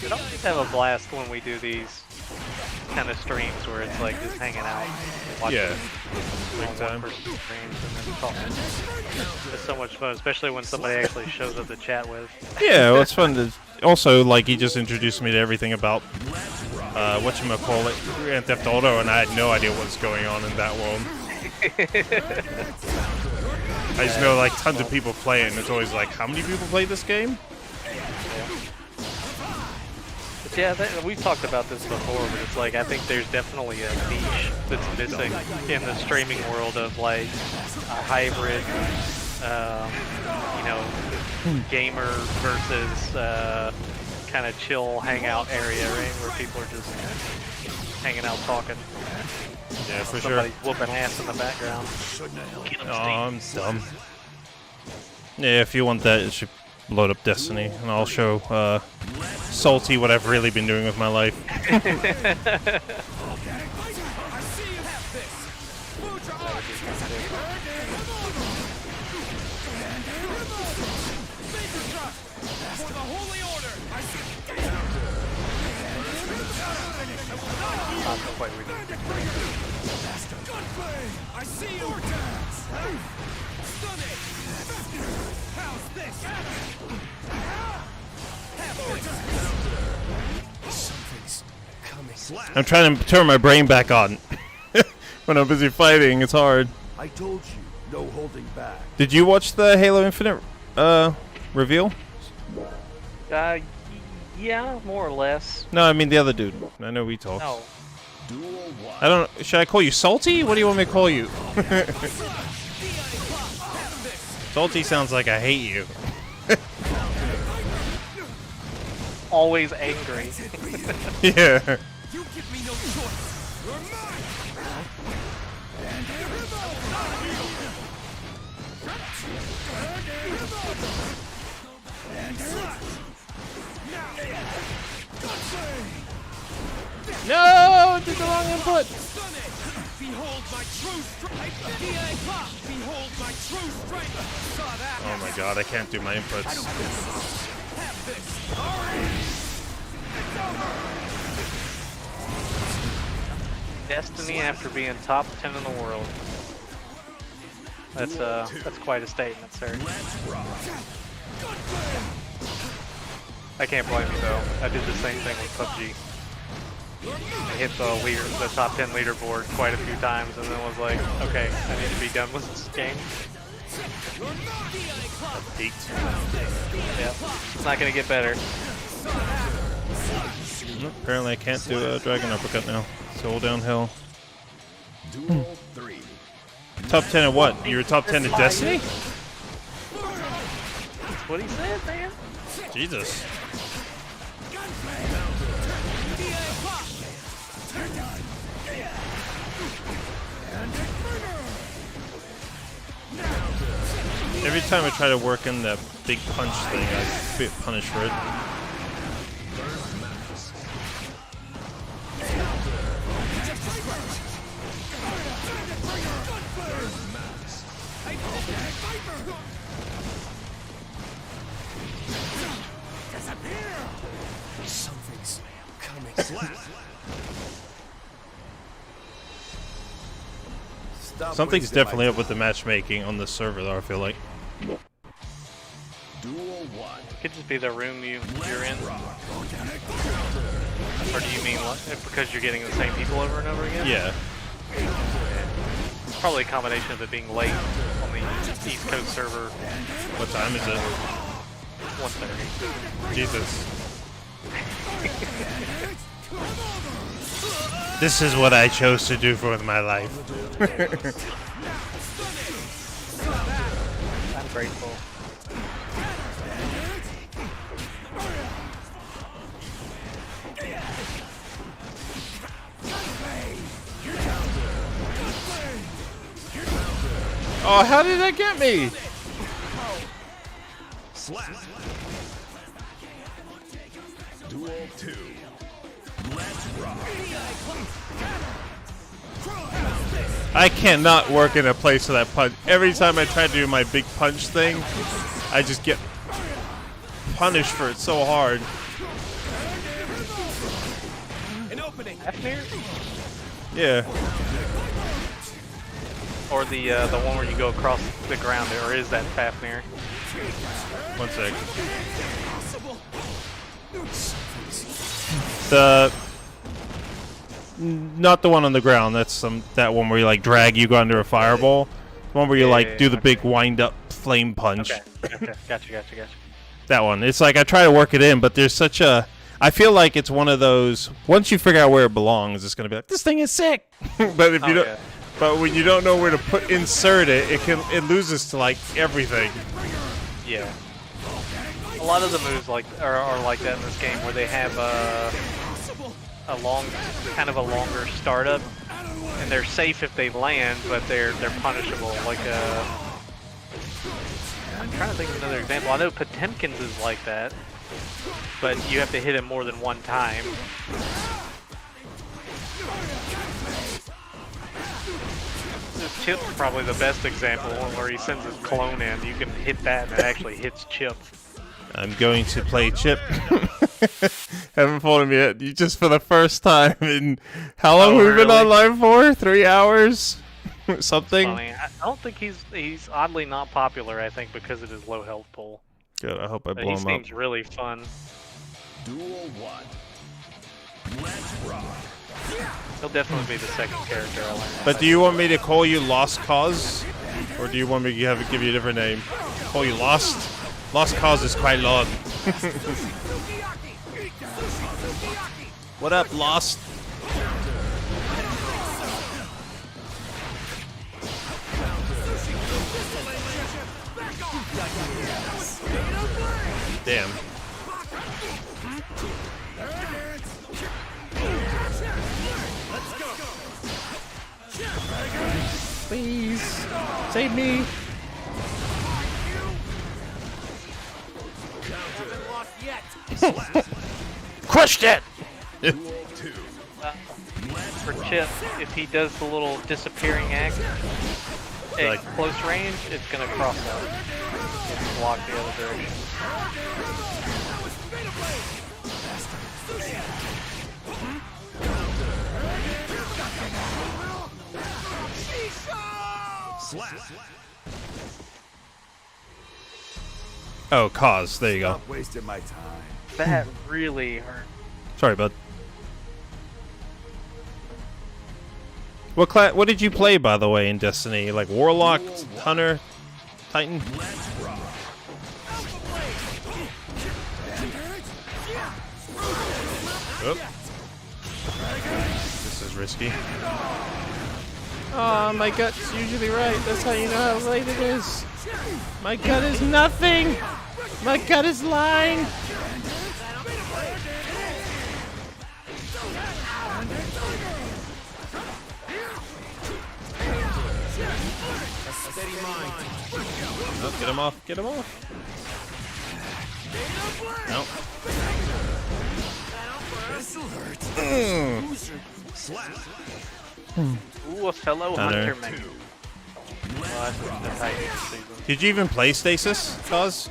I always have a blast when we do these kind of streams where it's like just hanging out, watching Big time. streams and then talking. It's so much fun, especially when somebody actually shows up to chat with. Yeah, well, it's fun to. Also, like he just introduced me to everything about whatchamacallit, Grand Theft Auto, and I had no idea what's going on in that world. I just know like tons of people play it, and it's always like, how many people play this game? But yeah, we've talked about this before, but it's like I think there's definitely a niche that's missing in the streaming world of like a hybrid, gamer versus kind of chill hangout area, right, where people are just hanging out talking. Yeah, for Somebody's whooping ass in the background. Get 'em, Oh, I'm Steve. dumb. Yeah, if you want that, you should load up Destiny, and I'll show Salty what I've really been doing with my life. Not quite ready. I see you. Stun it. How's this? Something's coming. I'm trying to turn my brain back on. When I'm busy fighting, it's hard. I told you, no holding back. Did you watch the Halo Infinite reveal? Yeah, more or less. No, I mean the other dude. I know we talked. No. I don't. Should I call you Salty? What do you want me to call you? Salty sounds like I hate you. Always angry. Yeah. You give me no choice. You're mine. No, did the wrong input. Stun it. Behold my true strength. Behold my true strength. Saw that. Oh my god, I can't do my inputs. Have this. Destiny after being top 10 in the world. That's quite a statement, sir. I can't blame you though. I did the same thing with PUBG. I hit the top 10 leaderboard quite a few times, and then was like, okay, I need to be done with this game. Peaked. Yeah, it's not gonna get better. Apparently I can't do a dragon uppercut now. It's all downhill. Duel 3. Top 10 of what? You were top 10 of Destiny? That's what he said, man. Jesus. Every time I try to work in that big punch thing, I get punished for it. Something's coming. Something's definitely up with the matchmaking on the server, though, I feel like. Duel 1. Could just be the room you're in. Or do you mean because you're getting the same people over and over again? Yeah. It's probably a combination of it being late on the East Coast server. What time is it? 1:30. Jesus. This is what I chose to do for my life. I'm grateful. Oh, how did that get me? Slap. Duel 2. Let's rock. I cannot work in a place with that punch. Every time I try to do my big punch thing, I just get punished for it so hard. An opening. Fafnir? Yeah. Or the one where you go across the ground, or is that Fafnir? One sec. Possible. Not the one on the ground. That's that one where you like drag you go under a fireball. The one where you like do the big wind up flame punch. Okay. Gotcha. That one. It's like I try to work it in, but there's such a. I feel like it's one of those. Once you figure out where it belongs, it's gonna be like this thing is sick. But if you don't, but when you don't know where to insert it, it loses to like everything. Yeah. A lot of the moves are like that in this game, where they have a longer startup, and they're safe if they land, but they're punishable. Like I'm trying to think of another example. I know Potemkin's is like that, but you have to hit him more than one time. Chip's probably the best example, where he sends his clone in. You can hit that, and it actually hits Chip. I'm going to play Chip. Haven't fought him yet. You just for the first time in how long have we been online for? 3 hours? Something? Funny. I don't think he's oddly not popular, I think, because of his low health pool. Good, I hope I But blow he him up. seems really fun. Duel 1. Let's rock. He'll definitely be the second character I learn. But do you want me to call you Lost Cause? Or do you want me to give you a different name? Call you Lost? Lost Cause is quite long. What up, Lost? Damn. Please, save me. Crushed it! For Chip, if he does the little disappearing act at close range, it's gonna cross out. It's block the other direction. Slap. Oh, Cause. There you go. Stop wasting my time. That really hurt. Sorry, bud. What did you play, by the way, in Destiny? Like Warlock, Hunter, Titan? Oh. This is risky. Oh, my gut's usually right. That's how you know how late it is. My gut is nothing. My gut is lying. Oh, get him off. Get him off. No. Ooh, a fellow Hunter. hunter man. Well, that's how you see them. Did you even play Stasis, Cause?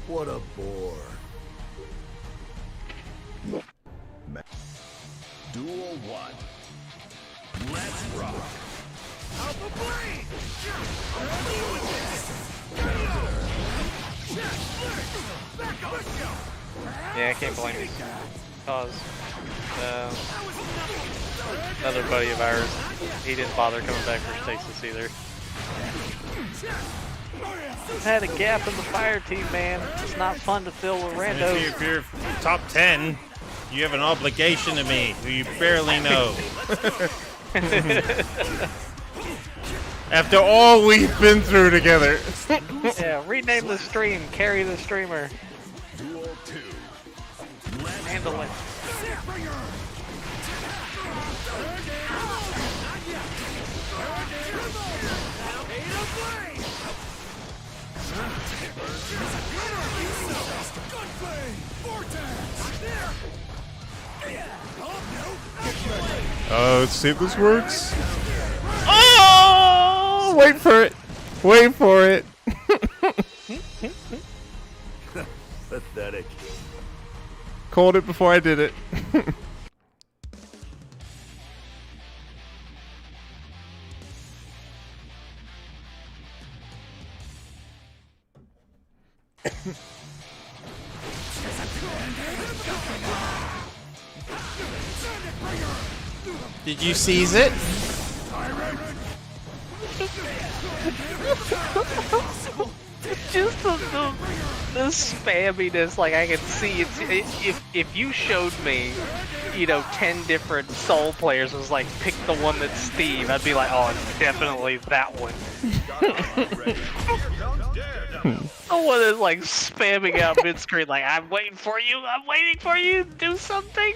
What a bore. Duel 1. Let's rock. Yeah, I can't blame you. Cause another buddy of ours, he didn't bother coming back for Stasis either. Had a gap in the fire team, man. It's not fun to fill with randos. If you're top 10, you have an obligation to me, who you barely know. After all we've been through together. Yeah, rename the stream, carry the streamer. Duel 2. Handle it. Oh, let's see if this works. Oh! Wait for it. Wait for it. Pathetic. Called it before I did it. Did you seize it? Just the spamminess, like I can see it's if you showed me, 10 different Soul players was like pick the one that's Steve, I'd be like, oh, it's definitely that one. The one that's like spamming out mid screen, like I'm waiting for you, do something.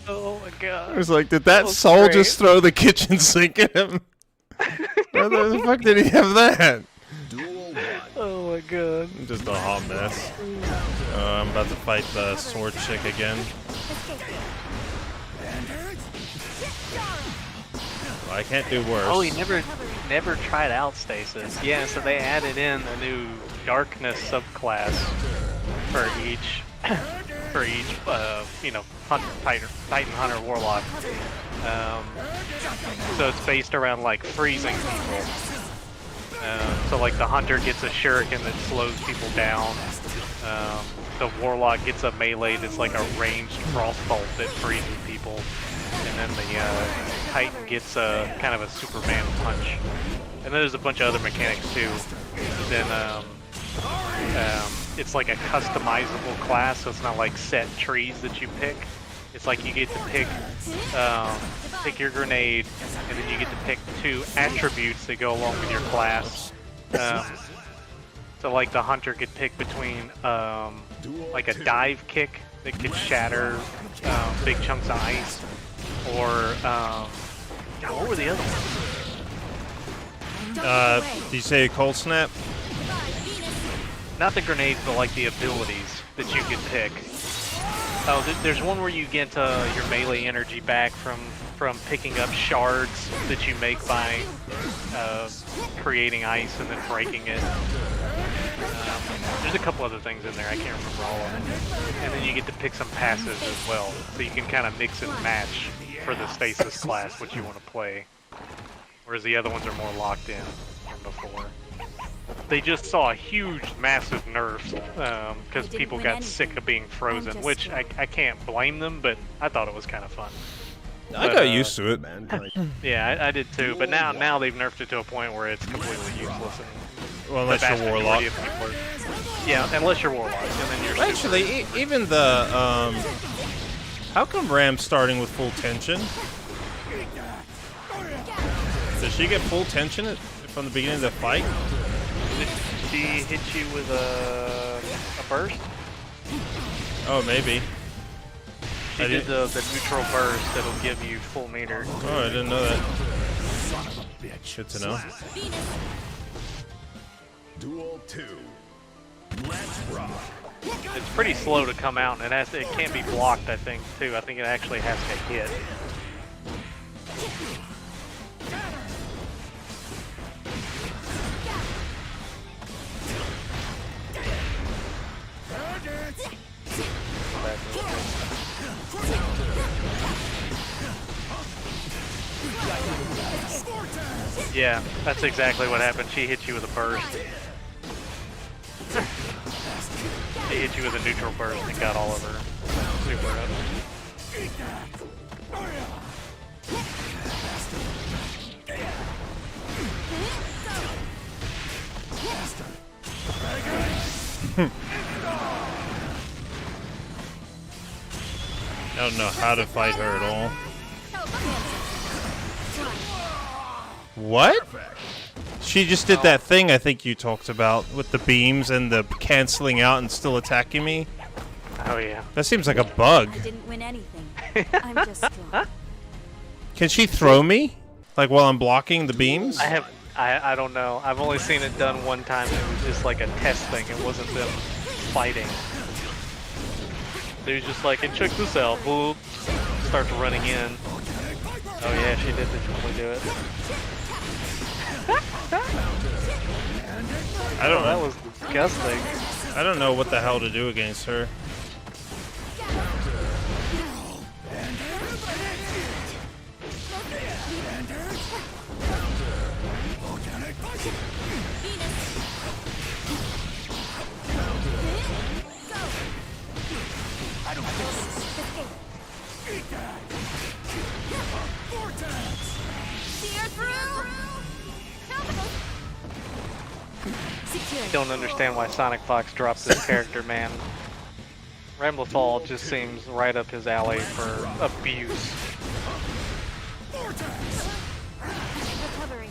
Oh my god. I was like, did that was soul great. just throw the kitchen sink at him? Where the fuck did he have that? Duel 1. Oh my god. Just a hot mess. I'm about to fight the sword chick again. Well, I can't do worse. Oh, he never tried out Stasis. Yeah, so they added in a new darkness subclass for each Titan Hunter Warlock. So it's based around like freezing people. So like the Hunter gets a shuriken that slows people down. The Warlock gets a melee that's like a ranged frostbolt that freezes people. And then the Titan gets a kind of a Superman punch. And then there's a bunch of other mechanics too. Then it's like a customizable class, so it's not like set trees that you pick. It's like you get to pick your grenade, and then you get to pick 2 attributes that go along with your class. So like the Hunter could pick between like a dive kick that could shatter big chunks of ice, or what were the other ones? Did you say a cold snap? Not the grenades, but like the abilities that you can pick. Oh, there's one where you get your melee energy back from picking up shards that you make by creating ice and then breaking it. There's a couple other things in there, I can't remember all of them. And then you get to pick some passives as well, so you can kind of mix and match for the Stasis class what you want to play. whereas the other ones are more locked in than before. They just saw a huge, massive nerfs because didn't people win got anything. sick of being frozen, just which I can't blame them, but I thought it was kind of fun. I But, got used to it. Mankind. Yeah, I did too, but now they've nerfed it to a point where it's completely useless. And Well, the unless vast you're Warlock. majority of people are- Yeah, unless you're Warlock, and then you're Actually, even the how come Ram's starting with full tension? Does she get full tension from the beginning of the fight? Did she hit you with a burst? Oh, maybe. She I did did- the neutral burst that'll give you full meter. Oh, I didn't know that. Good to know. Duel 2. Let's rock. It's pretty slow to come out, and it can't be blocked, I think, too. I think it actually has to hit. Yeah, that's exactly what happened. She hit you with a burst. She hit you with a neutral burst and got all of her super up. I don't know how to fight her at all. What? She just did that thing I think you talked about with the beams and the canceling out and still attacking me. Oh yeah. That seems like a bug. I didn't win anything. I'm just strong. Can she throw me? Like while I'm blocking the beams? I don't know. I've only seen it done one time. And it was just like a test thing. It wasn't them fighting. They was just like, and check this out. Boop. Starts running in. Oh yeah, she did totally do it. I don't That know. was disgusting. I don't know what the hell to do against her. Don't understand why Sonic Fox dropped this character, man. Ramblethal just seems right up his alley for abuse. Recovery.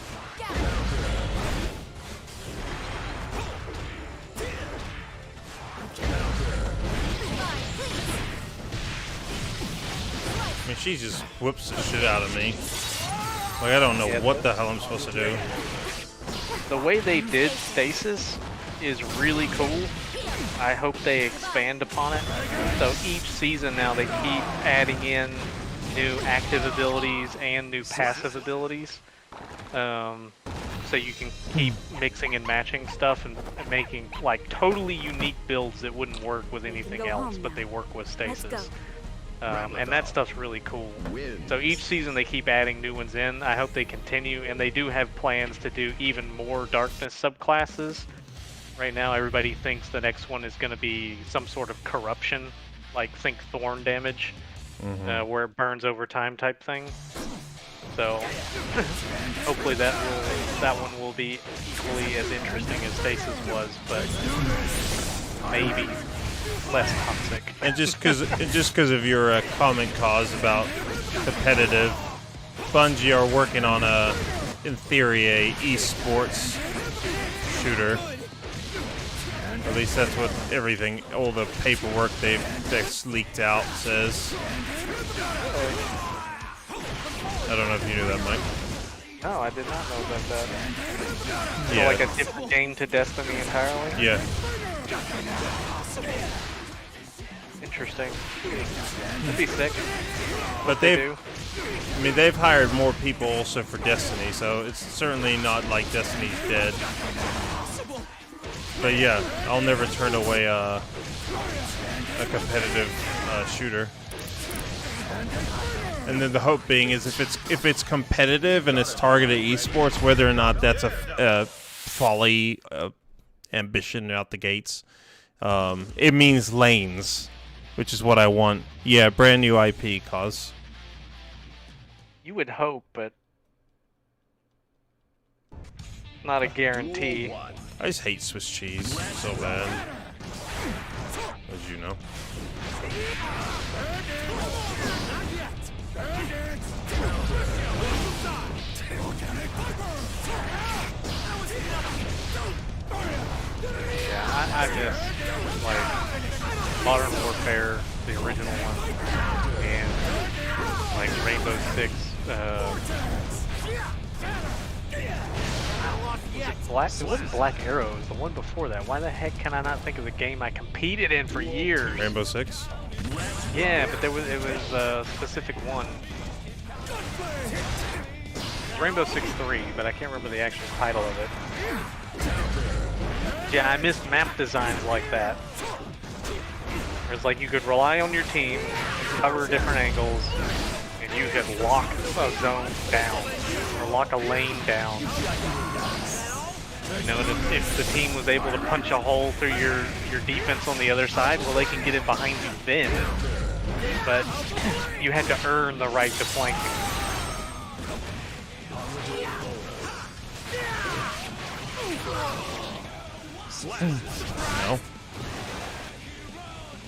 I mean, she just whoops the shit out of me. Like, I don't know what the hell I'm supposed to do. The way they did Stasis is really cool. I hope they expand upon it. So each season now they keep adding in new active abilities and new passive abilities. So you can keep mixing and matching stuff and making like totally unique builds that wouldn't work with anything go else, home but now. they work with Let's go. Stasis. And that stuff's really cool. Win. So each season they keep adding new ones in. I hope they continue, and they do have plans to do even more darkness subclasses. Right now everybody thinks the next one is going to be some sort of corruption, like think thorn damage, where it burns over time type thing. So hopefully that one will be equally as interesting as Stasis was, but maybe less toxic. And just because of your comment cause about competitive, Bungie are working on in theory, a esports shooter. At least that's what all the paperwork that's leaked out says. I don't know if you knew that, Mike. No, I did not know about that. So Yeah. like a different game to Destiny entirely? Yeah. Interesting. That'd be sick. But they've hired more people also for Destiny, so it's certainly not like Destiny's dead. But yeah, I'll never turn away a competitive shooter. And then the hope being is if it's competitive and it's targeted esports, whether or not that's a folly ambition out the gates, it means lanes, which is what I want. Yeah, brand new IP, cause. You would hope, but not a guarantee. I just hate Swiss cheese so bad, as you know. Yeah, I guess like Modern Warfare, the original one, and like Rainbow Six. It wasn't Black Arrow. It was the one before that. Why the heck can I not think of the game I competed in for years? Rainbow Six. Yeah, but it was a specific one. It was Rainbow Six 3, but I can't remember the actual title of it. Yeah, I missed map designs like that. It's like you could rely on your team, cover different angles, and you could lock a zone down, or lock a lane down. You know, and if the team was able to punch a hole through your defense on the other side, well, they can get in behind you then. But you had to earn the right to flank. No.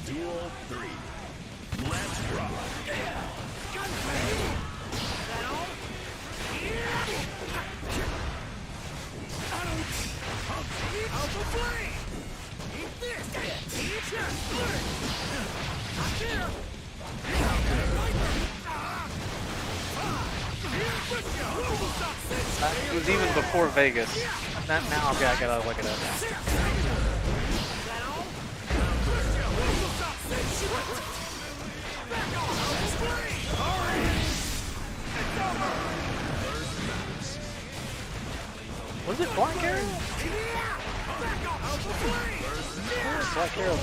Duel 3. Let's rock. It was even before Vegas. Now I gotta look it up. Was it Black Arrow? Black Arrow.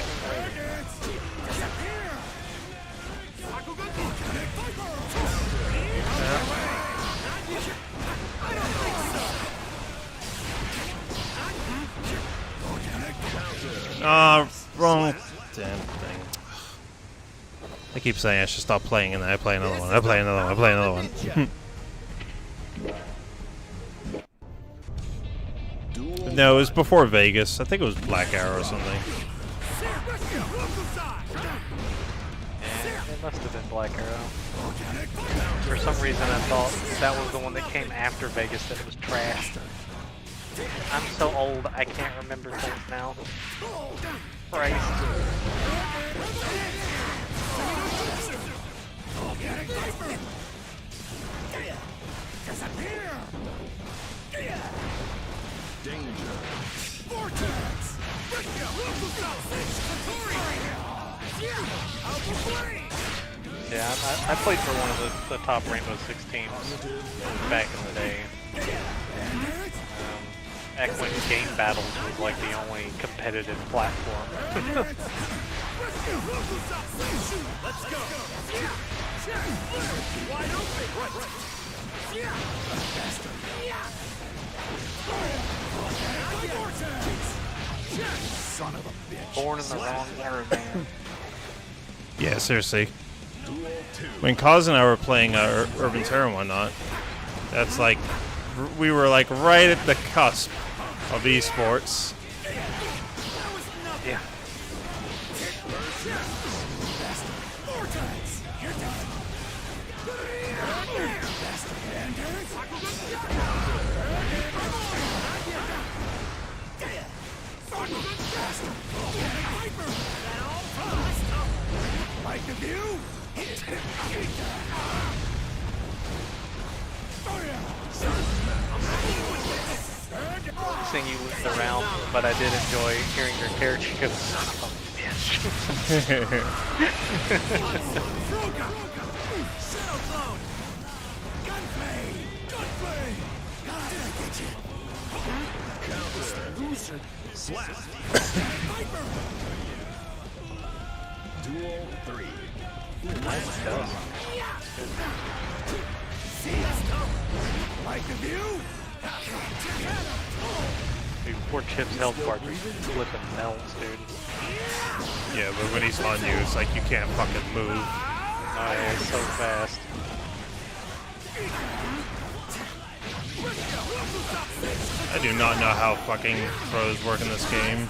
Wrong damn thing. I keep saying I should stop playing, and then I play another one. I play another one. I play another one. No, it was before Vegas. I think it was Black Arrow or something. Yeah, it must have been Black Arrow. For some reason I thought that was the one that came after Vegas, that it was trashed. I'm so old, I can't remember things now. Christ. Yeah, I played for one of the top Rainbow Six teams back in the day. Back when Game Battles was like the only competitive platform. Let's go. Wide open. Son of a bitch. Born in the wrong era, man. Yeah, seriously. When Kaz and I were playing Urban Terror and whatnot, that's like, we were like right at the cusp of esports. Yeah. Like the view? Seeing you looped around, but I did enjoy hearing your character go, son of a bitch. Duel 3. Nice dust. Like the view? Dude, poor Chip's health bar just flipping melts, dude. Yeah, but when he's on you, it's like you can't fucking move. Oh yeah, it's so fast. I do not know how fucking throws work in this game.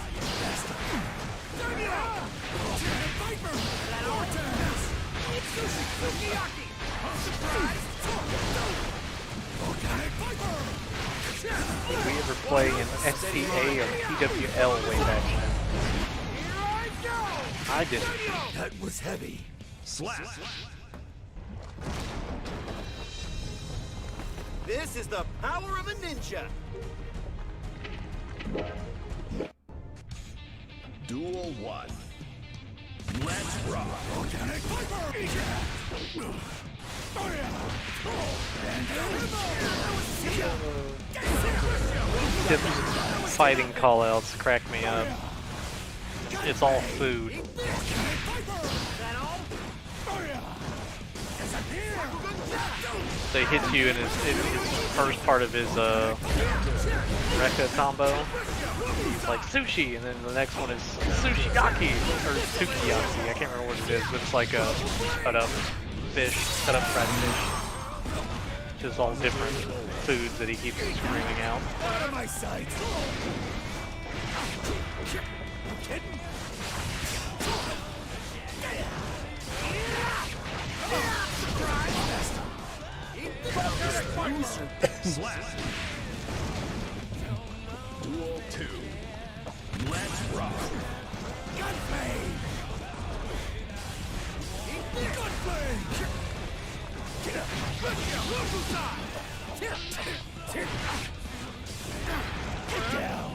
Did we ever play in STA or PWL way back then? I didn't. That was heavy. Slap. This is the power of a ninja. Duel 1. Let's rock. Chip's fighting callouts crack me up. It's all food. They hit you in his first part of his Rekka combo. He's like sushi, and then the next one is sushi-yaki, or sukiyaki, I can't remember what it is, but it's like a cut up fish, cut up fried fish. Just all different foods that he keeps screaming out. Out of my sight. Slap. Duel 2. Let's rock. Gunplay. Get up. Get down.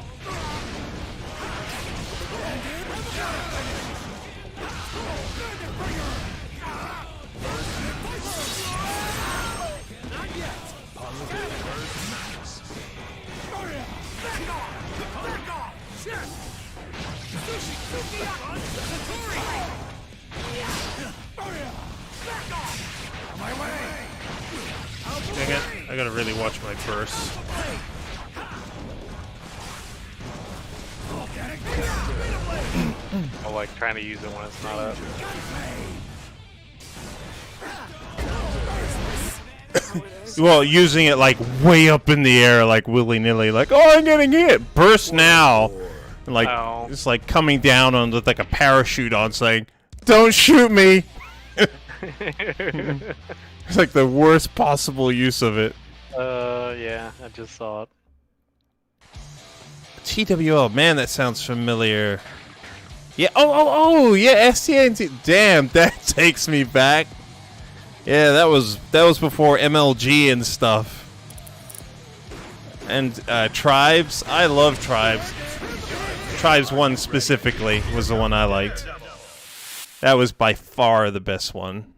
Not yet. Dang it, I gotta really watch my bursts. I like trying to use it when it's not up. Well, using it like way up in the air, like willy-nilly, like, oh, I'm getting hit! Burst now! And like, Oh. it's like coming down on with like a parachute on saying, don't shoot me! It's like the worst possible use of it. Yeah, I just saw it. TWL, man, that sounds familiar. Yeah, oh, yeah, STNT. Damn, that takes me back. Yeah, that was before MLG and stuff. And Tribes, I love Tribes. Tribes 1 specifically was the one I liked. That was by far the best one.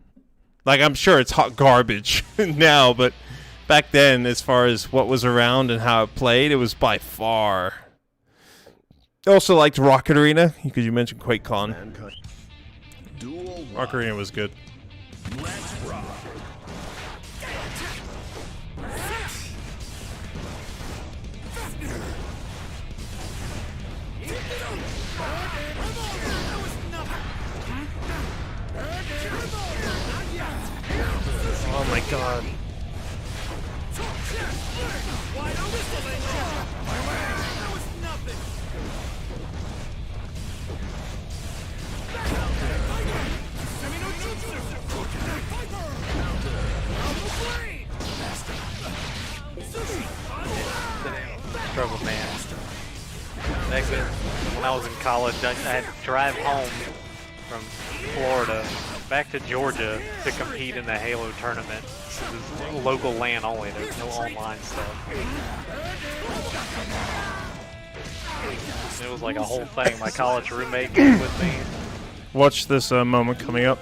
Like, I'm sure it's hot garbage now, but back then, as far as what was around and how it played, it was by far. I also liked Rocket Arena, because you mentioned QuakeCon. Duel 1. Rocket Arena was good. Let's rock. Oh my god. Struggle man. Back then, when I was in college, I had to drive home from Florida back to Georgia to compete in the Halo tournament. It was local LAN only. There's no online stuff. It was like a whole thing. My college roommate came with me. Watch this moment coming up.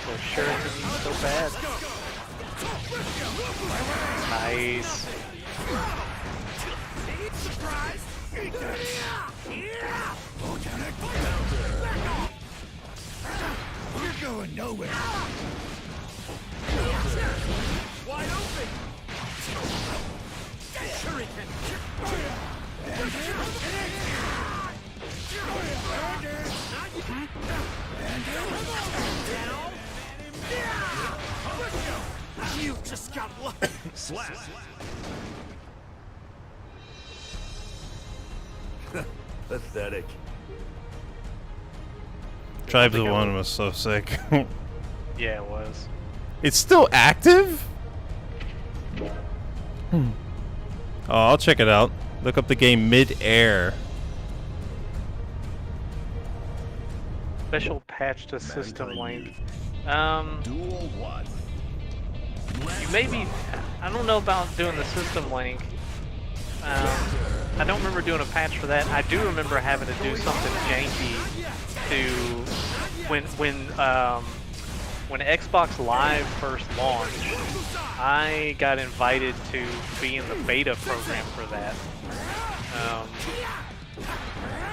So sure to be so bad. Nice. You're going nowhere. Wide open. You just got lucky. Slap. Pathetic. Tribes of One was so sick. Yeah, it was. It's still active? Oh, I'll check it out. Look up the game Mid-Air. Special patch to system link. Duel 1. You maybe, I don't know about doing the system link. I don't remember doing a patch for that. I do remember having to do something janky to when Xbox Live first launched. I got invited to be in the beta program for that.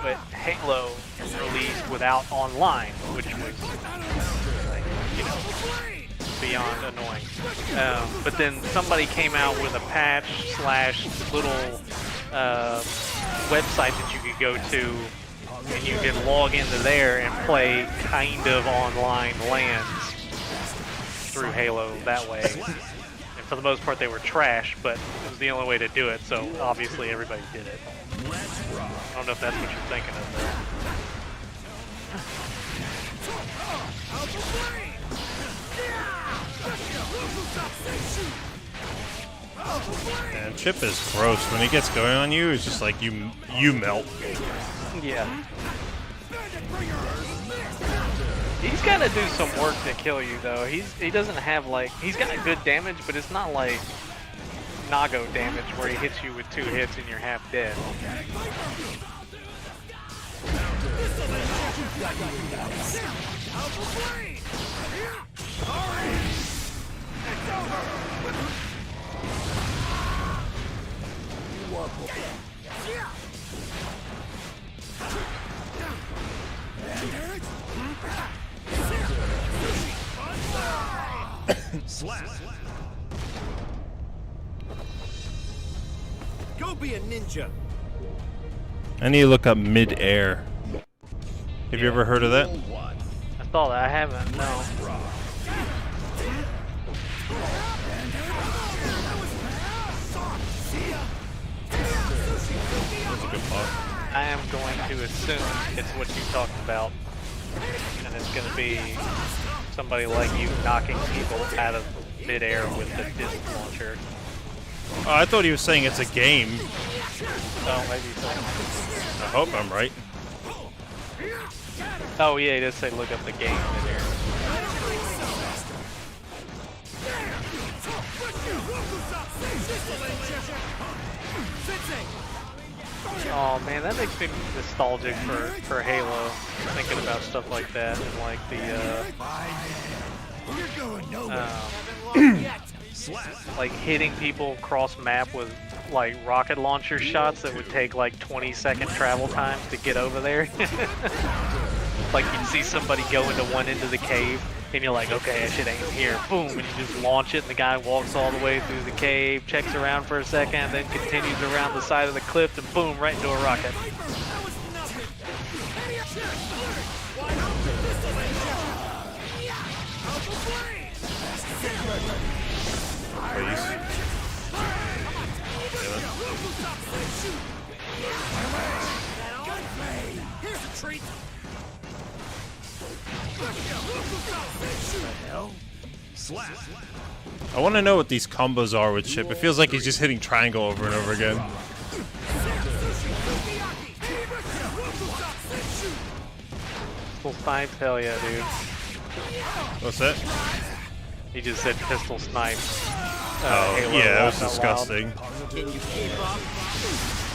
But Halo released without online, which was, like, you know, beyond annoying. But then somebody came out with a patch / little website that you could go to, and you could log into there and play kind of online LANs through Halo that way. And for the most part, they were trash, but it was the only way to do it, so obviously everybody did it. I don't know if that's what you're thinking of, Man, Chip is gross. When he gets going on you, it's just like you melt. though. Yeah. He's got to do some work to kill you, though. He doesn't have, like, he's got good damage, but it's not like Nago damage where he hits you with 2 hits and you're half dead. Slap. Go be a ninja. I need to look up Mid-Air. Have you ever heard of that? I saw that. I haven't, no. That's a good part. I am going to assume it's what you talked about. And it's going to be somebody like you knocking people out of midair with the disc launcher. Oh, I thought he was saying it's a game. Oh, maybe so. I hope I'm right. Oh, yeah, he does say look up the game midair. Oh man, that makes me nostalgic for Halo, thinking about stuff like that and like the like hitting people cross map with like rocket launcher shots that would take like 20-second travel times to get over there. Like you'd see somebody go into one end of the cave and you're like, okay, I should aim here, boom, and you just launch it and the guy walks all the way through the cave, checks around for a second, then continues around the side of the cliff and boom, right into a rocket. Here's a treat. Slap. I want to know what these combos are with Chip. It feels like he's just hitting triangle over and over again. Pistol snipes, hell yeah, dude. What's that? He just said pistol snipes. Oh, Halo yeah, that was laughed out loud. disgusting.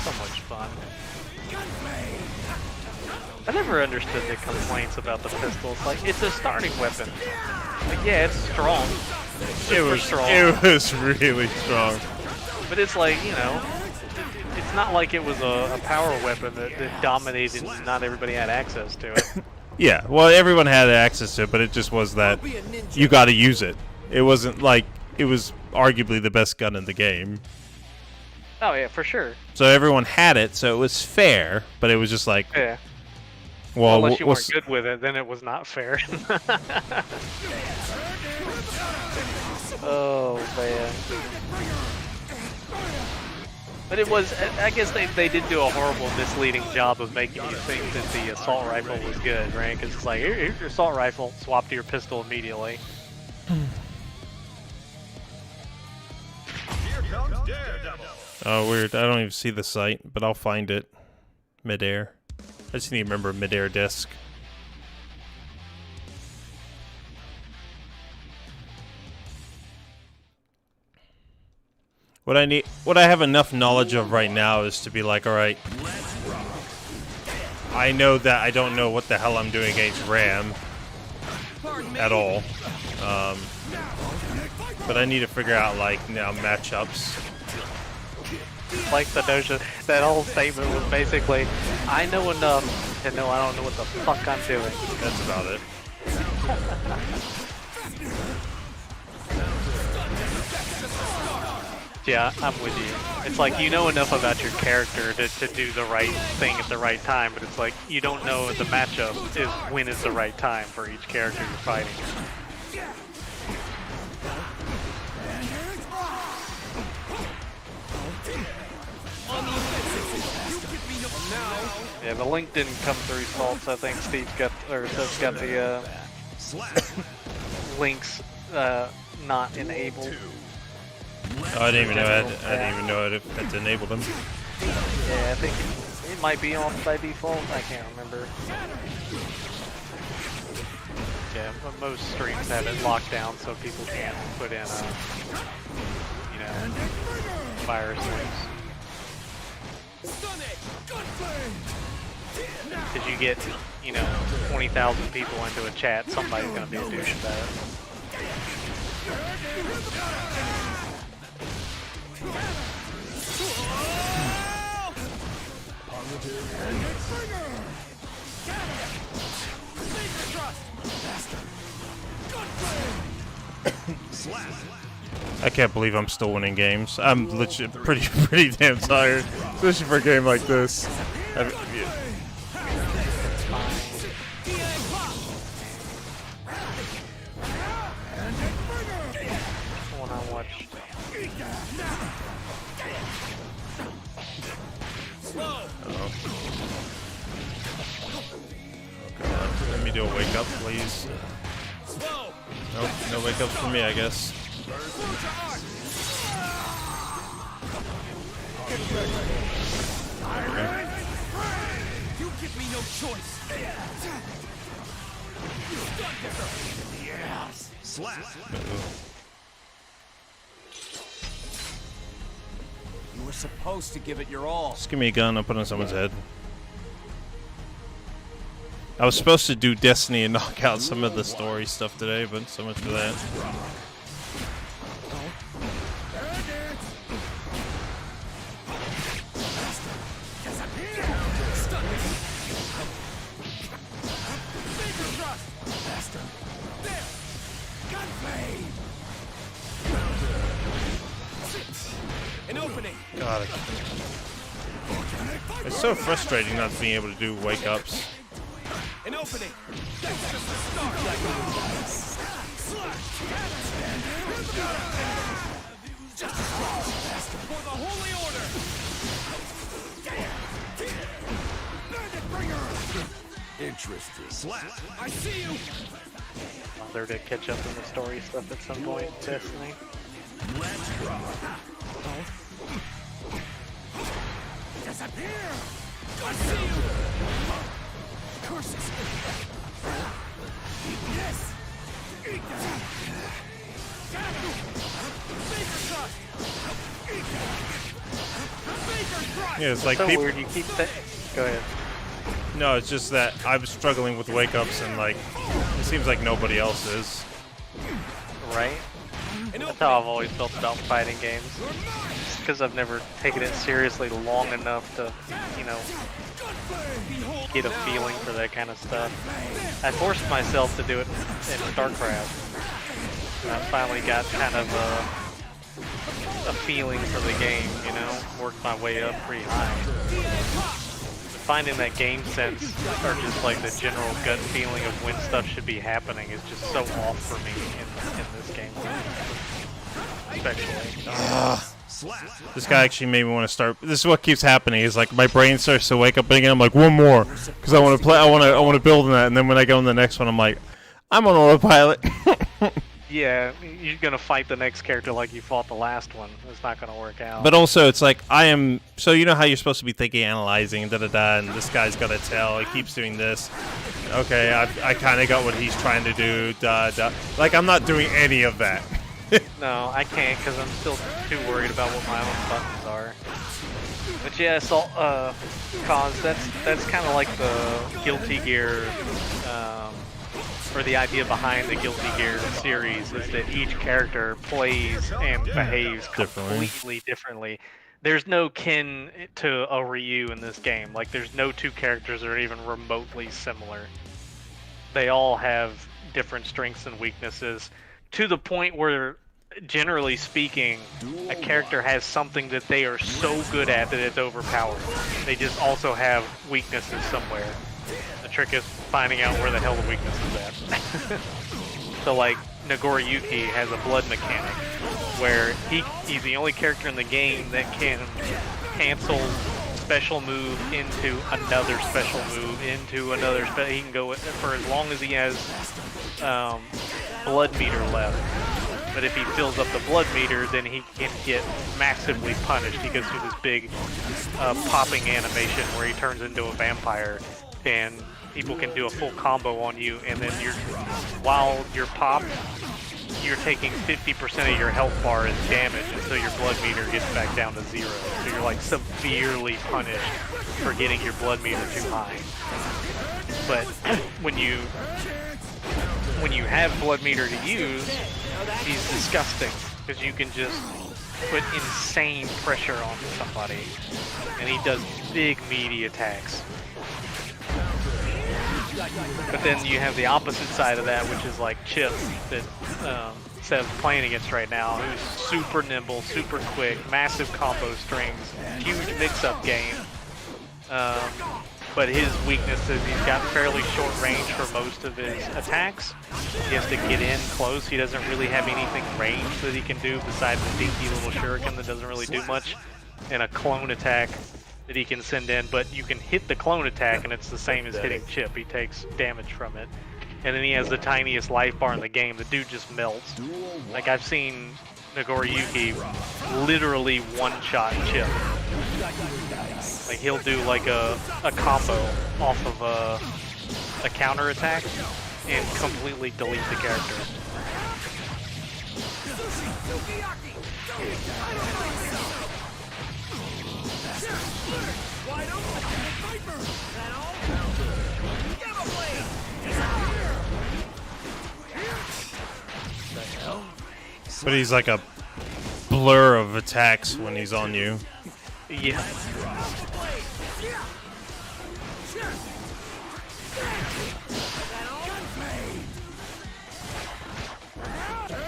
So much fun. I never understood the complaints about the pistol. It's like, it's a starting weapon. Like, yeah, it's strong. It's super strong. It was really strong. But it's like, you know, it's not like it was a power weapon that dominated and not everybody had access to it. Yeah, well, everyone had access to it, but it just was that you got to use it. It wasn't like it was arguably the best gun in the game. Oh, yeah, for sure. So everyone had it, so it was fair, but it was just like, Yeah. well, Unless you weren't good with it, then it was not fair. Oh, man. But it was, I guess they did do a horrible, misleading job of making you think that the assault rifle was good, right? Because it's like, here's your assault rifle, swap to your pistol immediately. Here comes Daredevil. oh, weird. I don't even see the site, but I'll find it. Midair. I just need to remember midair disc. What I have enough knowledge of right now is to be like, all right, I know that I don't know what the hell I'm doing against Ram at all, but I need to figure out like now matchups. Like the notion, that whole statement was basically, I know enough to know I don't know what the fuck I'm doing. That's about it. Yeah, I'm with you. It's like you know enough about your character to do the right thing at the right time, but it's like you don't know the matchup is when is the right time for each character you're fighting. Yeah, the link didn't come through faults. I think Steve's got, or Seth's got the links not enabled. Oh, I didn't even know I had to enable them. Yeah, I think it might be on by default. I can't remember. Yeah, but most streams have it locked down so people can't put in, you know, virus links. Because you get, you know, 20,000 people into a chat, somebody's gonna be a douche about it. I can't believe I'm still winning games. I'm legit pretty damn tired, especially for a game like this. One I watched. Let me do a wake up, please. Nope, no wake ups for me, I guess. Okay. You give me no choice. Yes. Slap. You were supposed to give it your all. Just give me a gun, I'll put it on someone's head. I was supposed to do Destiny and knock out some of the story stuff today, but so much for that. An opening. God, it's so frustrating not being able to do wake ups. An opening. That's just the start. For the Holy Order. Bandit Bringer. Interesting. Slap. I see you. They're to catch up in the story stuff at some point in Destiny. Disappear. I see you. Curses. Yes. Eat that. Faker thrust. Eat that. Faker thrust. Yeah, it's like So people. weird, you keep that. Go ahead. No, it's just that I'm struggling with wake-ups and, like, it seems like nobody else is. Right? That's how I've always felt about fighting games. Just because I've never taken it seriously long enough to, you know, get a feeling for that kind of stuff. I forced myself to do it in StarCraft. And I finally got kind of a feeling for the game, you know? Worked my way up pretty high. Finding that game sense, or just like the general gut feeling of when stuff should be happening, is just so off for me in this game. Especially. This guy actually made me want to start. This is what keeps happening. Is like my brain starts to wake up again. I'm like, one more, because I want to play. I want to build on that. And then when I go on the next one, I'm like, I'm on autopilot. Yeah, you're gonna fight the next character like you fought the last one. It's not gonna work out. But also, it's like I am. So you know how you're supposed to be thinking, analyzing, da da da, and this guy's got to tell. He keeps doing this. Okay, I kind of got what he's trying to do. Da da. Like I'm not doing any of that. No, I can't because I'm still too worried about what my own buttons are. But yeah, Assault Cause, that's kind of like the Guilty Gear, or the idea behind the Guilty Gear series is that each character plays and behaves completely differently. There's no kin to a Ryu in this game. Like, there's no two characters that are even remotely similar. They all have different strengths and weaknesses, to the point where, generally speaking, a character has something that they are so good at that it's overpowered. They just also have weaknesses somewhere. The trick is finding out where the hell the weakness is at. So like, Nagoriyuki has a blood mechanic, where he's the only character in the game that can cancel special move into another special move into another special. He can go for as long as he has blood meter left. But if he fills up the blood meter, then he can get massively punished. He goes through this big popping animation where he turns into a vampire, and people can do a full combo on you, and then while you're popped, you're taking 50% of your health bar as damage, and so your blood meter gets back down to 0. So you're like severely punished for getting your blood meter too high. But when you have blood meter to use, he's disgusting, because you can just put insane pressure on somebody, and he does big meaty attacks. But then you have the opposite side of that, which is like Chip, that Sev's playing against right now, who's super nimble, super quick, massive combo strings, huge mix-up game. But his weakness is he's got fairly short range for most of his attacks. He has to get in close. He doesn't really have anything ranged that he can do besides a dinky little shuriken that doesn't really do much, and a clone attack that he can send in. But you can hit the clone attack and it's the same as hitting Chip. He takes damage from it. And then he has the tiniest life bar in the game. The dude just melts. Like, I've seen Nagoriyuki literally one-shot Chip. Like, he'll do like a combo off of a counter attack and completely delete the character. But he's like a blur of attacks when he's on you. Yeah.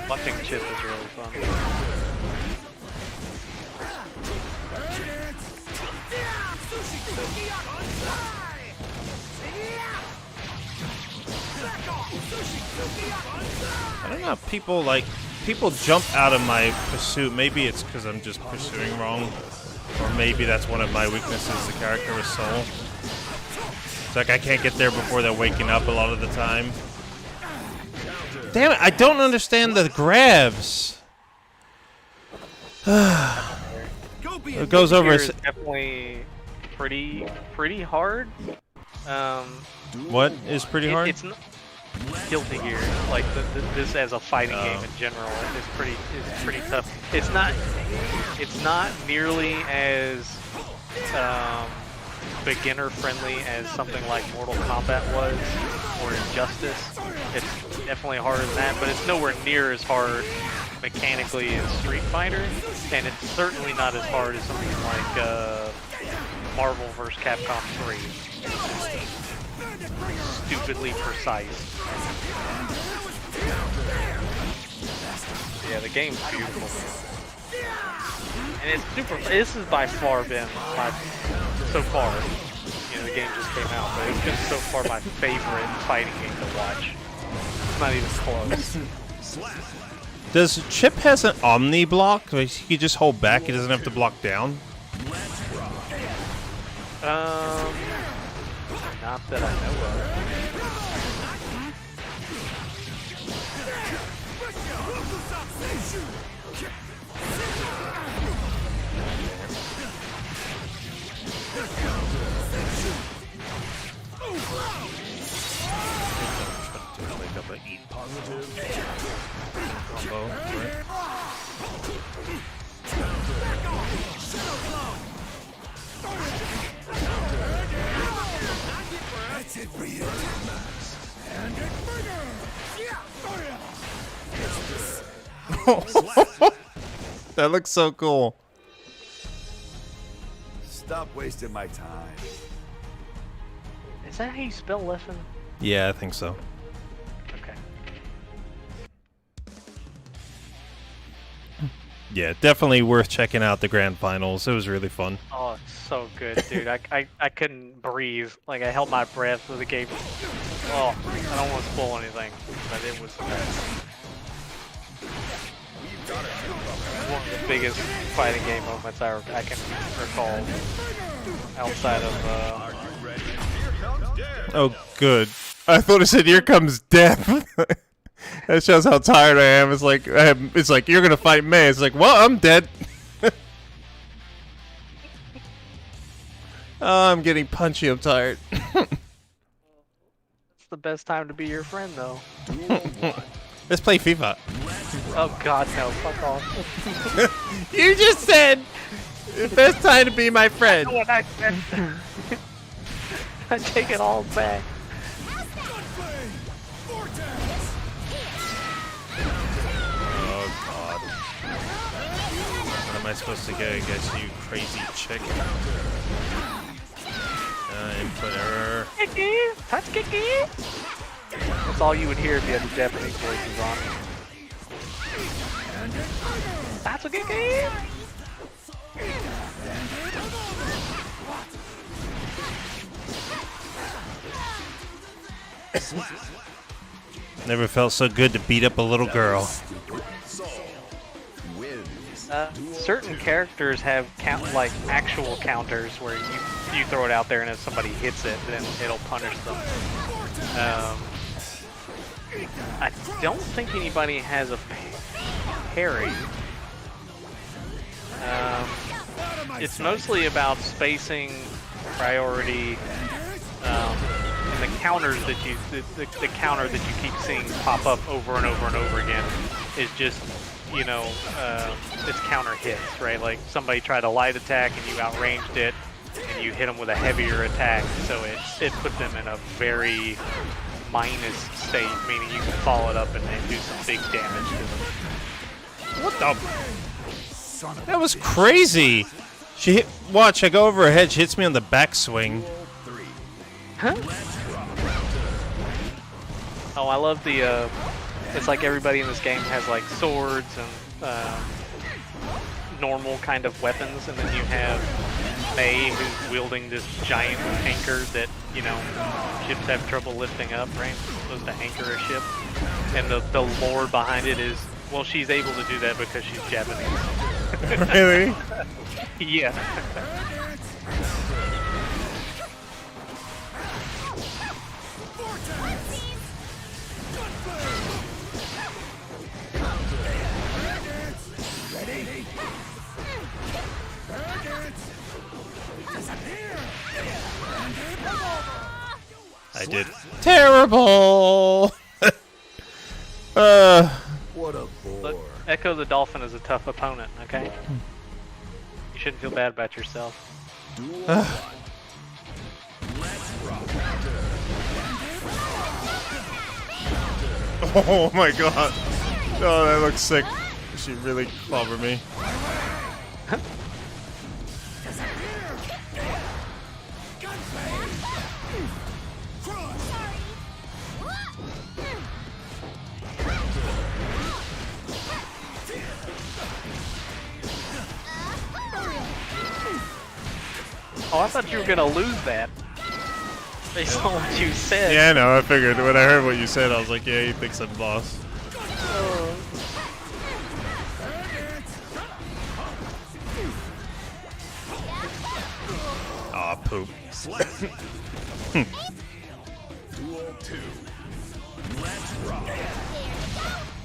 Watching Chip is really fun. I don't know, people jump out of my pursuit. Maybe it's because I'm just pursuing wrong. Or maybe that's one of my weaknesses, the character with soul. It's like I can't get there before they're waking up a lot of the time. Damn it, I don't understand the grabs. It goes over. It's definitely pretty hard. What is pretty hard? It's not Guilty Gear, like this as a fighting game in general, is pretty tough. It's not nearly as beginner friendly as something like Mortal Kombat was, or Injustice. It's definitely harder than that, but it's nowhere near as hard mechanically as Street Fighter, and it's certainly not as hard as something like Marvel vs. Capcom 3. Stupidly precise. Yeah, the game's beautiful. And it's super. This has by far been so far. You know, the game just came out, but it's been so far my favorite fighting game to watch. It's not even close. Does Chip has an Omni block? Like he can just hold back. He doesn't have to block down. Not that I know of. Combo, right? That's it for you. And it bigger. That looks so cool. Stop wasting my time. Is that how you spell lesson? Yeah, I think so. Okay. Yeah, definitely worth checking out the grand finals. It was really fun. Oh, it's so good, dude. I couldn't breathe. Like, I held my breath for the game. Oh, I don't want to spoil anything, but it was one of the biggest fighting game moments I can recall outside of Oh, good. I thought it said, "Here comes death." That shows how tired I am. It's like you're gonna fight me. It's like, well, I'm dead. Oh, I'm getting punchy. I'm tired. It's the best time to be your friend, though. Let's play FIFA. Oh God, no! Fuck off. You just said the best time to be my friend. What I said. I take it all back. Oh God. What am I supposed to go against you, crazy chick? Input error. Kiki! Touch Kiki! That's all you would hear if you had the Japanese voices on. That's a Kiki! Never felt so good to beat up a little girl. Certain characters have actual counters where you throw it out there, and if somebody hits it, then it'll punish them. I don't think anybody has a parry. It's mostly about spacing, priority, and the counters that the counter that you keep seeing pop up over and over and over again is just, you know, it's counter hits, right? Like somebody tried a light attack and you outranged it, and you hit them with a heavier attack, so it puts them in a very minus state, meaning you can follow it up and do some big damage to them. What the? That was crazy. She hit. Watch, I go over her head. She hits me on the backswing. Huh? Oh, I love the. It's like everybody in this game has like swords and normal kind of weapons, and then you have May who's wielding this giant anchor that, you know, ships have trouble lifting up, right? It's supposed to anchor a ship, and the lore behind it is, well, she's able to do that because she's Japanese. Really? Yeah. I did terrible. What a bore. Look, Echo the Dolphin is a tough opponent, okay? You shouldn't feel bad about yourself. Oh my god. Oh, that looks sick. She really clobbered me. Oh, I thought you were gonna lose that. Based on what you said. Yeah, I know. I figured when I heard what you said, I was like, yeah, he thinks I'm lost. Aw, poop. Duel 2. Let's rock.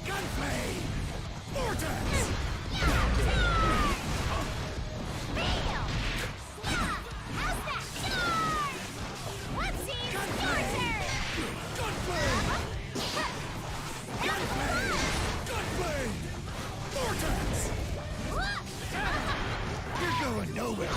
Gunplay! Vortex! Gunplay! Vortex! You're going nowhere!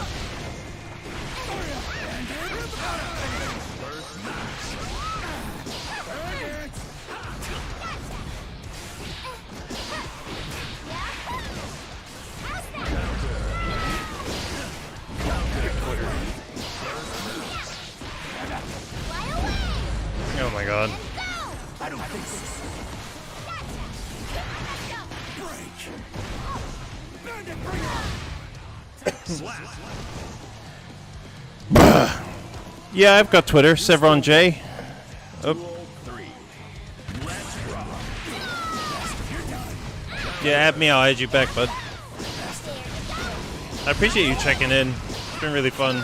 Oh my god. I don't think so. Break! Bandit bringer! Yeah, I've got Twitter. Sevron J. Oh. Duel 3. Let's rock. Yeah, add me. I'll add you back, bud. I appreciate you checking in. It's been really fun.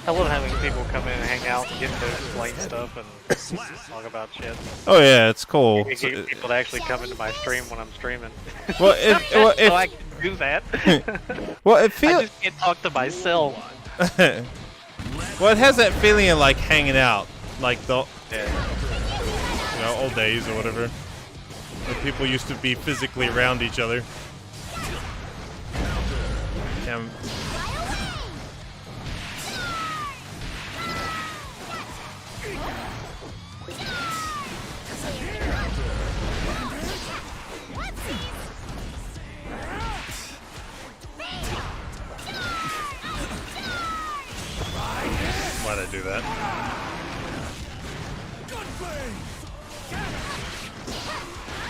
I love having people come in and hang out and get to explain stuff and talk about shit. Oh yeah, it's cool. You get people to actually come into my stream when I'm streaming. Well, So I can do that. well, it I feels. just can't talk to myself. Well, it has that feeling of like hanging out, like the Yeah. old days or whatever, where people used to be physically around each other. Yeah, why'd I do that?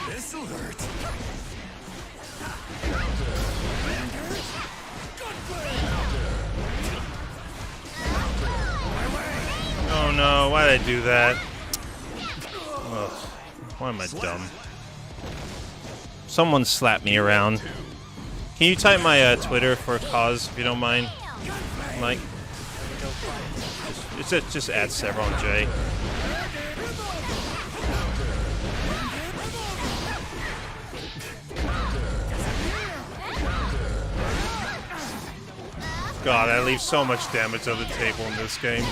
This'll hurt. Oh no, why'd I do that? Ugh, why am I dumb? Someone slapped me around. Can you type my Twitter for a cause, if you don't mind, Mike? Just add Sevron J. God, I leave so much damage on the table in this game.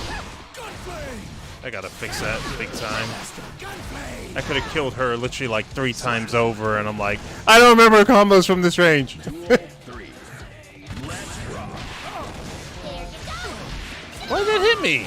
I gotta fix that big time. I could have killed her literally like 3 times over, and I'm like, I don't remember combos from this range. Duel 3. Let's rock. Why did that hit me?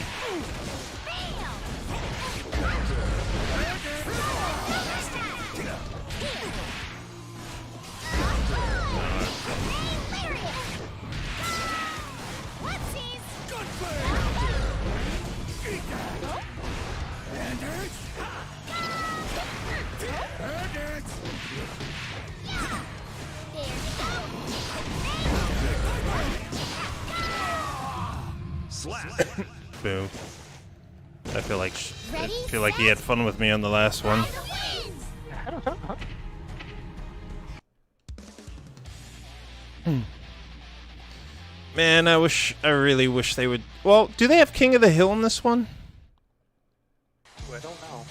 Slap. Boo. I feel like he had fun with me on the last one. Man, I really wish they would. Well, do they have King of the Hill in this one? I don't know.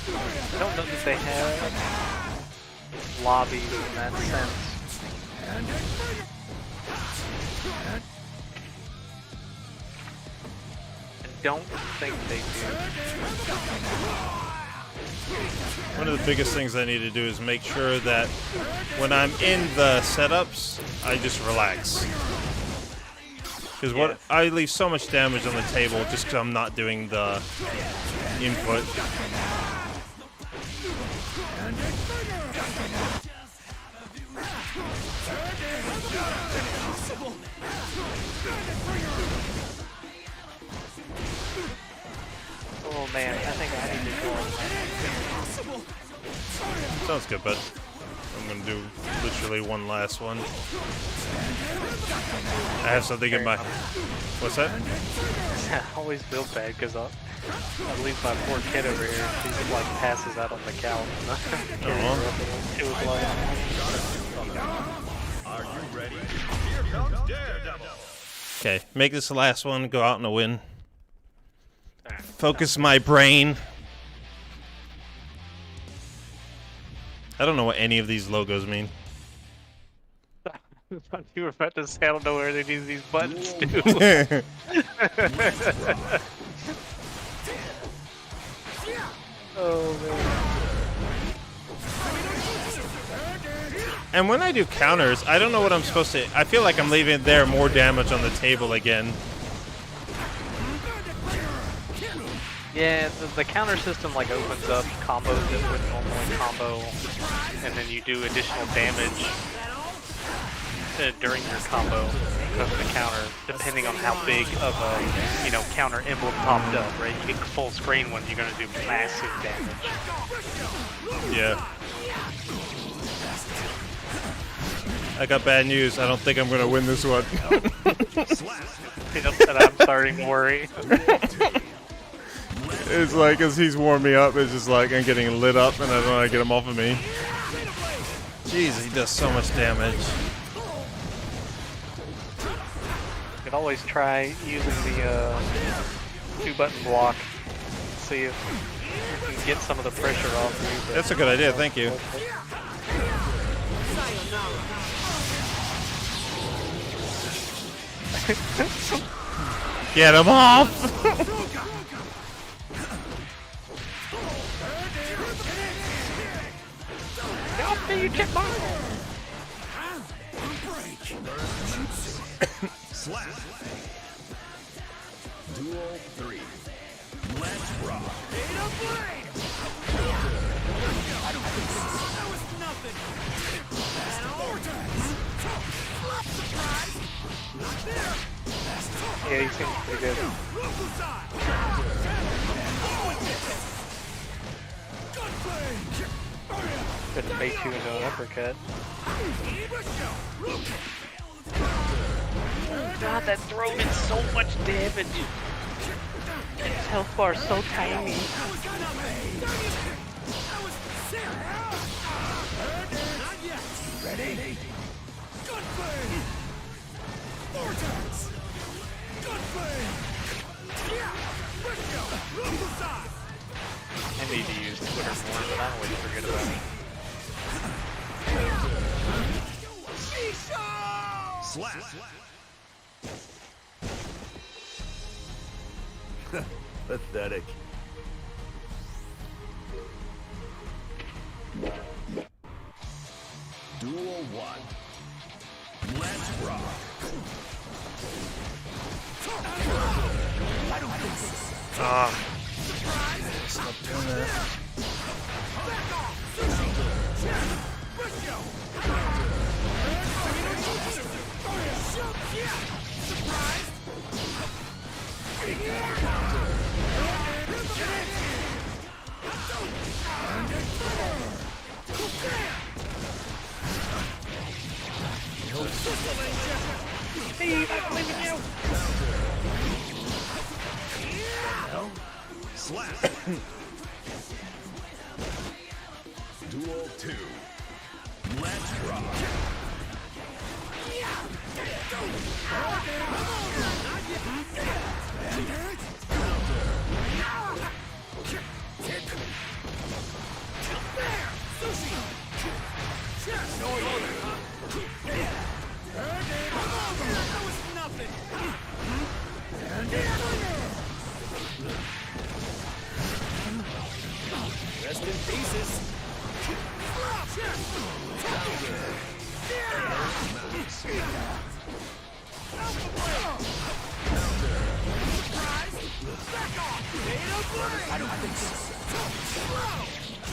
I don't know that they have lobbies in that sense. I don't think they do. One of the biggest things I need to do is make sure that when I'm in the setups, I just relax. Because what I leave so much damage on the table just because I'm not doing the input. Oh man, I think I need to go. Sounds good, but I'm gonna do literally one last one. I have something in my. What's that? I always feel bad because I'll leave my poor kid over here. She just like passes out on the couch. It was like. Are you ready? Here comes Daredevil. Okay, make this the last one. Go out and win. Focus my brain. I don't know what any of these logos mean. You were about to say I don't know where they use these buttons to. Oh man. And when I do counters, I don't know what I'm supposed to. I feel like I'm leaving there more damage on the table again. Yeah, the counter system like opens up combos that would normally combo, and then you do additional damage during your combo of the counter, depending on how big of a counter emblem popped up. Right, you get full screen when you're gonna do massive damage. Yeah. I got bad news. I don't think I'm gonna win this one. And I'm starting to worry. It's like as he's warming me up, it's just like I'm getting lit up, and I don't want to get him off of me. Jeez, he does so much damage. You could always try using the 2-button block. See if you can get some of the pressure off you. That's a good idea. Thank you. Get him off! You get mine. Slap. Duel 3. Let's rock. Yeah, he seems pretty good. Couldn't bait you into an uppercut. God, that throw did so much damage. His health bar is so tiny. Ready? Gunflame! Vortex! Gunflame! I need to use Twitter more, but I always forget about it. Slap. Pathetic. Duel 1. Let's rock. Ah. Stop doing that. Steve, I believe in you! Slap. Duel 2. Let's rock.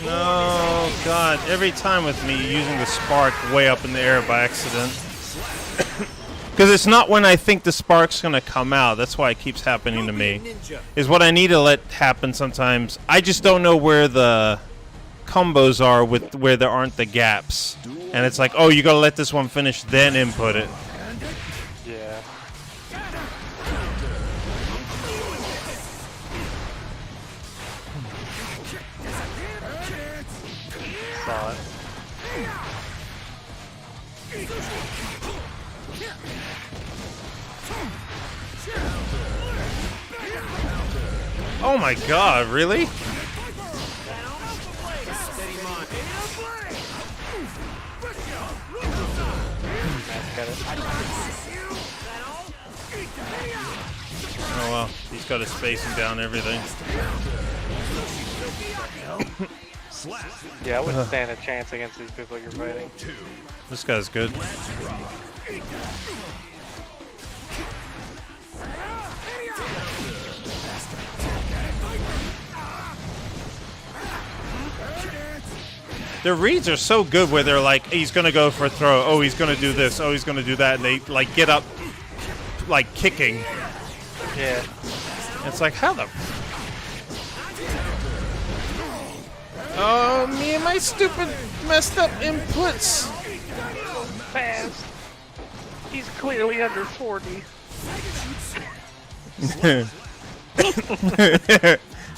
No, God. Every time with me using the spark way up in the air by accident. Because it's not when I think the spark's going to come out. That's why it keeps happening to me. Is what I need to let happen sometimes. I just don't know where the combos are with where there aren't the gaps. And it's like, oh, you got to let this one finish, then input it. Yeah. Saw it. Oh my God, really? Got it. Oh well, he's got his spacing down everything. Yeah, I wouldn't stand a chance against these people you're fighting. This guy's good. Their reads are so good where they're like, he's going to go for a throw. Oh, he's going to do this. Oh, he's going to do that. And they, like, get up, like, kicking. Yeah. It's like, how the... Oh, me and my stupid messed up inputs. Fast. He's clearly under 40.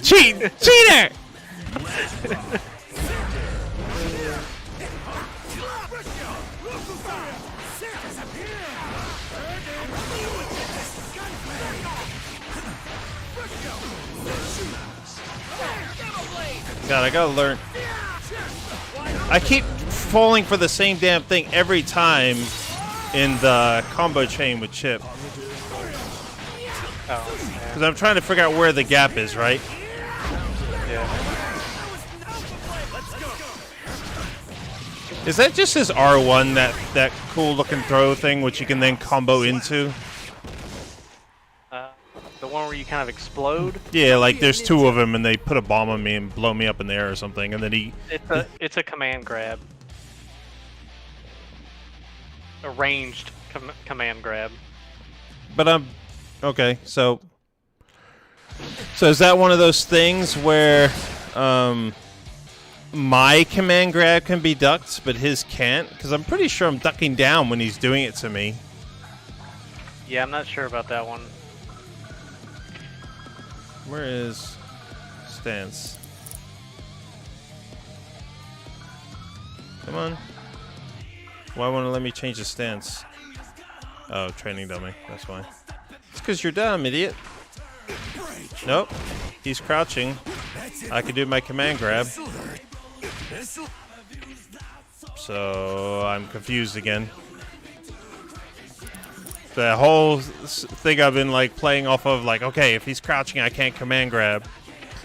Cheater! God, I gotta learn. I keep falling for the same damn thing every time in the combo chain with Chip. Oh, Because I'm trying to figure out where the gap is, right? yeah. Is that just his R1, that cool looking throw thing, which you can then combo into? The one where you kind of explode. Yeah, like there's two of them and they put a bomb on me and blow me up in the air or something, and then he... It's a command grab. A ranged command grab. But okay, so is that one of those things where my command grab can be ducked, but his can't? Because I'm pretty sure I'm ducking down when he's doing it to me. Yeah, I'm not sure about that one. Where is stance? Come on. Why won't it let me change the stance? Oh, training dummy. That's why. It's because you're dumb, idiot. Nope. He's crouching. I can do my command grab. So I'm confused again. The whole thing I've been like playing off of, like, okay, if he's crouching, I can't command grab.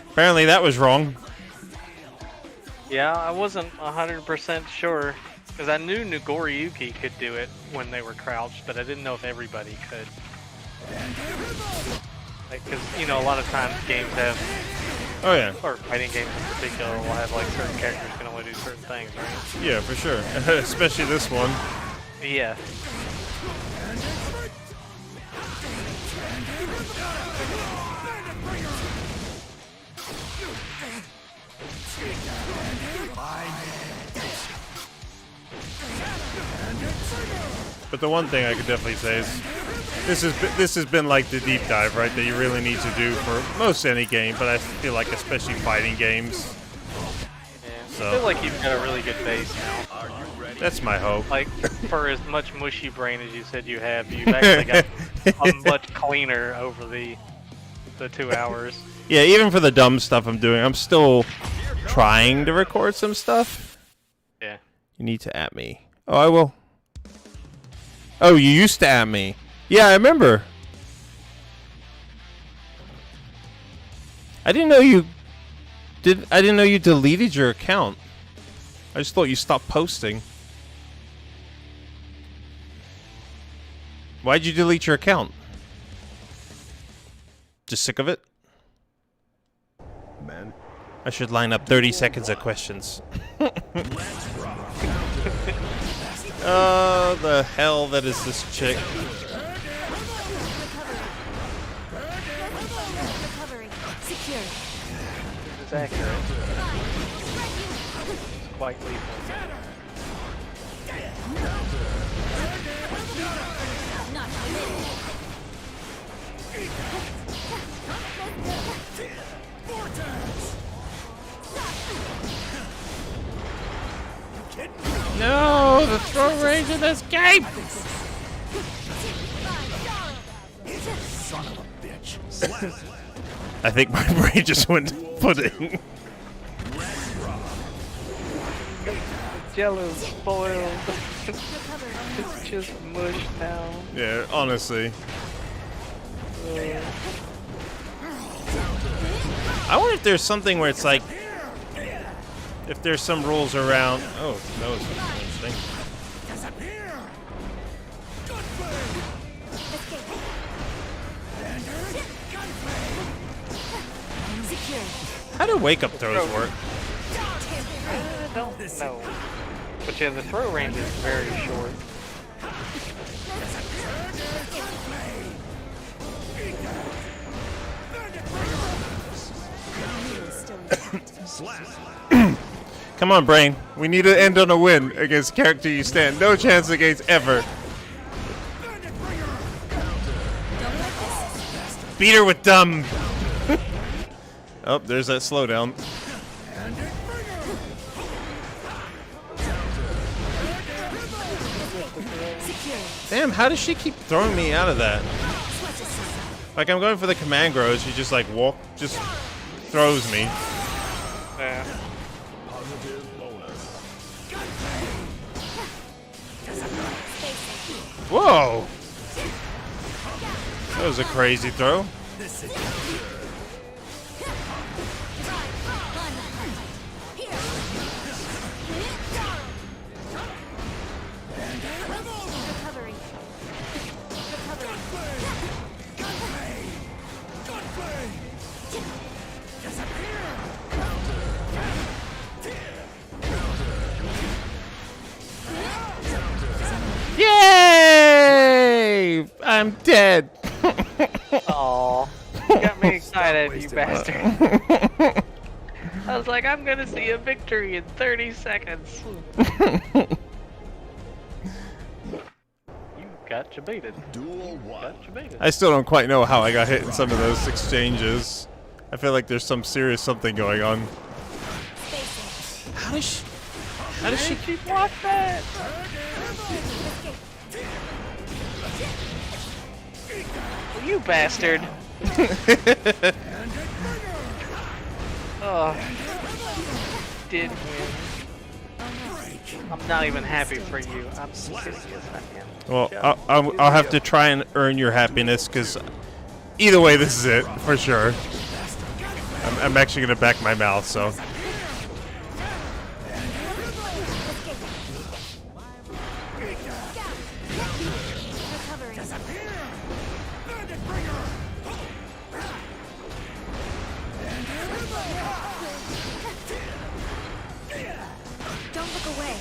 Apparently that was wrong. Yeah, I wasn't 100% sure because I knew Nagoriyuki could do it when they were crouched, but I didn't know if everybody could. Like, because you know, a lot of times games have, Oh yeah. or fighting games in particular, will have like certain characters can only do certain things, right? Yeah, for sure. Especially this one. Yeah. But the one thing I could definitely say is this has been like the deep dive, right, that you really need to do for most any game, but I feel like especially fighting games. Yeah. So. I feel like you've got a really good base now. That's my hope. Like, for as much mushy brain as you said you have, you've actually got a much cleaner over the 2 hours. Yeah, even for the dumb stuff I'm doing, I'm still trying to record some stuff. Yeah. You need to at me. Oh, I will. Oh, you used to at me. Yeah, I remember. I didn't know you deleted your account. I just thought you stopped posting. Why'd you delete your account? Just sick of it? I should line up 30 seconds of questions. Oh, the hell that is this chick. Recovery. Secure. This is accurate. Quite lethal. Not committed. No, the throw range in this game! Son of a bitch. I think my brain just went pudding. Jello's spoiled. It's just mush now. Yeah, honestly. I wonder if there's something where it's like, if there's some rules around. Oh, that was interesting. Secure. How do wake-up throws work? I don't know. But yeah, the throw range is very short. Come on, brain. We need to end on a win against character you stand. No chance against ever. Beat her with dumb. Oh, there's that slowdown. Damn, how does she keep throwing me out of that? Like, I'm going for the command grow, she just like just throws me. Yeah. Whoa! That was a crazy throw. Recovery. Yay! I'm dead. Aw. You got me excited, you bastard. I was like, I'm gonna see a victory in 30 seconds. You got you baited. Duel 1. Got you baited. I still don't quite know how I got hit in some of those exchanges. I feel like there's some serious something going on. How does she? How does she? She blocked that? You bastard. Oh. Did win. I'm not even happy for you. I'm serious. I am. Well, I'll have to try and earn your happiness, because either way, this is it for sure. I'm actually gonna back my mouth, so. Don't look away.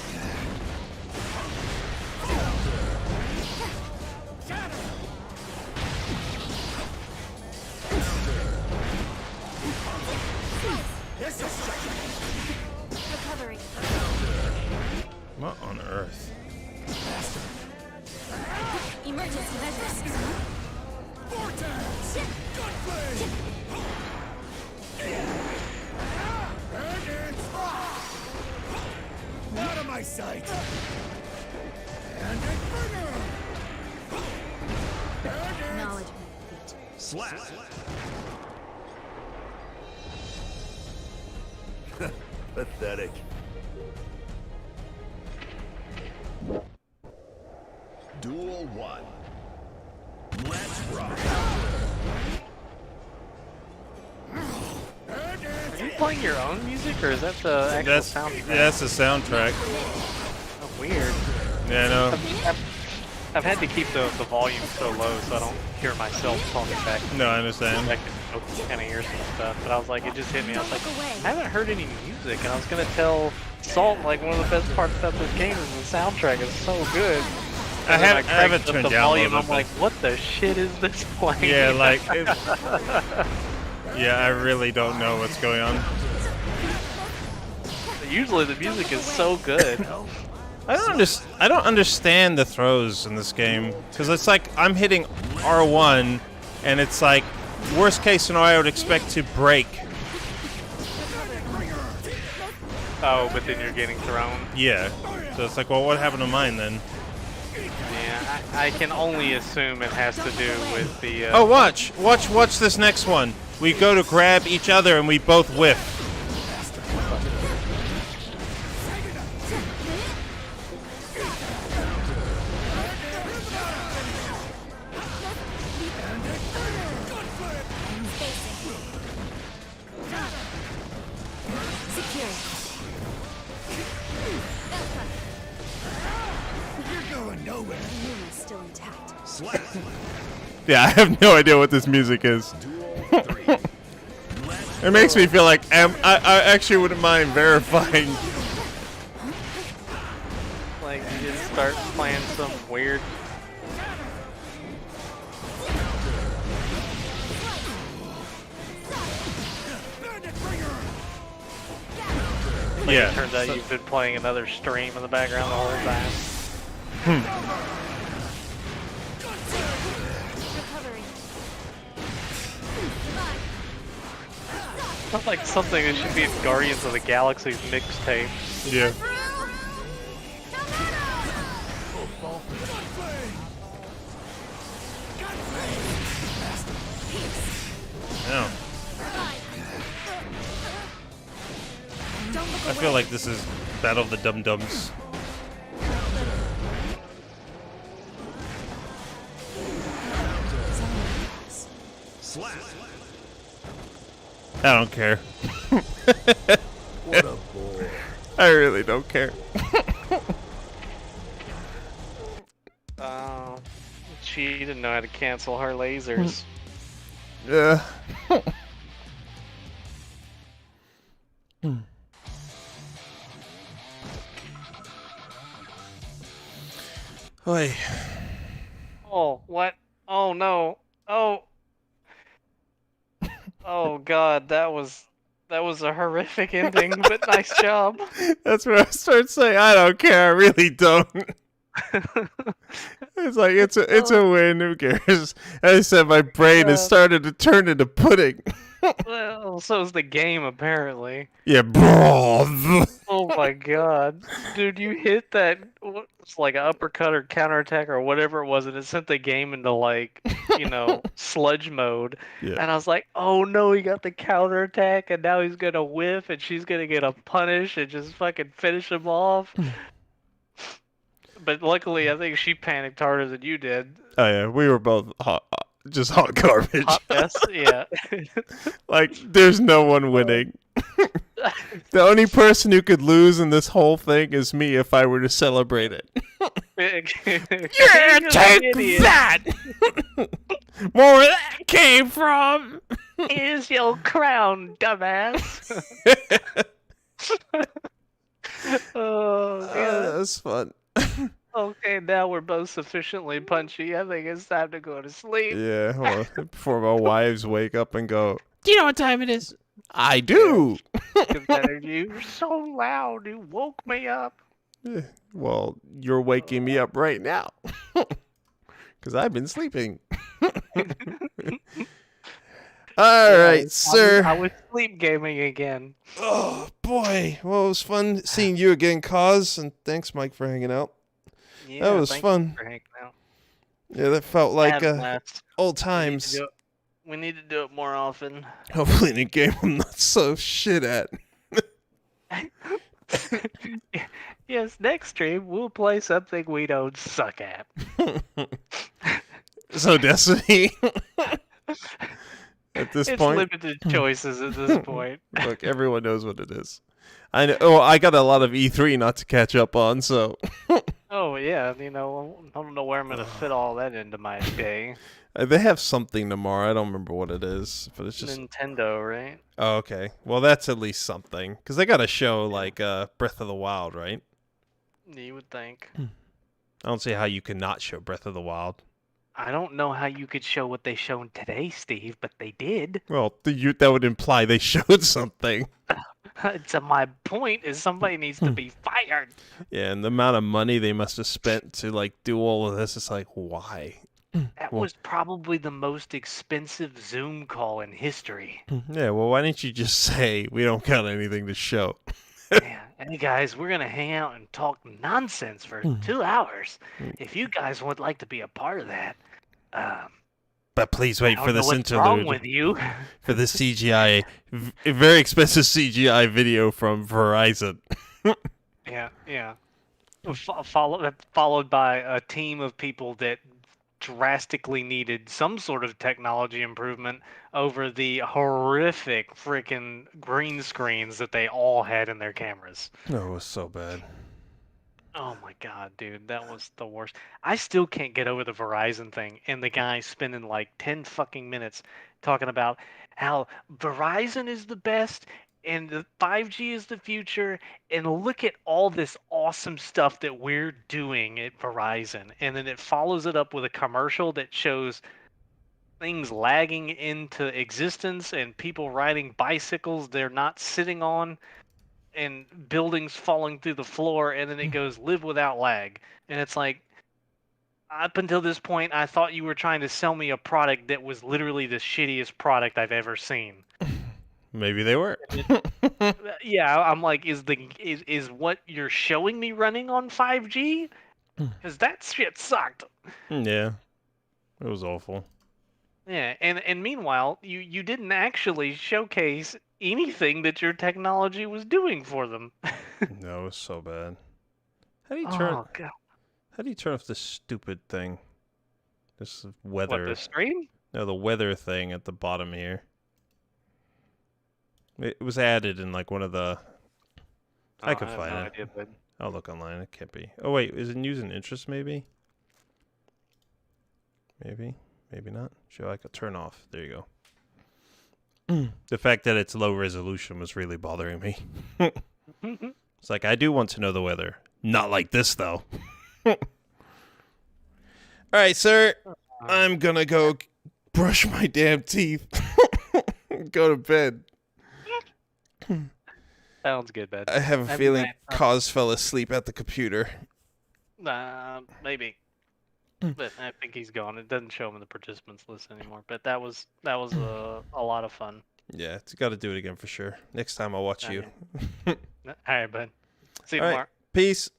Recovery. What on earth? Emergency measures. Out of my sight. Acknowledgement. Slap. Pathetic. Duel 1. Let's rock. Are you playing your own music, or is that the actual soundtrack? Yeah, that's the soundtrack. Oh, weird. Yeah, I know. I've had to keep the volume so low so I don't hear myself talking back. No, I understand. I can kind of hear some stuff, but I was like, it just hit me. I was like, I haven't heard any music, and I was gonna tell Salt like one of the best parts about this game is the soundtrack is so good. I And then haven't cranked up turned the down volume. a I'm little like, what the shit is this playing? Yeah, like, yeah, I really don't know what's going on. Usually the music is so good. I don't understand the throws in this game because it's like I'm hitting R1, and it's like worst case scenario I would expect to break. Oh, but then you're getting thrown. Yeah, so it's like, well, what happened to mine then? Yeah, I can only assume it has to do with the. Oh, watch this next one. We go to grab each other and we both whiff. Still intact. Yeah, I have no idea what this music is. It makes me feel like I actually wouldn't mind verifying. Like you just start playing some weird. Like Yeah. It turns out you've been playing another stream in the background the whole time. Recovering. Sounds like something that should be in Guardians of the Galaxy's mixtape. Yeah. Yeah. I feel like this is Battle of the Dum Dums. I don't care. What a boy. I really don't care. She didn't know how to cancel her lasers. Yeah. Oi. Oh, what? Oh no. Oh. Oh god, that was a horrific ending, but nice job. That's what I start saying. I don't care. I really don't. It's like it's a win. Who cares? As I said, my brain has started to turn into pudding. Well, so is the game apparently. Yeah, bro. Oh my god. Dude, you hit that it's like an uppercut or counterattack or whatever it was, and it sent the game into like, sludge mode. Yeah. And I was like, oh no, he got the counterattack and now he's gonna whiff and she's gonna get a punish and just fucking finish him off. But luckily I think she panicked harder than you did. Oh yeah, we were both just hot garbage. Hot mess, yeah. Like there's no one winning. The only person who could lose in this whole thing is me if I were to celebrate it. Yeah, take that! Where that came from? Here's your crown, dumbass. Oh, God. That was fun. Okay, now we're both sufficiently punchy. I think it's time to go to sleep. Yeah, well, before my wives wake up and go, do you know what time it is? I do. You're so loud. You woke me up. Yeah, well, you're waking me up right now. Because I've been sleeping. All right, sir. I was sleep gaming again. Oh, boy. Well, it was fun seeing you again, Cause. And thanks, Mike, for hanging out. Yeah, That was thank fun. you for hanging out. Yeah, that felt like Had a blast. old times. We need to do it more often. Hopefully in a game I'm not so shit at. Yes, next stream we'll play something we don't suck at. So Destiny. At this It's point, limited choices at this point. look, everyone knows what it is. I know. Oh, I got a lot of E3 not to catch up on, so Oh yeah, you know, I don't know where I'm gonna fit all that into my day. They have something tomorrow. I don't remember what it is, but it's just. Nintendo, right? Oh, okay. Well, that's at least something. Because they got a show like Breath of the Wild, right? You would think. I don't see how you could not show Breath of the Wild. I don't know how you could show what they shown today, Steve, but they did. Well, that would imply they showed something. So my point is somebody needs to be fired. Yeah, and the amount of money they must have spent to like do all of this, it's like, why? That Well- was probably the most expensive Zoom call in history. Yeah, well, why didn't you just say we don't got anything to show? Yeah. Hey guys, we're gonna hang out and talk nonsense for 2 hours. If you guys would like to be a part of that, But please I wait don't for know this what's wrong interlude with you. for the CGI, very expensive CGI video from Verizon. Yeah. Followed by a team of people that drastically needed some sort of technology improvement over the horrific freaking green screens that they all had in their cameras. Oh, it was so bad. Oh my god, dude, that was the worst. I still can't get over the Verizon thing and the guy spending like 10 fucking minutes talking about how Verizon is the best and the 5G is the future and look at all this awesome stuff that we're doing at Verizon. And then it follows it up with a commercial that shows things lagging into existence and people riding bicycles they're not sitting on and buildings falling through the floor, and then it goes live without lag. And it's like, up until this point, I thought you were trying to sell me a product that was literally the shittiest product I've ever seen. Maybe they were. Yeah, I'm like, is what you're showing me running on 5G? Because that shit sucked. Yeah, it was awful. Yeah, and meanwhile, you didn't actually showcase anything that your technology was doing for them. No, it was so bad. How do you turn? Oh god, How do you turn off this stupid thing? This what, weather. the stream? No, the weather thing at the bottom here. It was added in like one of the. I can have find no it. idea, but I'll look online. It can't be. Oh wait, is it news and interest? Maybe. Maybe not. Show I could turn off. There you go. The fact that it's low resolution was really bothering me. It's like I do want to know the weather. Not like this though. All right, sir. I'm gonna go brush my damn teeth. Go to bed. sounds good, bud. I have a feeling Cause fell asleep at the computer. Maybe. But I think he's gone. It doesn't show him in the participants list anymore. But that was a lot of fun. Yeah, it's got to do it again for sure. Next time I'll watch you. All right, bud. See you All right. tomorrow. Peace.